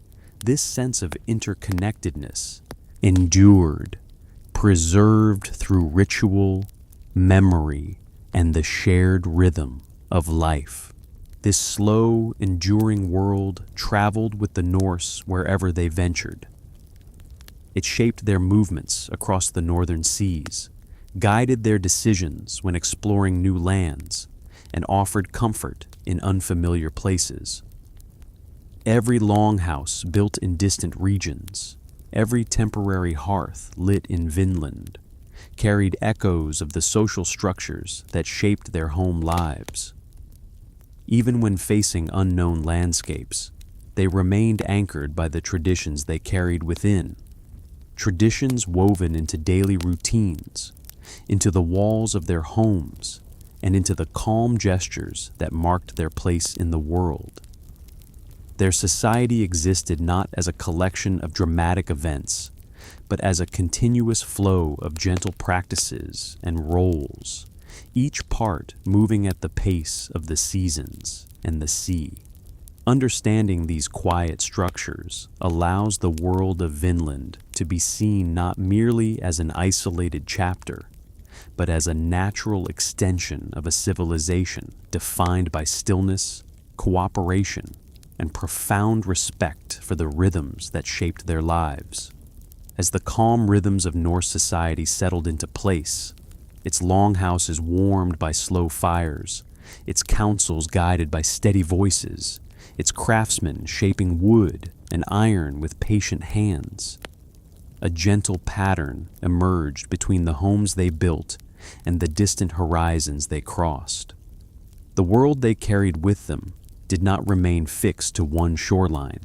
this sense of interconnectedness endured, preserved through ritual, memory, and the shared rhythm of life. This slow, enduring world traveled with the Norse wherever they ventured. It shaped their movements across the northern seas, guided their decisions when exploring new lands, and offered comfort in unfamiliar places. Every longhouse built in distant regions, every temporary hearth lit in Vinland, carried echoes of the social structures that shaped their home lives. Even when facing unknown landscapes, they remained anchored by the traditions they carried within, traditions woven into daily routines, into the walls of their homes, and into the calm gestures that marked their place in the world. Their society existed not as a collection of dramatic events, but as a continuous flow of gentle practices and roles, each part moving at the pace of the seasons and the sea. Understanding these quiet structures allows the world of Vinland to be seen not merely as an isolated chapter, but as a natural extension of a civilization defined by stillness, cooperation, and profound respect for the rhythms that shaped their lives. As the calm rhythms of Norse society settled into place, its longhouses warmed by slow fires, its councils guided by steady voices, its craftsmen shaping wood and iron with patient hands, a gentle pattern emerged between the homes they built and the distant horizons they crossed. The world they carried with them did not remain fixed to one shoreline.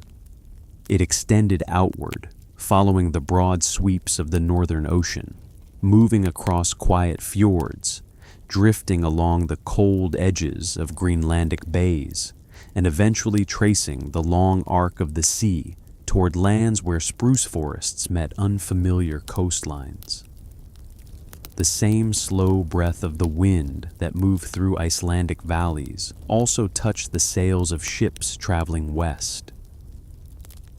It extended outward, following the broad sweeps of the Northern Ocean, moving across quiet fjords, drifting along the cold edges of Greenlandic bays, and eventually tracing the long arc of the sea toward lands where spruce forests met unfamiliar coastlines. The same slow breath of the wind that moved through Icelandic valleys also touched the sails of ships traveling west.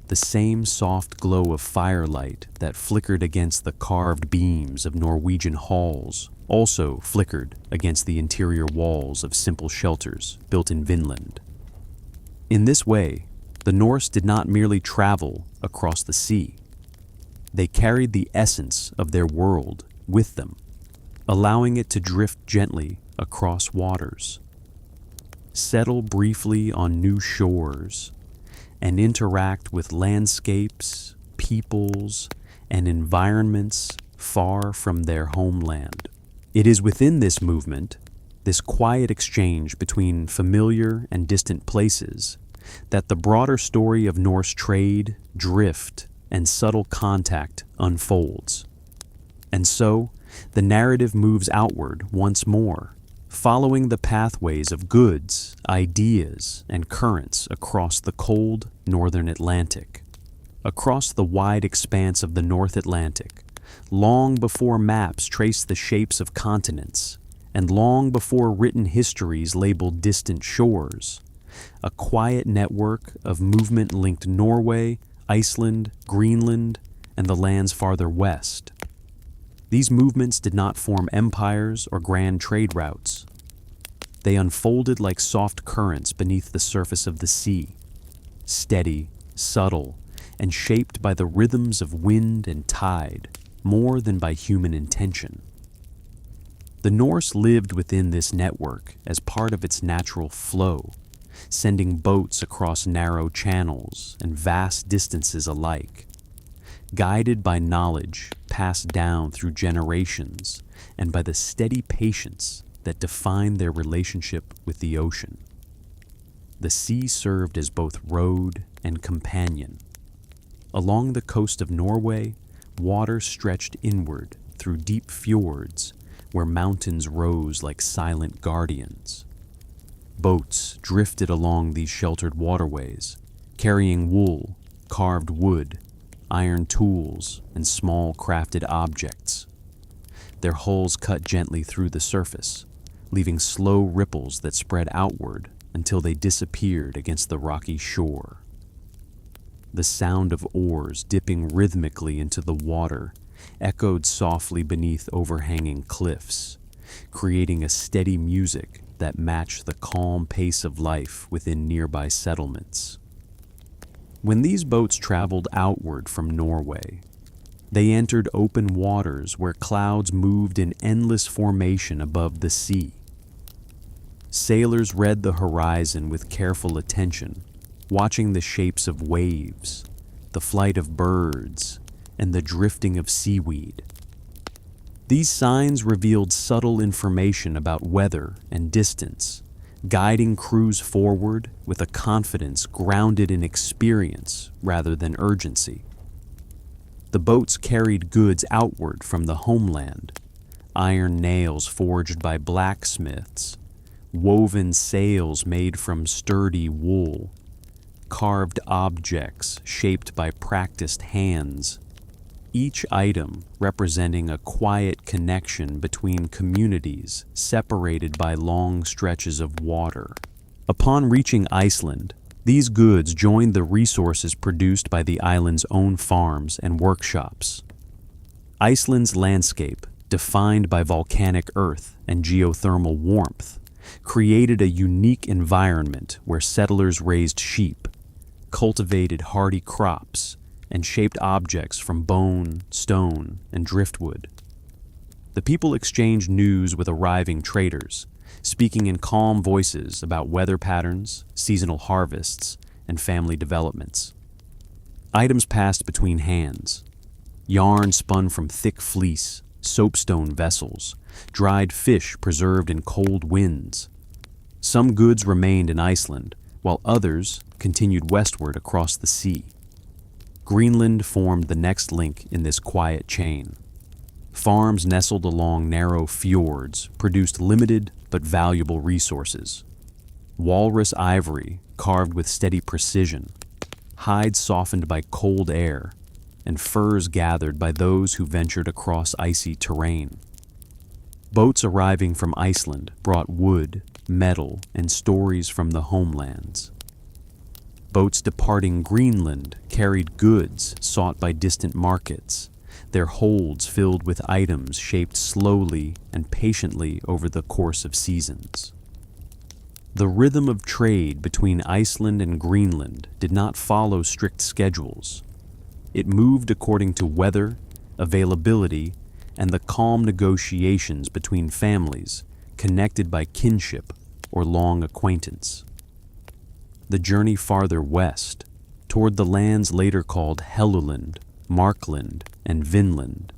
The same soft glow of firelight that flickered against the carved beams of Norwegian halls also flickered against the interior walls of simple shelters built in Vinland. In this way, the Norse did not merely travel across the sea. They carried the essence of their world with them, allowing it to drift gently across waters, settle briefly on new shores, and interact with landscapes, peoples, and environments far from their homeland. It is within this movement, this quiet exchange between familiar and distant places, that the broader story of Norse trade, drift, and subtle contact unfolds. And so, the narrative moves outward once more, following the pathways of goods, ideas, and currents across the cold northern Atlantic. Across the wide expanse of the North Atlantic, long before maps traced the shapes of continents, and long before written histories labeled distant shores, a quiet network of movement linked Norway, Iceland, Greenland, and the lands farther west. These movements did not form empires or grand trade routes. They unfolded like soft currents beneath the surface of the sea, steady, subtle, and shaped by the rhythms of wind and tide more than by human intention. The Norse lived within this network as part of its natural flow, sending boats across narrow channels and vast distances alike, guided by knowledge passed down through generations and by the steady patience that defined their relationship with the ocean. The sea served as both road and companion. Along the coast of Norway, water stretched inward through deep fjords where mountains rose like silent guardians. Boats drifted along these sheltered waterways, carrying wool, carved wood, iron tools, and small crafted objects. Their hulls cut gently through the surface, leaving slow ripples that spread outward until they disappeared against the rocky shore. The sound of oars dipping rhythmically into the water echoed softly beneath overhanging cliffs, creating a steady music that matched the calm pace of life within nearby settlements. When these boats traveled outward from Norway, they entered open waters where clouds moved in endless formation above the sea. Sailors read the horizon with careful attention, watching the shapes of waves, the flight of birds, and the drifting of seaweed. These signs revealed subtle information about weather and distance, guiding crews forward with a confidence grounded in experience rather than urgency. The boats carried goods outward from the homeland, iron nails forged by blacksmiths, woven sails made from sturdy wool, carved objects shaped by practiced hands, each item representing a quiet connection between communities separated by long stretches of water. Upon reaching Iceland, these goods joined the resources produced by the island's own farms and workshops. Iceland's landscape, defined by volcanic earth and geothermal warmth, created a unique environment where settlers raised sheep, cultivated hardy crops, and shaped objects from bone, stone, and driftwood. The people exchanged news with arriving traders, speaking in calm voices about weather patterns, seasonal harvests, and family developments. Items passed between hands. Yarn spun from thick fleece, soapstone vessels, dried fish preserved in cold winds. Some goods remained in Iceland, while others continued westward across the sea. Greenland formed the next link in this quiet chain. Farms nestled along narrow fjords produced limited but valuable resources. Walrus ivory carved with steady precision, hides softened by cold air, and furs gathered by those who ventured across icy terrain. Boats arriving from Iceland brought wood, metal, and stories from the homelands. Boats departing Greenland carried goods sought by distant markets, their holds filled with items shaped slowly and patiently over the course of seasons. The rhythm of trade between Iceland and Greenland did not follow strict schedules. It moved according to weather, availability, and the calm negotiations between families connected by kinship or long acquaintance. The journey farther west, toward the lands later called Helluland, Markland, and Vinland,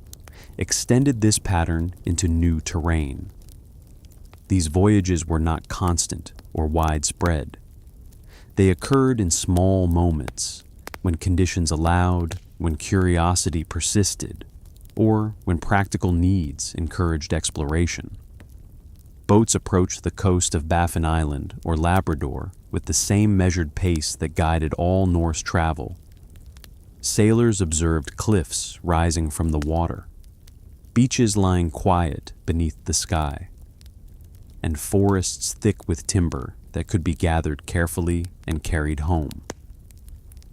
extended this pattern into new terrain. These voyages were not constant or widespread. They occurred in small moments, when conditions allowed, when curiosity persisted, or when practical needs encouraged exploration. Boats approached the coast of Baffin Island or Labrador with the same measured pace that guided all Norse travel. Sailors observed cliffs rising from the water, beaches lying quiet beneath the sky, and forests thick with timber that could be gathered carefully and carried home.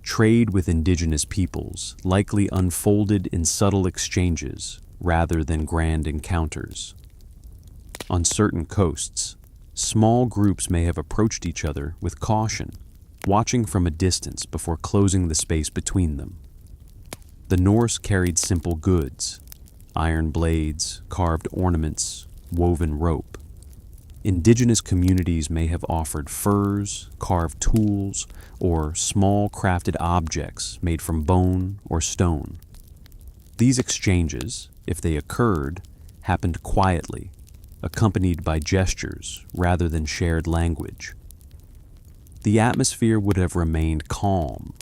Trade with indigenous peoples likely unfolded in subtle exchanges rather than grand encounters. On certain coasts, small groups may have approached each other with caution, watching from a distance before closing the space between them. The Norse carried simple goods, iron blades, carved ornaments, woven rope. Indigenous communities may have offered furs, carved tools, or small crafted objects made from bone or stone. These exchanges, if they occurred, happened quietly, accompanied by gestures rather than shared language. The atmosphere would have remained calm,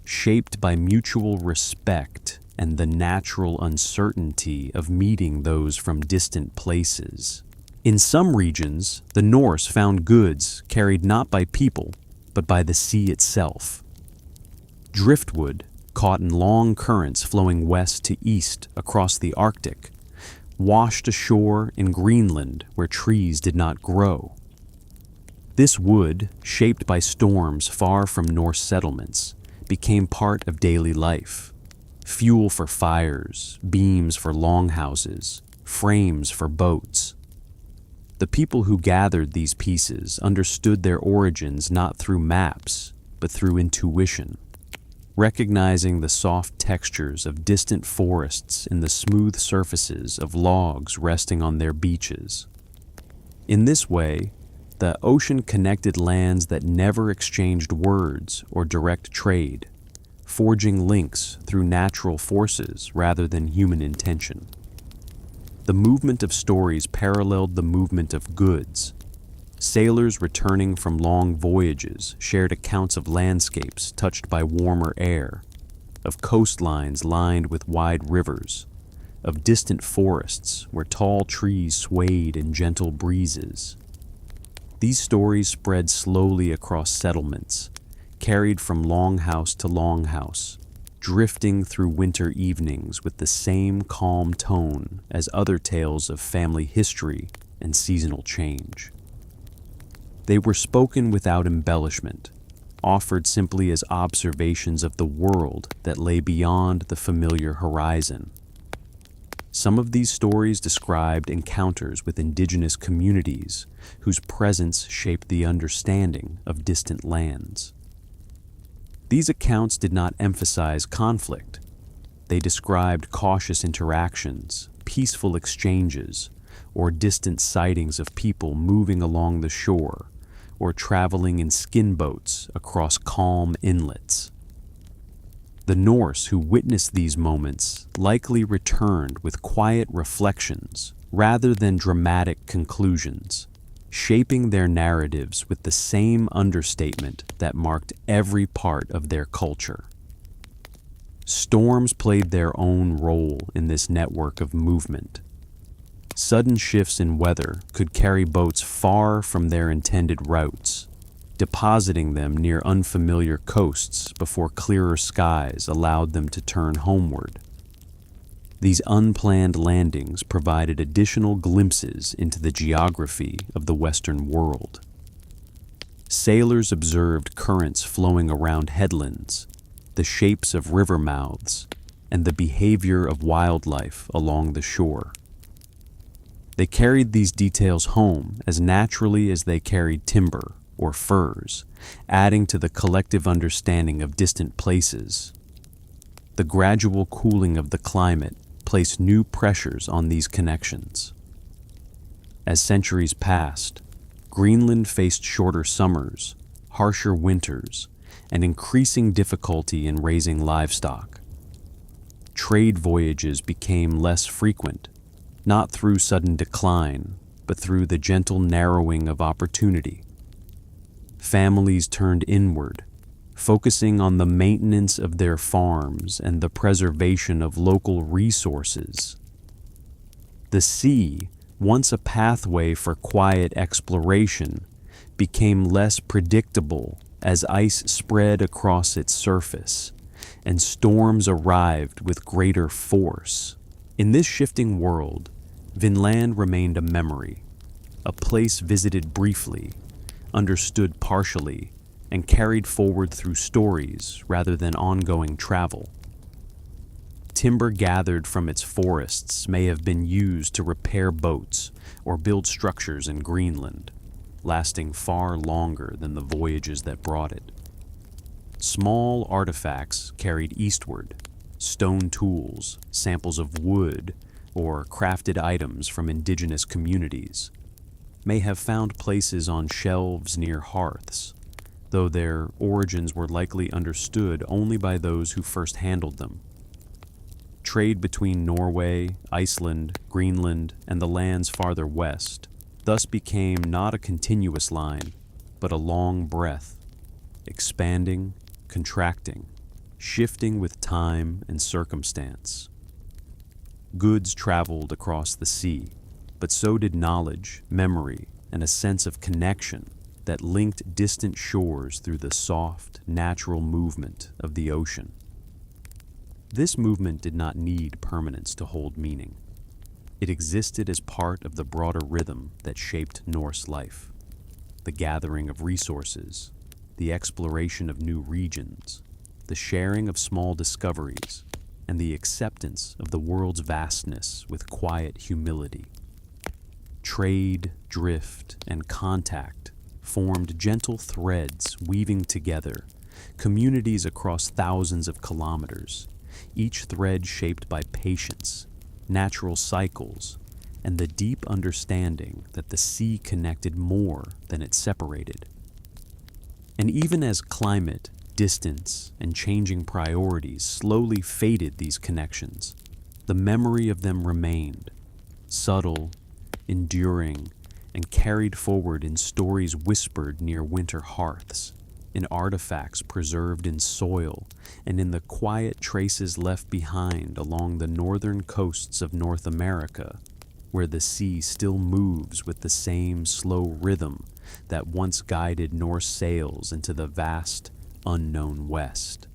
shaped by mutual respect and the natural uncertainty of meeting those from distant places. In some regions, the Norse found goods carried not by people, but by the sea itself. Driftwood, caught in long currents flowing west to east across the Arctic, washed ashore in Greenland where trees did not grow. This wood, shaped by storms far from Norse settlements, became part of daily life. Fuel for fires, beams for longhouses, frames for boats. The people who gathered these pieces understood their origins not through maps, but through intuition, recognizing the soft textures of distant forests in the smooth surfaces of logs resting on their beaches. In this way, the ocean connected lands that never exchanged words or direct trade, forging links through natural forces rather than human intention. The movement of stories paralleled the movement of goods. Sailors returning from long voyages shared accounts of landscapes touched by warmer air, of coastlines lined with wide rivers, of distant forests where tall trees swayed in gentle breezes. These stories spread slowly across settlements, carried from longhouse to longhouse, drifting through winter evenings with the same calm tone as other tales of family history and seasonal change. They were spoken without embellishment, offered simply as observations of the world that lay beyond the familiar horizon. Some of these stories described encounters with indigenous communities whose presence shaped the understanding of distant lands. These accounts did not emphasize conflict. They described cautious interactions, peaceful exchanges, or distant sightings of people moving along the shore or traveling in skin boats across calm inlets. The Norse who witnessed these moments likely returned with quiet reflections rather than dramatic conclusions, shaping their narratives with the same understatement that marked every part of their culture. Storms played their own role in this network of movement. Sudden shifts in weather could carry boats far from their intended routes, depositing them near unfamiliar coasts before clearer skies allowed them to turn homeward. These unplanned landings provided additional glimpses into the geography of the Western world. Sailors observed currents flowing around headlands, the shapes of river mouths, and the behavior of wildlife along the shore. They carried these details home as naturally as they carried timber or furs, adding to the collective understanding of distant places. The gradual cooling of the climate placed new pressures on these connections. As centuries passed, Greenland faced shorter summers, harsher winters, and increasing difficulty in raising livestock. Trade voyages became less frequent, not through sudden decline, but through the gentle narrowing of opportunity. Families turned inward, focusing on the maintenance of their farms and the preservation of local resources. The sea, once a pathway for quiet exploration, became less predictable as ice spread across its surface and storms arrived with greater force. In this shifting world, Vinland remained a memory, a place visited briefly, understood partially, and carried forward through stories rather than ongoing travel. Timber gathered from its forests may have been used to repair boats or build structures in Greenland, lasting far longer than the voyages that brought it. Small artifacts carried eastward, stone tools, samples of wood, or crafted items from indigenous communities, may have found places on shelves near hearths, though their origins were likely understood only by those who first handled them. Trade between Norway, Iceland, Greenland, and the lands farther west thus became not a continuous line, but a long breath, expanding, contracting, shifting with time and circumstance. Goods traveled across the sea, but so did knowledge, memory, and a sense of connection that linked distant shores through the soft, natural movement of the ocean. This movement did not need permanence to hold meaning. It existed as part of the broader rhythm that shaped Norse life, the gathering of resources, the exploration of new regions, the sharing of small discoveries, and the acceptance of the world's vastness with quiet humility. Trade, drift, and contact formed gentle threads weaving together, communities across thousands of kilometers, each thread shaped by patience, natural cycles, and the deep understanding that the sea connected more than it separated. And even as climate, distance, and changing priorities slowly faded these connections, the memory of them remained, subtle, enduring, and carried forward in stories whispered near winter hearths, in artifacts preserved in soil, and in the quiet traces left behind along the northern coasts of North America, where the sea still moves with the same slow rhythm that once guided Norse sails into the vast, unknown West.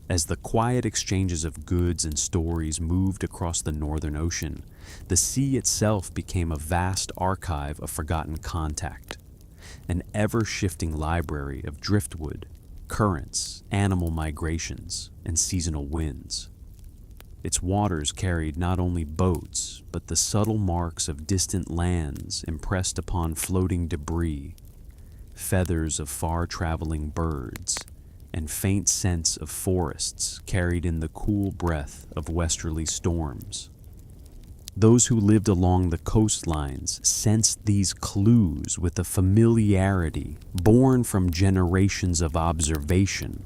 As the quiet exchanges of goods and stories moved across the Northern Ocean, the sea itself became a vast archive of forgotten contact, an ever-shifting library of driftwood, currents, animal migrations, and seasonal winds. Its waters carried not only boats, but the subtle marks of distant lands impressed upon floating debris, feathers of far-traveling birds, and faint scents of forests carried in the cool breath of westerly storms. Those who lived along the coastlines sensed these clues with a familiarity born from generations of observation,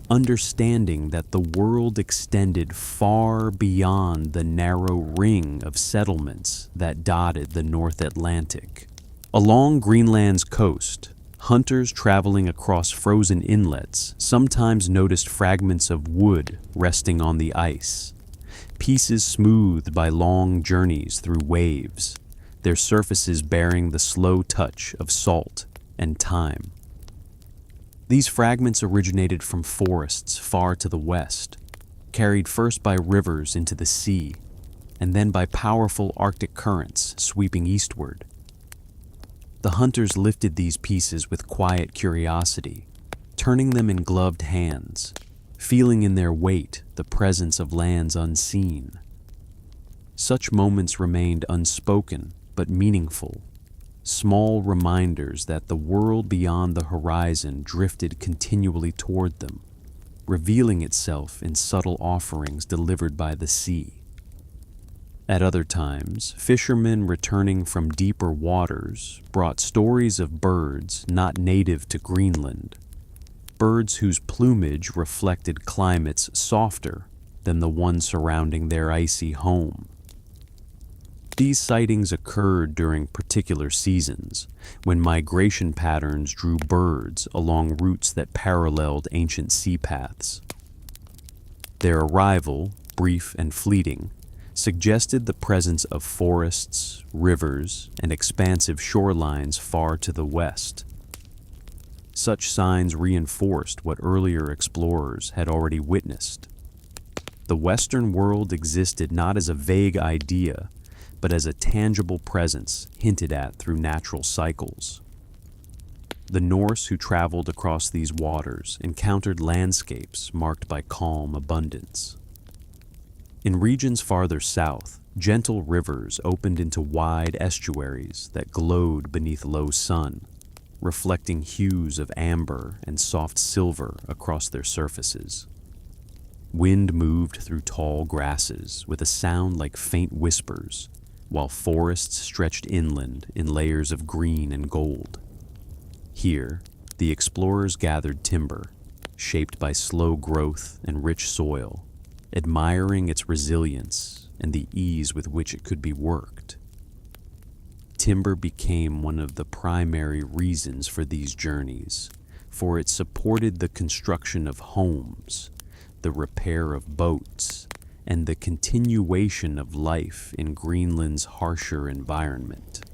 understanding that the world extended far beyond the narrow ring of settlements that dotted the North Atlantic. Along Greenland's coast, hunters traveling across frozen inlets sometimes noticed fragments of wood resting on the ice, pieces smoothed by long journeys through waves, their surfaces bearing the slow touch of salt and time. These fragments originated from forests far to the west, carried first by rivers into the sea, and then by powerful Arctic currents sweeping eastward. The hunters lifted these pieces with quiet curiosity, turning them in gloved hands, feeling in their weight the presence of lands unseen. Such moments remained unspoken but meaningful, small reminders that the world beyond the horizon drifted continually toward them, revealing itself in subtle offerings delivered by the sea. At other times, fishermen returning from deeper waters brought stories of birds not native to Greenland, birds whose plumage reflected climates softer than the one surrounding their icy home. These sightings occurred during particular seasons, when migration patterns drew birds along routes that paralleled ancient sea paths. Their arrival, brief and fleeting, suggested the presence of forests, rivers, and expansive shorelines far to the west. Such signs reinforced what earlier explorers had already witnessed. The Western world existed not as a vague idea, but as a tangible presence hinted at through natural cycles. The Norse who traveled across these waters encountered landscapes marked by calm abundance. In regions farther south, gentle rivers opened into wide estuaries that glowed beneath low sun, reflecting hues of amber and soft silver across their surfaces. Wind moved through tall grasses with a sound like faint whispers, while forests stretched inland in layers of green and gold. Here, the explorers gathered timber, shaped by slow growth and rich soil, admiring its resilience and the ease with which it could be worked. Timber became one of the primary reasons for these journeys, for it supported the construction of homes, the repair of boats, and the continuation of life in Greenland's harsher environment.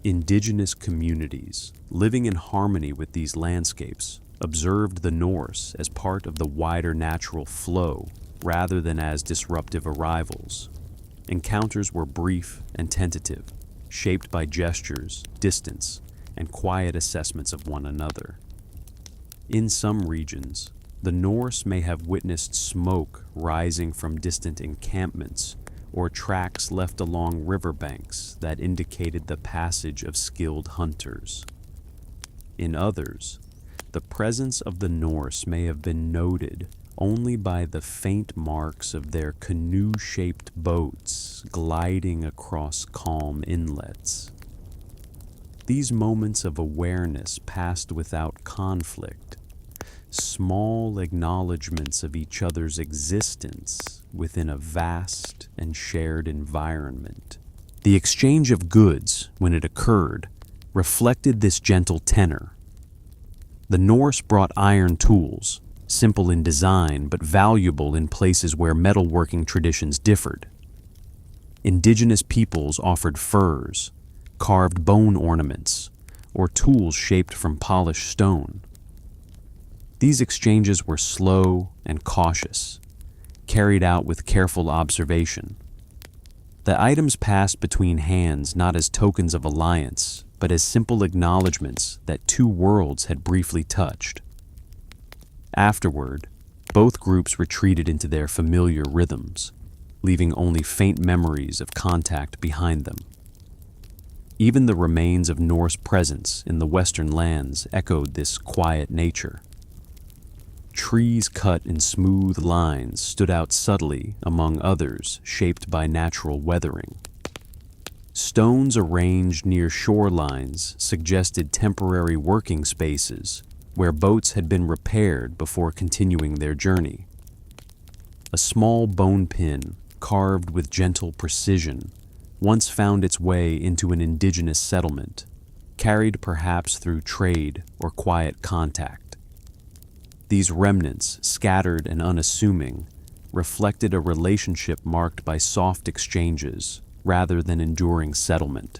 Indigenous communities, living in harmony with these landscapes, observed the Norse as part of the wider natural flow rather than as disruptive arrivals. Encounters were brief and tentative, shaped by gestures, distance, and quiet assessments of one another. In some regions, the Norse may have witnessed smoke rising from distant encampments or tracks left along riverbanks that indicated the passage of skilled hunters. In others, the presence of the Norse may have been noted only by the faint marks of their canoe-shaped boats gliding across calm inlets. These moments of awareness passed without conflict, small acknowledgments of each other's existence within a vast and shared environment. The exchange of goods, when it occurred, reflected this gentle tenor. The Norse brought iron tools, simple in design but valuable in places where metalworking traditions differed. Indigenous peoples offered furs, carved bone ornaments, or tools shaped from polished stone. These exchanges were slow and cautious, carried out with careful observation. The items passed between hands not as tokens of alliance, but as simple acknowledgments that two worlds had briefly touched. Afterward, both groups retreated into their familiar rhythms, leaving only faint memories of contact behind them. Even the remains of Norse presence in the western lands echoed this quiet nature. Trees cut in smooth lines stood out subtly among others shaped by natural weathering. Stones arranged near shorelines suggested temporary working spaces where boats had been repaired before continuing their journey. A small bone pin, carved with gentle precision, once found its way into an indigenous settlement, carried perhaps through trade or quiet contact. These remnants, scattered and unassuming, reflected a relationship marked by soft exchanges rather than enduring settlement.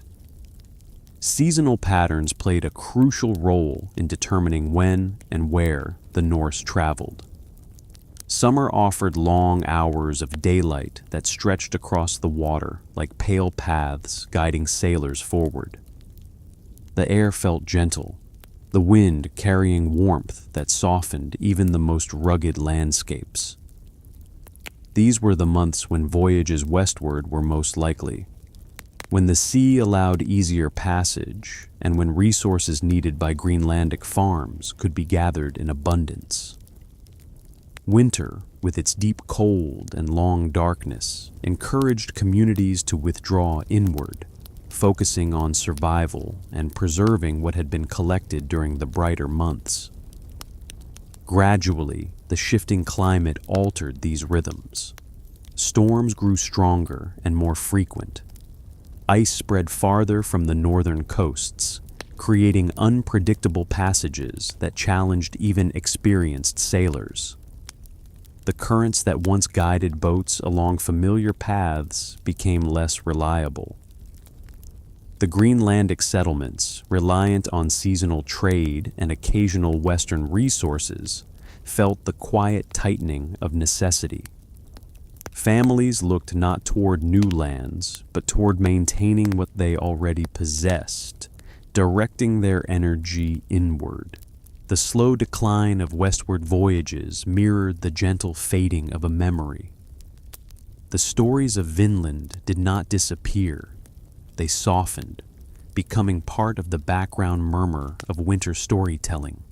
Seasonal patterns played a crucial role in determining when and where the Norse traveled. Summer offered long hours of daylight that stretched across the water like pale paths guiding sailors forward. The air felt gentle, the wind carrying warmth that softened even the most rugged landscapes. These were the months when voyages westward were most likely, when the sea allowed easier passage and when resources needed by Greenlandic farms could be gathered in abundance. Winter, with its deep cold and long darkness, encouraged communities to withdraw inward, focusing on survival and preserving what had been collected during the brighter months. Gradually, the shifting climate altered these rhythms. Storms grew stronger and more frequent. Ice spread farther from the northern coasts, creating unpredictable passages that challenged even experienced sailors. The currents that once guided boats along familiar paths became less reliable. The Greenlandic settlements, reliant on seasonal trade and occasional Western resources, felt the quiet tightening of necessity. Families looked not toward new lands, but toward maintaining what they already possessed, directing their energy inward. The slow decline of westward voyages mirrored the gentle fading of a memory. The stories of Vinland did not disappear. They softened, becoming part of the background murmur of winter storytelling.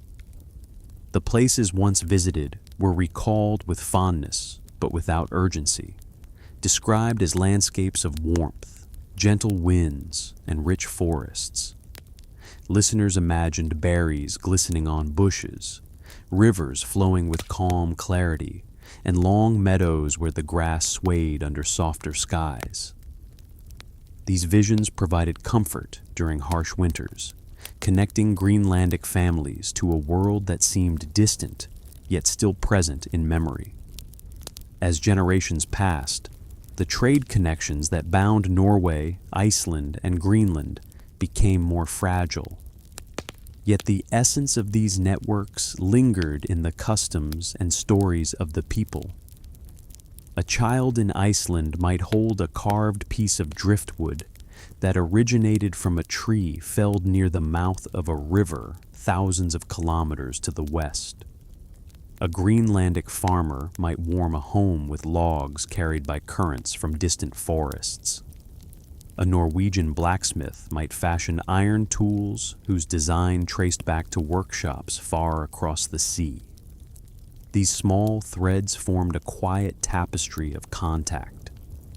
The places once visited were recalled with fondness, but without urgency, described as landscapes of warmth, gentle winds, and rich forests. Listeners imagined berries glistening on bushes, rivers flowing with calm clarity, and long meadows where the grass swayed under softer skies. These visions provided comfort during harsh winters, connecting Greenlandic families to a world that seemed distant, yet still present in memory. As generations passed, the trade connections that bound Norway, Iceland, and Greenland became more fragile. Yet the essence of these networks lingered in the customs and stories of the people. A child in Iceland might hold a carved piece of driftwood that originated from a tree felled near the mouth of a river thousands of kilometers to the west. A Greenlandic farmer might warm a home with logs carried by currents from distant forests. A Norwegian blacksmith might fashion iron tools whose design traced back to workshops far across the sea. These small threads formed a quiet tapestry of contact,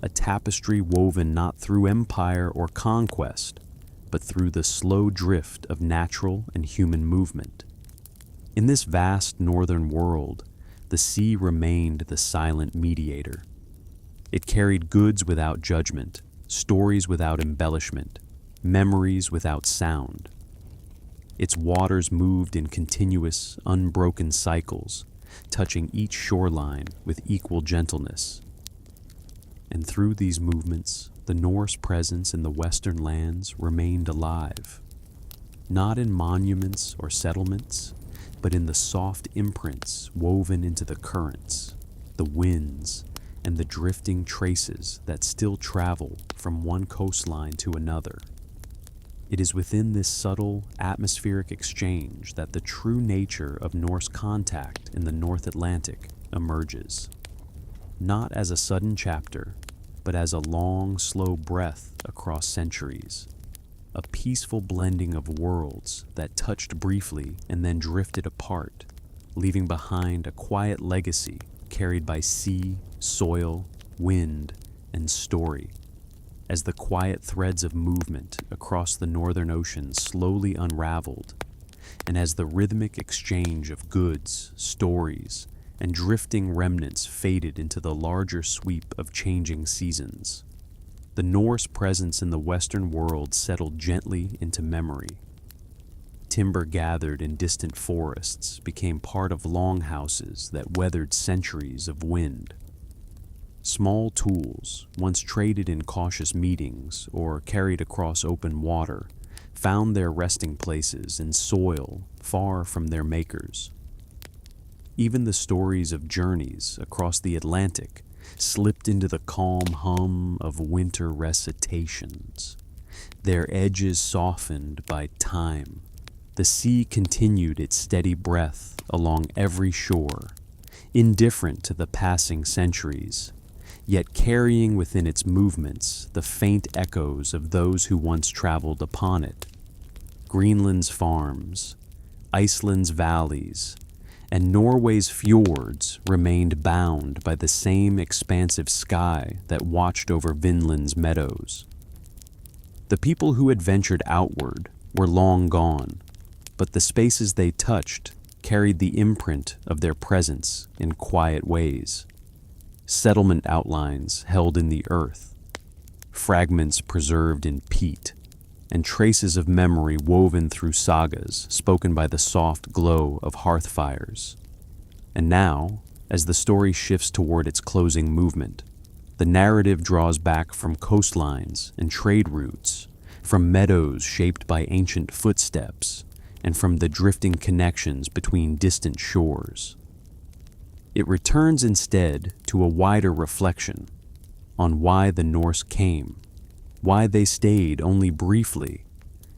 a tapestry woven not through empire or conquest, but through the slow drift of natural and human movement. In this vast northern world, the sea remained the silent mediator. It carried goods without judgment, stories without embellishment, memories without sound. Its waters moved in continuous, unbroken cycles, touching each shoreline with equal gentleness. And through these movements, the Norse presence in the western lands remained alive, not in monuments or settlements, but in the soft imprints woven into the currents, the winds, and the drifting traces that still travel from one coastline to another. It is within this subtle, atmospheric exchange that the true nature of Norse contact in the North Atlantic emerges, not as a sudden chapter, but as a long, slow breath across centuries, a peaceful blending of worlds that touched briefly and then drifted apart, leaving behind a quiet legacy carried by sea, soil, wind, and story. As the quiet threads of movement across the northern ocean slowly unraveled, and as the rhythmic exchange of goods, stories, and drifting remnants faded into the larger sweep of changing seasons, the Norse presence in the Western world settled gently into memory. Timber gathered in distant forests became part of longhouses that weathered centuries of wind. Small tools, once traded in cautious meetings or carried across open water, found their resting places in soil far from their makers. Even the stories of journeys across the Atlantic slipped into the calm hum of winter recitations, their edges softened by time, the sea continued its steady breath along every shore, indifferent to the passing centuries, yet carrying within its movements the faint echoes of those who once traveled upon it. Greenland's farms, Iceland's valleys, and Norway's fjords remained bound by the same expansive sky that watched over Vinland's meadows. The people who had ventured outward were long gone, but the spaces they touched carried the imprint of their presence in quiet ways. Settlement outlines held in the earth, fragments preserved in peat, and traces of memory woven through sagas spoken by the soft glow of hearth fires. And now, as the story shifts toward its closing movement, the narrative draws back from coastlines and trade routes, from meadows shaped by ancient footsteps, and from the drifting connections between distant shores. It returns instead to a wider reflection on why the Norse came, why they stayed only briefly,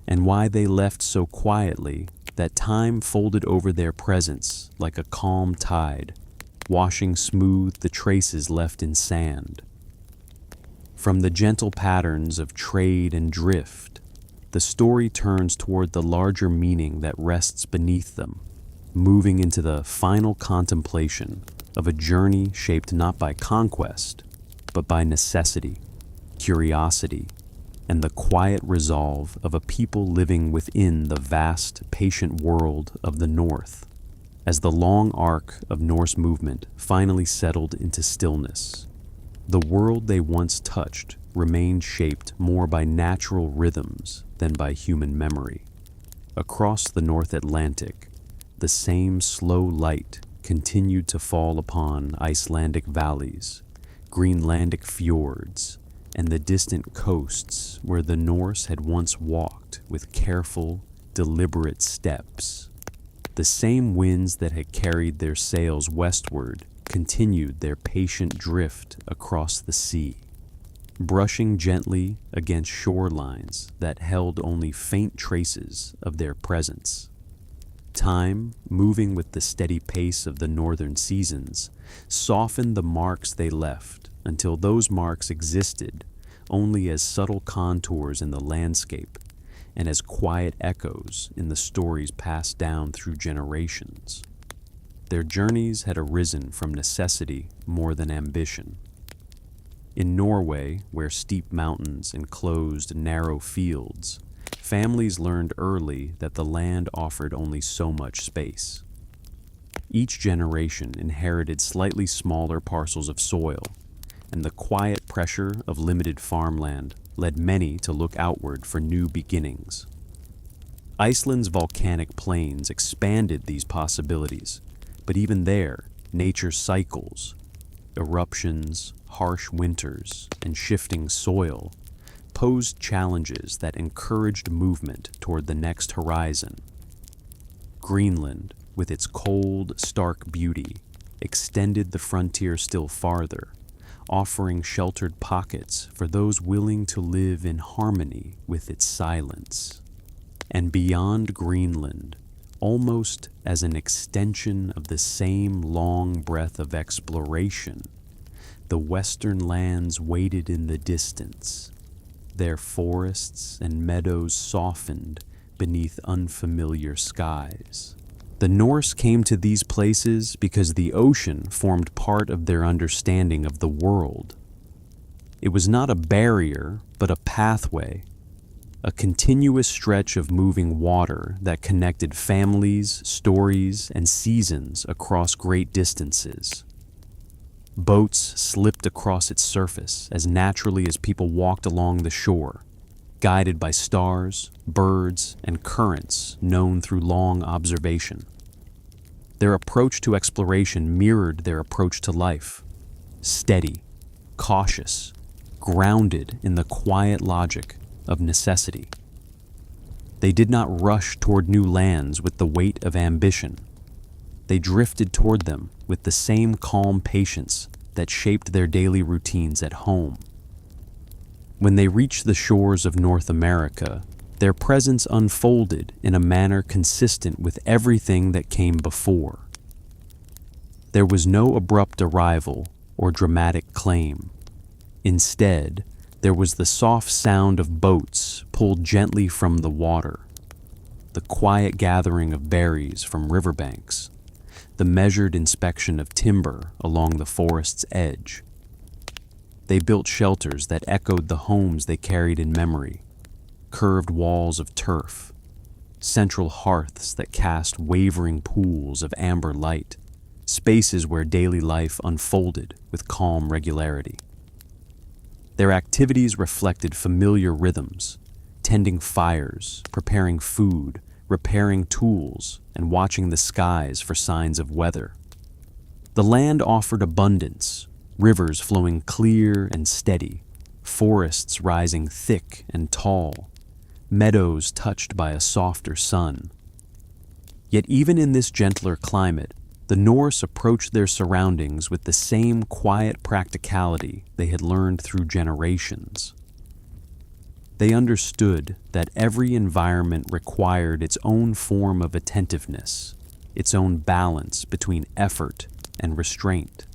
and why they left so quietly that time folded over their presence like a calm tide, washing smooth the traces left in sand. From the gentle patterns of trade and drift, the story turns toward the larger meaning that rests beneath them, moving into the final contemplation of a journey shaped not by conquest, but by necessity, curiosity, and the quiet resolve of a people living within the vast, patient world of the North. As the long arc of Norse movement finally settled into stillness, the world they once touched remained shaped more by natural rhythms than by human memory. Across the North Atlantic, the same slow light continued to fall upon Icelandic valleys, Greenlandic fjords, and the distant coasts where the Norse had once walked with careful, deliberate steps. The same winds that had carried their sails westward continued their patient drift across the sea, brushing gently against shorelines that held only faint traces of their presence. Time, moving with the steady pace of the northern seasons, softened the marks they left until those marks existed only as subtle contours in the landscape and as quiet echoes in the stories passed down through generations. Their journeys had arisen from necessity more than ambition. In Norway, where steep mountains enclosed narrow fields, families learned early that the land offered only so much space. Each generation inherited slightly smaller parcels of soil, and the quiet pressure of limited farmland led many to look outward for new beginnings. Iceland's volcanic plains expanded these possibilities, but even there, nature's cycles, eruptions, harsh winters, and shifting soil posed challenges that encouraged movement toward the next horizon. Greenland, with its cold, stark beauty, extended the frontier still farther, offering sheltered pockets for those willing to live in harmony with its silence. And beyond Greenland, almost as an extension of the same long breath of exploration, the western lands waited in the distance, their forests and meadows softened beneath unfamiliar skies. The Norse came to these places because the ocean formed part of their understanding of the world. It was not a barrier, but a pathway, a continuous stretch of moving water that connected families, stories, and seasons across great distances. Boats slipped across its surface as naturally as people walked along the shore, guided by stars, birds, and currents known through long observation. Their approach to exploration mirrored their approach to life, steady, cautious, grounded in the quiet logic of necessity. They did not rush toward new lands with the weight of ambition. They drifted toward them with the same calm patience that shaped their daily routines at home. When they reached the shores of North America, Their presence unfolded in a manner consistent with everything that came before. There was no abrupt arrival or dramatic claim. Instead, there was the soft sound of boats pulled gently from the water, the quiet gathering of berries from riverbanks, the measured inspection of timber along the forest's edge. They built shelters that echoed the homes they carried in memory, curved walls of turf, central hearths that cast wavering pools of amber light, spaces where daily life unfolded with calm regularity. Their activities reflected familiar rhythms, tending fires, preparing food, repairing tools, and watching the skies for signs of weather. The land offered abundance, rivers flowing clear and steady, forests rising thick and tall, meadows touched by a softer sun. Yet even in this gentler climate, the Norse approached their surroundings with the same quiet practicality they had learned through generations. They understood that every environment required its own form of attentiveness, its own balance between effort and restraint.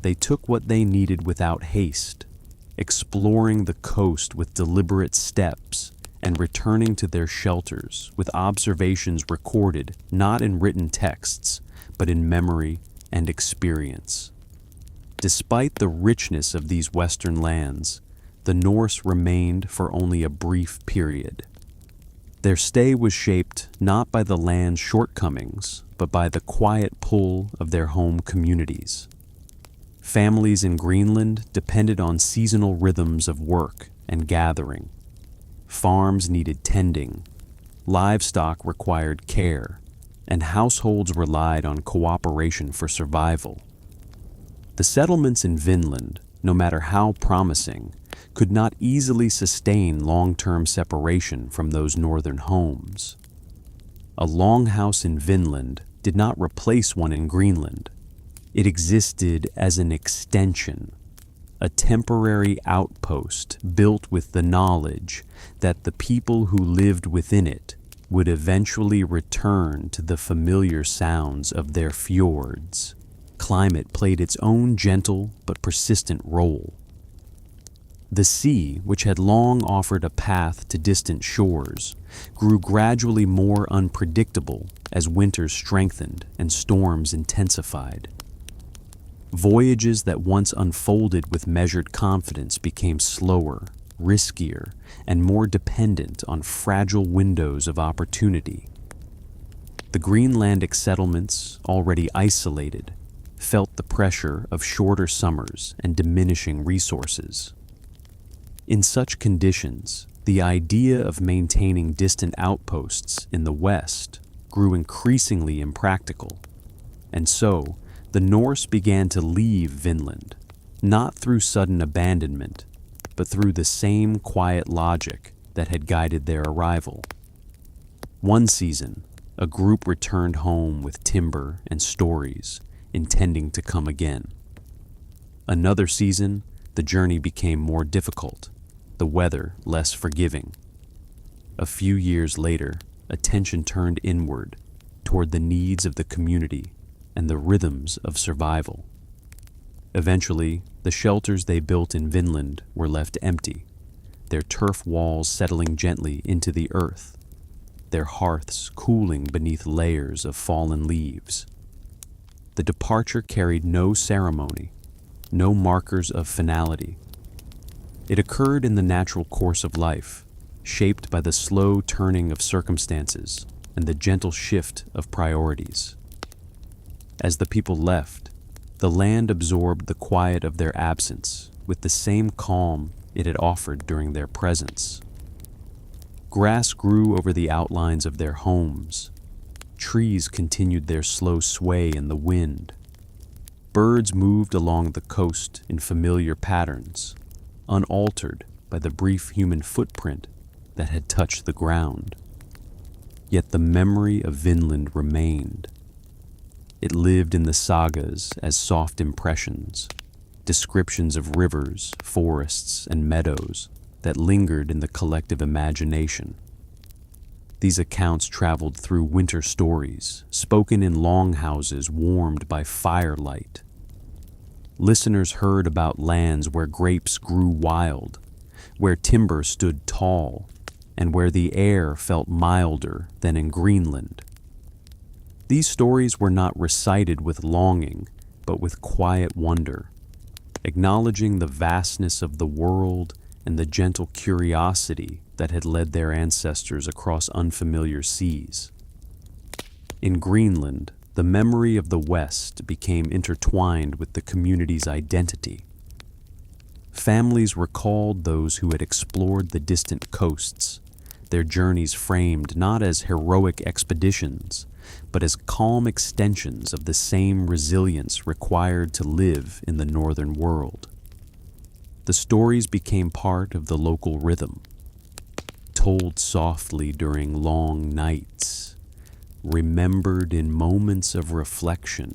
They took what they needed without haste, exploring the coast with deliberate steps and returning to their shelters with observations recorded not in written texts, but in memory and experience. Despite the richness of these Western lands, the Norse remained for only a brief period. Their stay was shaped not by the land's shortcomings, but by the quiet pull of their home communities. Families in Greenland depended on seasonal rhythms of work and gathering. Farms needed tending, livestock required care, and households relied on cooperation for survival. The settlements in Vinland, no matter how promising, could not easily sustain long-term separation from those northern homes. A longhouse in Vinland did not replace one in Greenland. It existed as an extension, a temporary outpost built with the knowledge that the people who lived within it would eventually return to the familiar sounds of their fjords. Climate played its own gentle but persistent role. The sea, which had long offered a path to distant shores, grew gradually more unpredictable as winters strengthened and storms intensified. Voyages that once unfolded with measured confidence became slower, riskier, and more dependent on fragile windows of opportunity. The Greenlandic settlements, already isolated, felt the pressure of shorter summers and diminishing resources. In such conditions, the idea of maintaining distant outposts in the West grew increasingly impractical, and so the Norse began to leave Vinland, not through sudden abandonment, but through the same quiet logic that had guided their arrival. One season, a group returned home with timber and stories, intending to come again. Another season, the journey became more difficult, the weather less forgiving. A few years later, attention turned inward, toward the needs of the community and the rhythms of survival. Eventually, the shelters they built in Vinland were left empty, their turf walls settling gently into the earth, their hearths cooling beneath layers of fallen leaves. The departure carried no ceremony, no markers of finality. It occurred in the natural course of life, shaped by the slow turning of circumstances and the gentle shift of priorities. As the people left, the land absorbed the quiet of their absence with the same calm it had offered during their presence. Grass grew over the outlines of their homes. Trees continued their slow sway in the wind. Birds moved along the coast in familiar patterns, unaltered by the brief human footprint that had touched the ground. Yet the memory of Vinland remained. It lived in the sagas as soft impressions, descriptions of rivers, forests, and meadows that lingered in the collective imagination. These accounts traveled through winter stories, spoken in longhouses warmed by firelight. Listeners heard about lands where grapes grew wild, where timber stood tall, and where the air felt milder than in Greenland. These stories were not recited with longing, but with quiet wonder, acknowledging the vastness of the world and the gentle curiosity that had led their ancestors across unfamiliar seas. In Greenland, the memory of the West became intertwined with the community's identity. Families recalled those who had explored the distant coasts, their journeys framed not as heroic expeditions, but as calm extensions of the same resilience required to live in the northern world. The stories became part of the local rhythm, told softly during long nights, remembered in moments of reflection,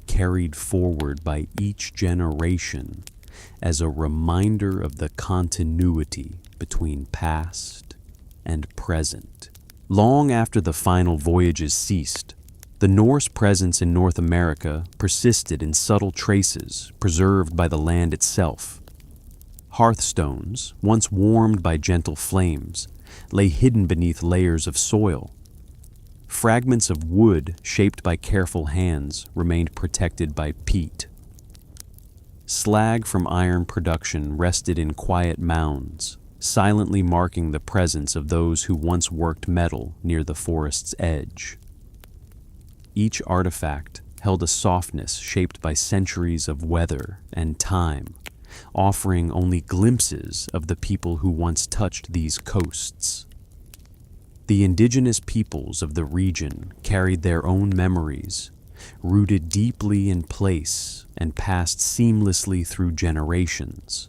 carried forward by each generation as a reminder of the continuity between past and present. Long after the final voyages ceased, the Norse presence in North America persisted in subtle traces preserved by the land itself. Hearthstones, once warmed by gentle flames, lay hidden beneath layers of soil. Fragments of wood shaped by careful hands remained protected by peat. Slag from iron production rested in quiet mounds, silently marking the presence of those who once worked metal near the forest's edge. Each artifact held a softness shaped by centuries of weather and time, offering only glimpses of the people who once touched these coasts. The indigenous peoples of the region carried their own memories, rooted deeply in place and passed seamlessly through generations.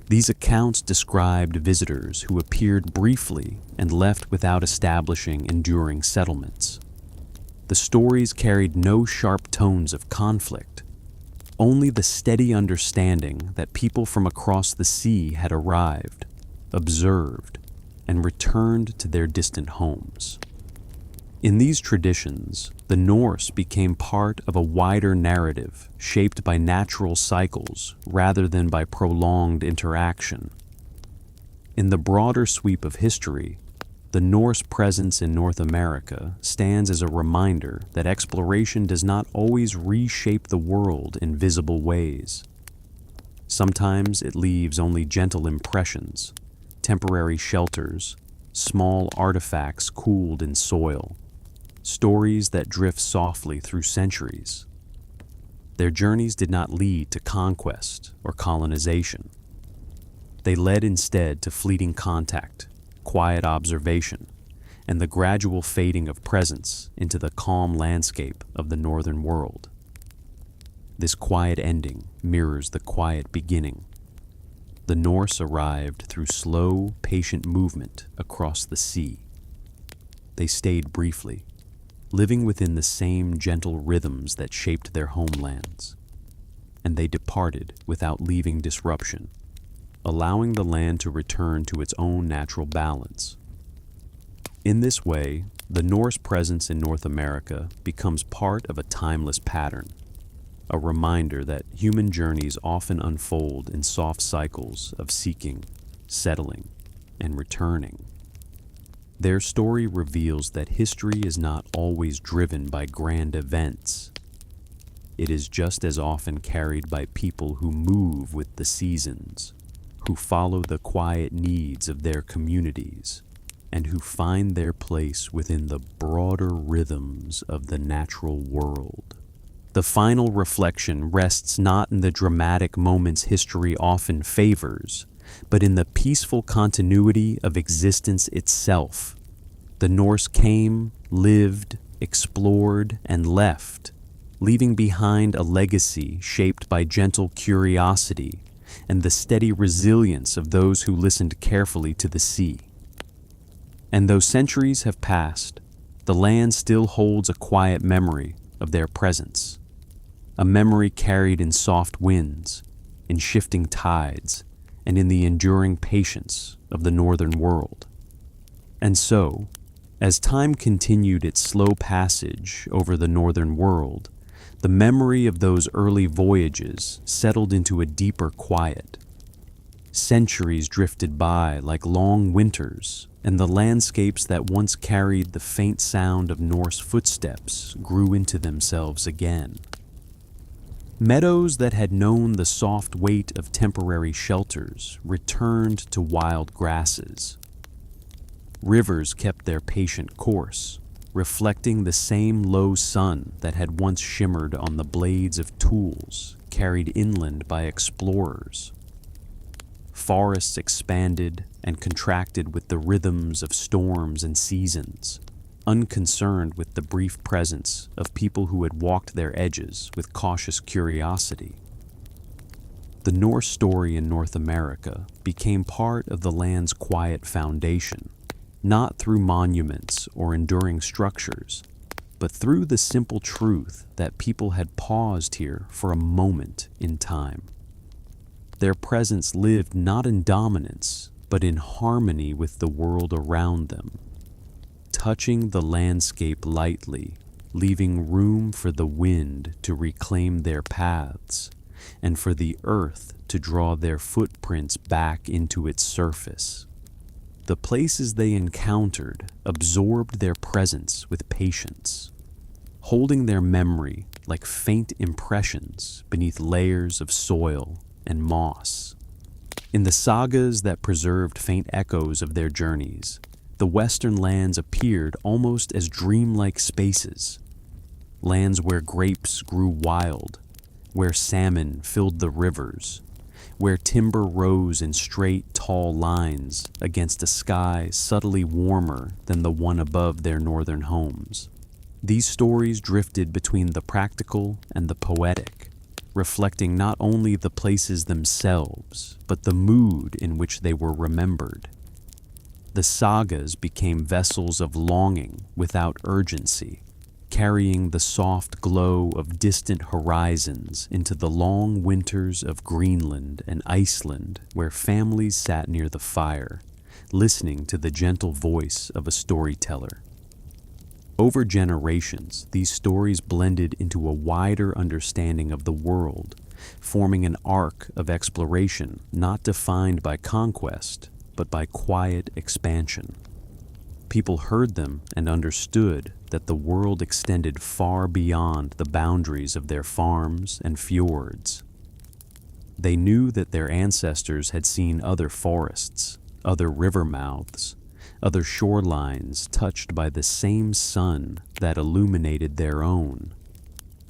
These accounts described visitors who appeared briefly and left without establishing enduring settlements. The stories carried no sharp tones of conflict, only the steady understanding that people from across the sea had arrived, observed, and returned to their distant homes. In these traditions, the Norse became part of a wider narrative shaped by natural cycles rather than by prolonged interaction. In the broader sweep of history, the Norse presence in North America stands as a reminder that exploration does not always reshape the world in visible ways. Sometimes it leaves only gentle impressions, temporary shelters, small artifacts cooled in soil, stories that drift softly through centuries. Their journeys did not lead to conquest or colonization. They led instead to fleeting contact, quiet observation, and the gradual fading of presence into the calm landscape of the northern world. This quiet ending mirrors the quiet beginning. The Norse arrived through slow, patient movement across the sea. They stayed briefly, living within the same gentle rhythms that shaped their homelands, and they departed without leaving disruption, allowing the land to return to its own natural balance. In this way, the Norse presence in North America becomes part of a timeless pattern, a reminder that human journeys often unfold in soft cycles of seeking, settling, and returning. Their story reveals that history is not always driven by grand events. It is just as often carried by people who move with the seasons, who follow the quiet needs of their communities, and who find their place within the broader rhythms of the natural world. The final reflection rests not in the dramatic moments history often favors, but in the peaceful continuity of existence itself. The Norse came, lived, explored, and left, leaving behind a legacy shaped by gentle curiosity and the steady resilience of those who listened carefully to the sea. And though centuries have passed, the land still holds a quiet memory of their presence, a memory carried in soft winds, in shifting tides, and in the enduring patience of the northern world. And so, as time continued its slow passage over the northern world, the memory of those early voyages settled into a deeper quiet. Centuries drifted by like long winters, and the landscapes that once carried the faint sound of Norse footsteps grew into themselves again. Meadows that had known the soft weight of temporary shelters returned to wild grasses. Rivers kept their patient course, reflecting the same low sun that had once shimmered on the blades of tools carried inland by explorers. Forests expanded and contracted with the rhythms of storms and seasons, unconcerned with the brief presence of people who had walked their edges with cautious curiosity. The Norse story in North America became part of the land's quiet foundation, not through monuments or enduring structures, but through the simple truth that people had paused here for a moment in time. Their presence lived not in dominance, but in harmony with the world around them, touching the landscape lightly, leaving room for the wind to reclaim their paths, and for the earth to draw their footprints back into its surface. The places they encountered absorbed their presence with patience, holding their memory like faint impressions beneath layers of soil and moss. In the sagas that preserved faint echoes of their journeys, the western lands appeared almost as dreamlike spaces, lands where grapes grew wild, where salmon filled the rivers, where timber rose in straight, tall lines against a sky subtly warmer than the one above their northern homes. These stories drifted between the practical and the poetic, reflecting not only the places themselves, but the mood in which they were remembered. The sagas became vessels of longing without urgency, carrying the soft glow of distant horizons into the long winters of Greenland and Iceland, where families sat near the fire, listening to the gentle voice of a storyteller. Over generations, these stories blended into a wider understanding of the world, forming an arc of exploration not defined by conquest, but by quiet expansion. People heard them and understood that the world extended far beyond the boundaries of their farms and fjords. They knew that their ancestors had seen other forests, other river mouths, other shorelines touched by the same sun that illuminated their own.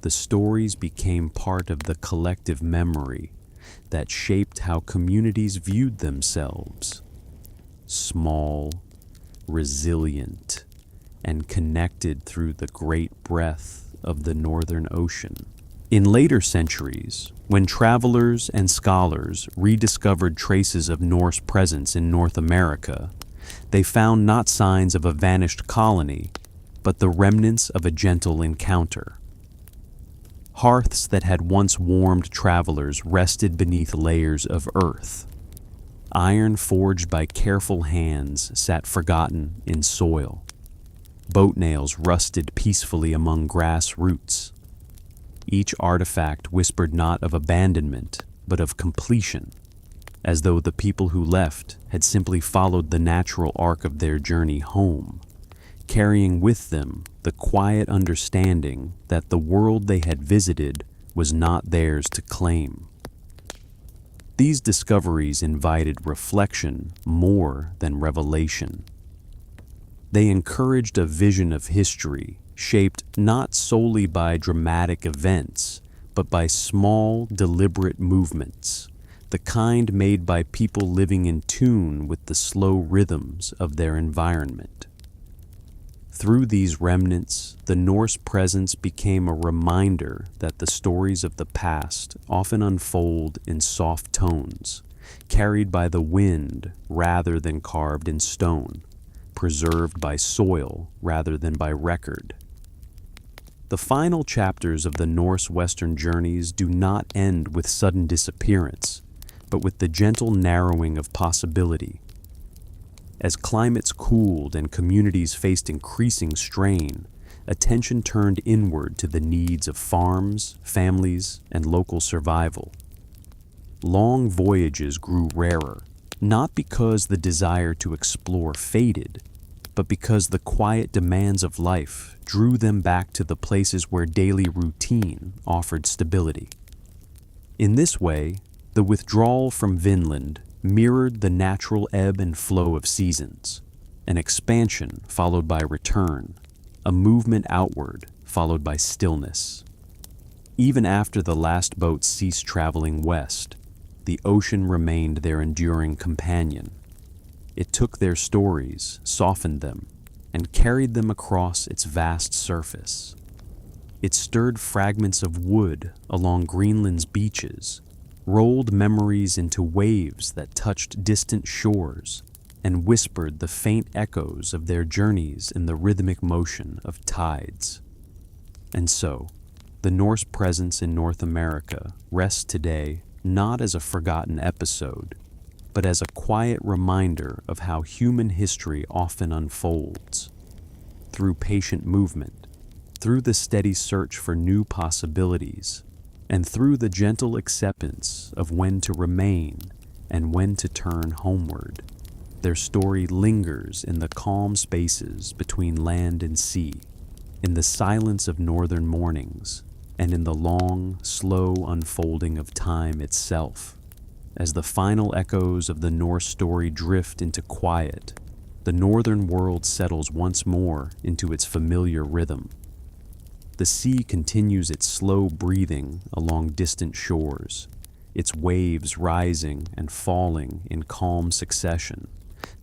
The stories became part of the collective memory that shaped how communities viewed themselves. Small, resilient, and connected through the great breadth of the Northern Ocean. In later centuries, when travelers and scholars rediscovered traces of Norse presence in North America, they found not signs of a vanished colony, but the remnants of a gentle encounter. Hearths that had once warmed travelers rested beneath layers of earth. Iron forged by careful hands sat forgotten in soil. Boat nails rusted peacefully among grass roots. Each artifact whispered not of abandonment, but of completion, as though the people who left had simply followed the natural arc of their journey home, carrying with them the quiet understanding that the world they had visited was not theirs to claim. These discoveries invited reflection more than revelation. They encouraged a vision of history shaped not solely by dramatic events, but by small, deliberate movements, the kind made by people living in tune with the slow rhythms of their environment. Through these remnants, the Norse presence became a reminder that the stories of the past often unfold in soft tones, carried by the wind rather than carved in stone, preserved by soil rather than by record. The final chapters of the Norse Western journeys do not end with sudden disappearance, but with the gentle narrowing of possibility. As climates cooled and communities faced increasing strain, attention turned inward to the needs of farms, families, and local survival. Long voyages grew rarer, not because the desire to explore faded, but because the quiet demands of life drew them back to the places where daily routine offered stability. In this way, the withdrawal from Vinland mirrored the natural ebb and flow of seasons, an expansion followed by return, a movement outward followed by stillness. Even after the last boats ceased traveling west, the ocean remained their enduring companion. It took their stories, softened them, and carried them across its vast surface. It stirred fragments of wood along Greenland's beaches, rolled memories into waves that touched distant shores, and whispered the faint echoes of their journeys in the rhythmic motion of tides. And so, the Norse presence in North America rests today not as a forgotten episode, but as a quiet reminder of how human history often unfolds. Through patient movement, through the steady search for new possibilities, and through the gentle acceptance of when to remain and when to turn homeward, their story lingers in the calm spaces between land and sea, in the silence of northern mornings, and in the long, slow unfolding of time itself. As the final echoes of the Norse story drift into quiet, the northern world settles once more into its familiar rhythm. The sea continues its slow breathing along distant shores, its waves rising and falling in calm succession,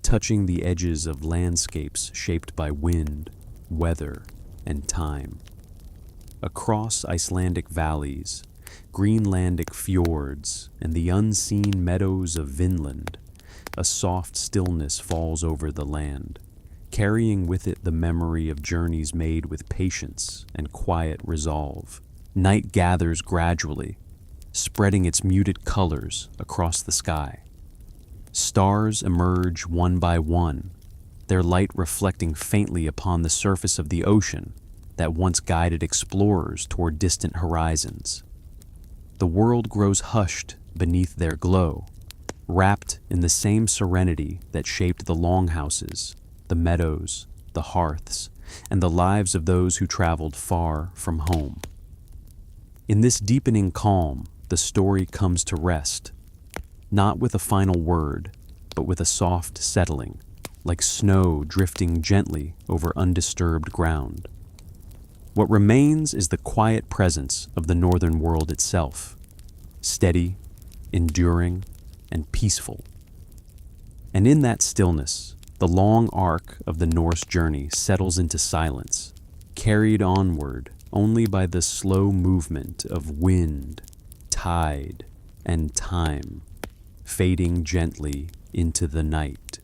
touching the edges of landscapes shaped by wind, weather, and time. Across Icelandic valleys, Greenlandic fjords, and the unseen meadows of Vinland, a soft stillness falls over the land, carrying with it the memory of journeys made with patience and quiet resolve. Night gathers gradually, spreading its muted colors across the sky. Stars emerge one by one, their light reflecting faintly upon the surface of the ocean that once guided explorers toward distant horizons. The world grows hushed beneath their glow, wrapped in the same serenity that shaped the longhouses, the meadows, the hearths, and the lives of those who traveled far from home. In this deepening calm, the story comes to rest, not with a final word, but with a soft settling, like snow drifting gently over undisturbed ground. What remains is the quiet presence of the northern world itself, steady, enduring, and peaceful. And in that stillness, the long arc of the Norse journey settles into silence, carried onward only by the slow movement of wind, tide, and time, fading gently into the night.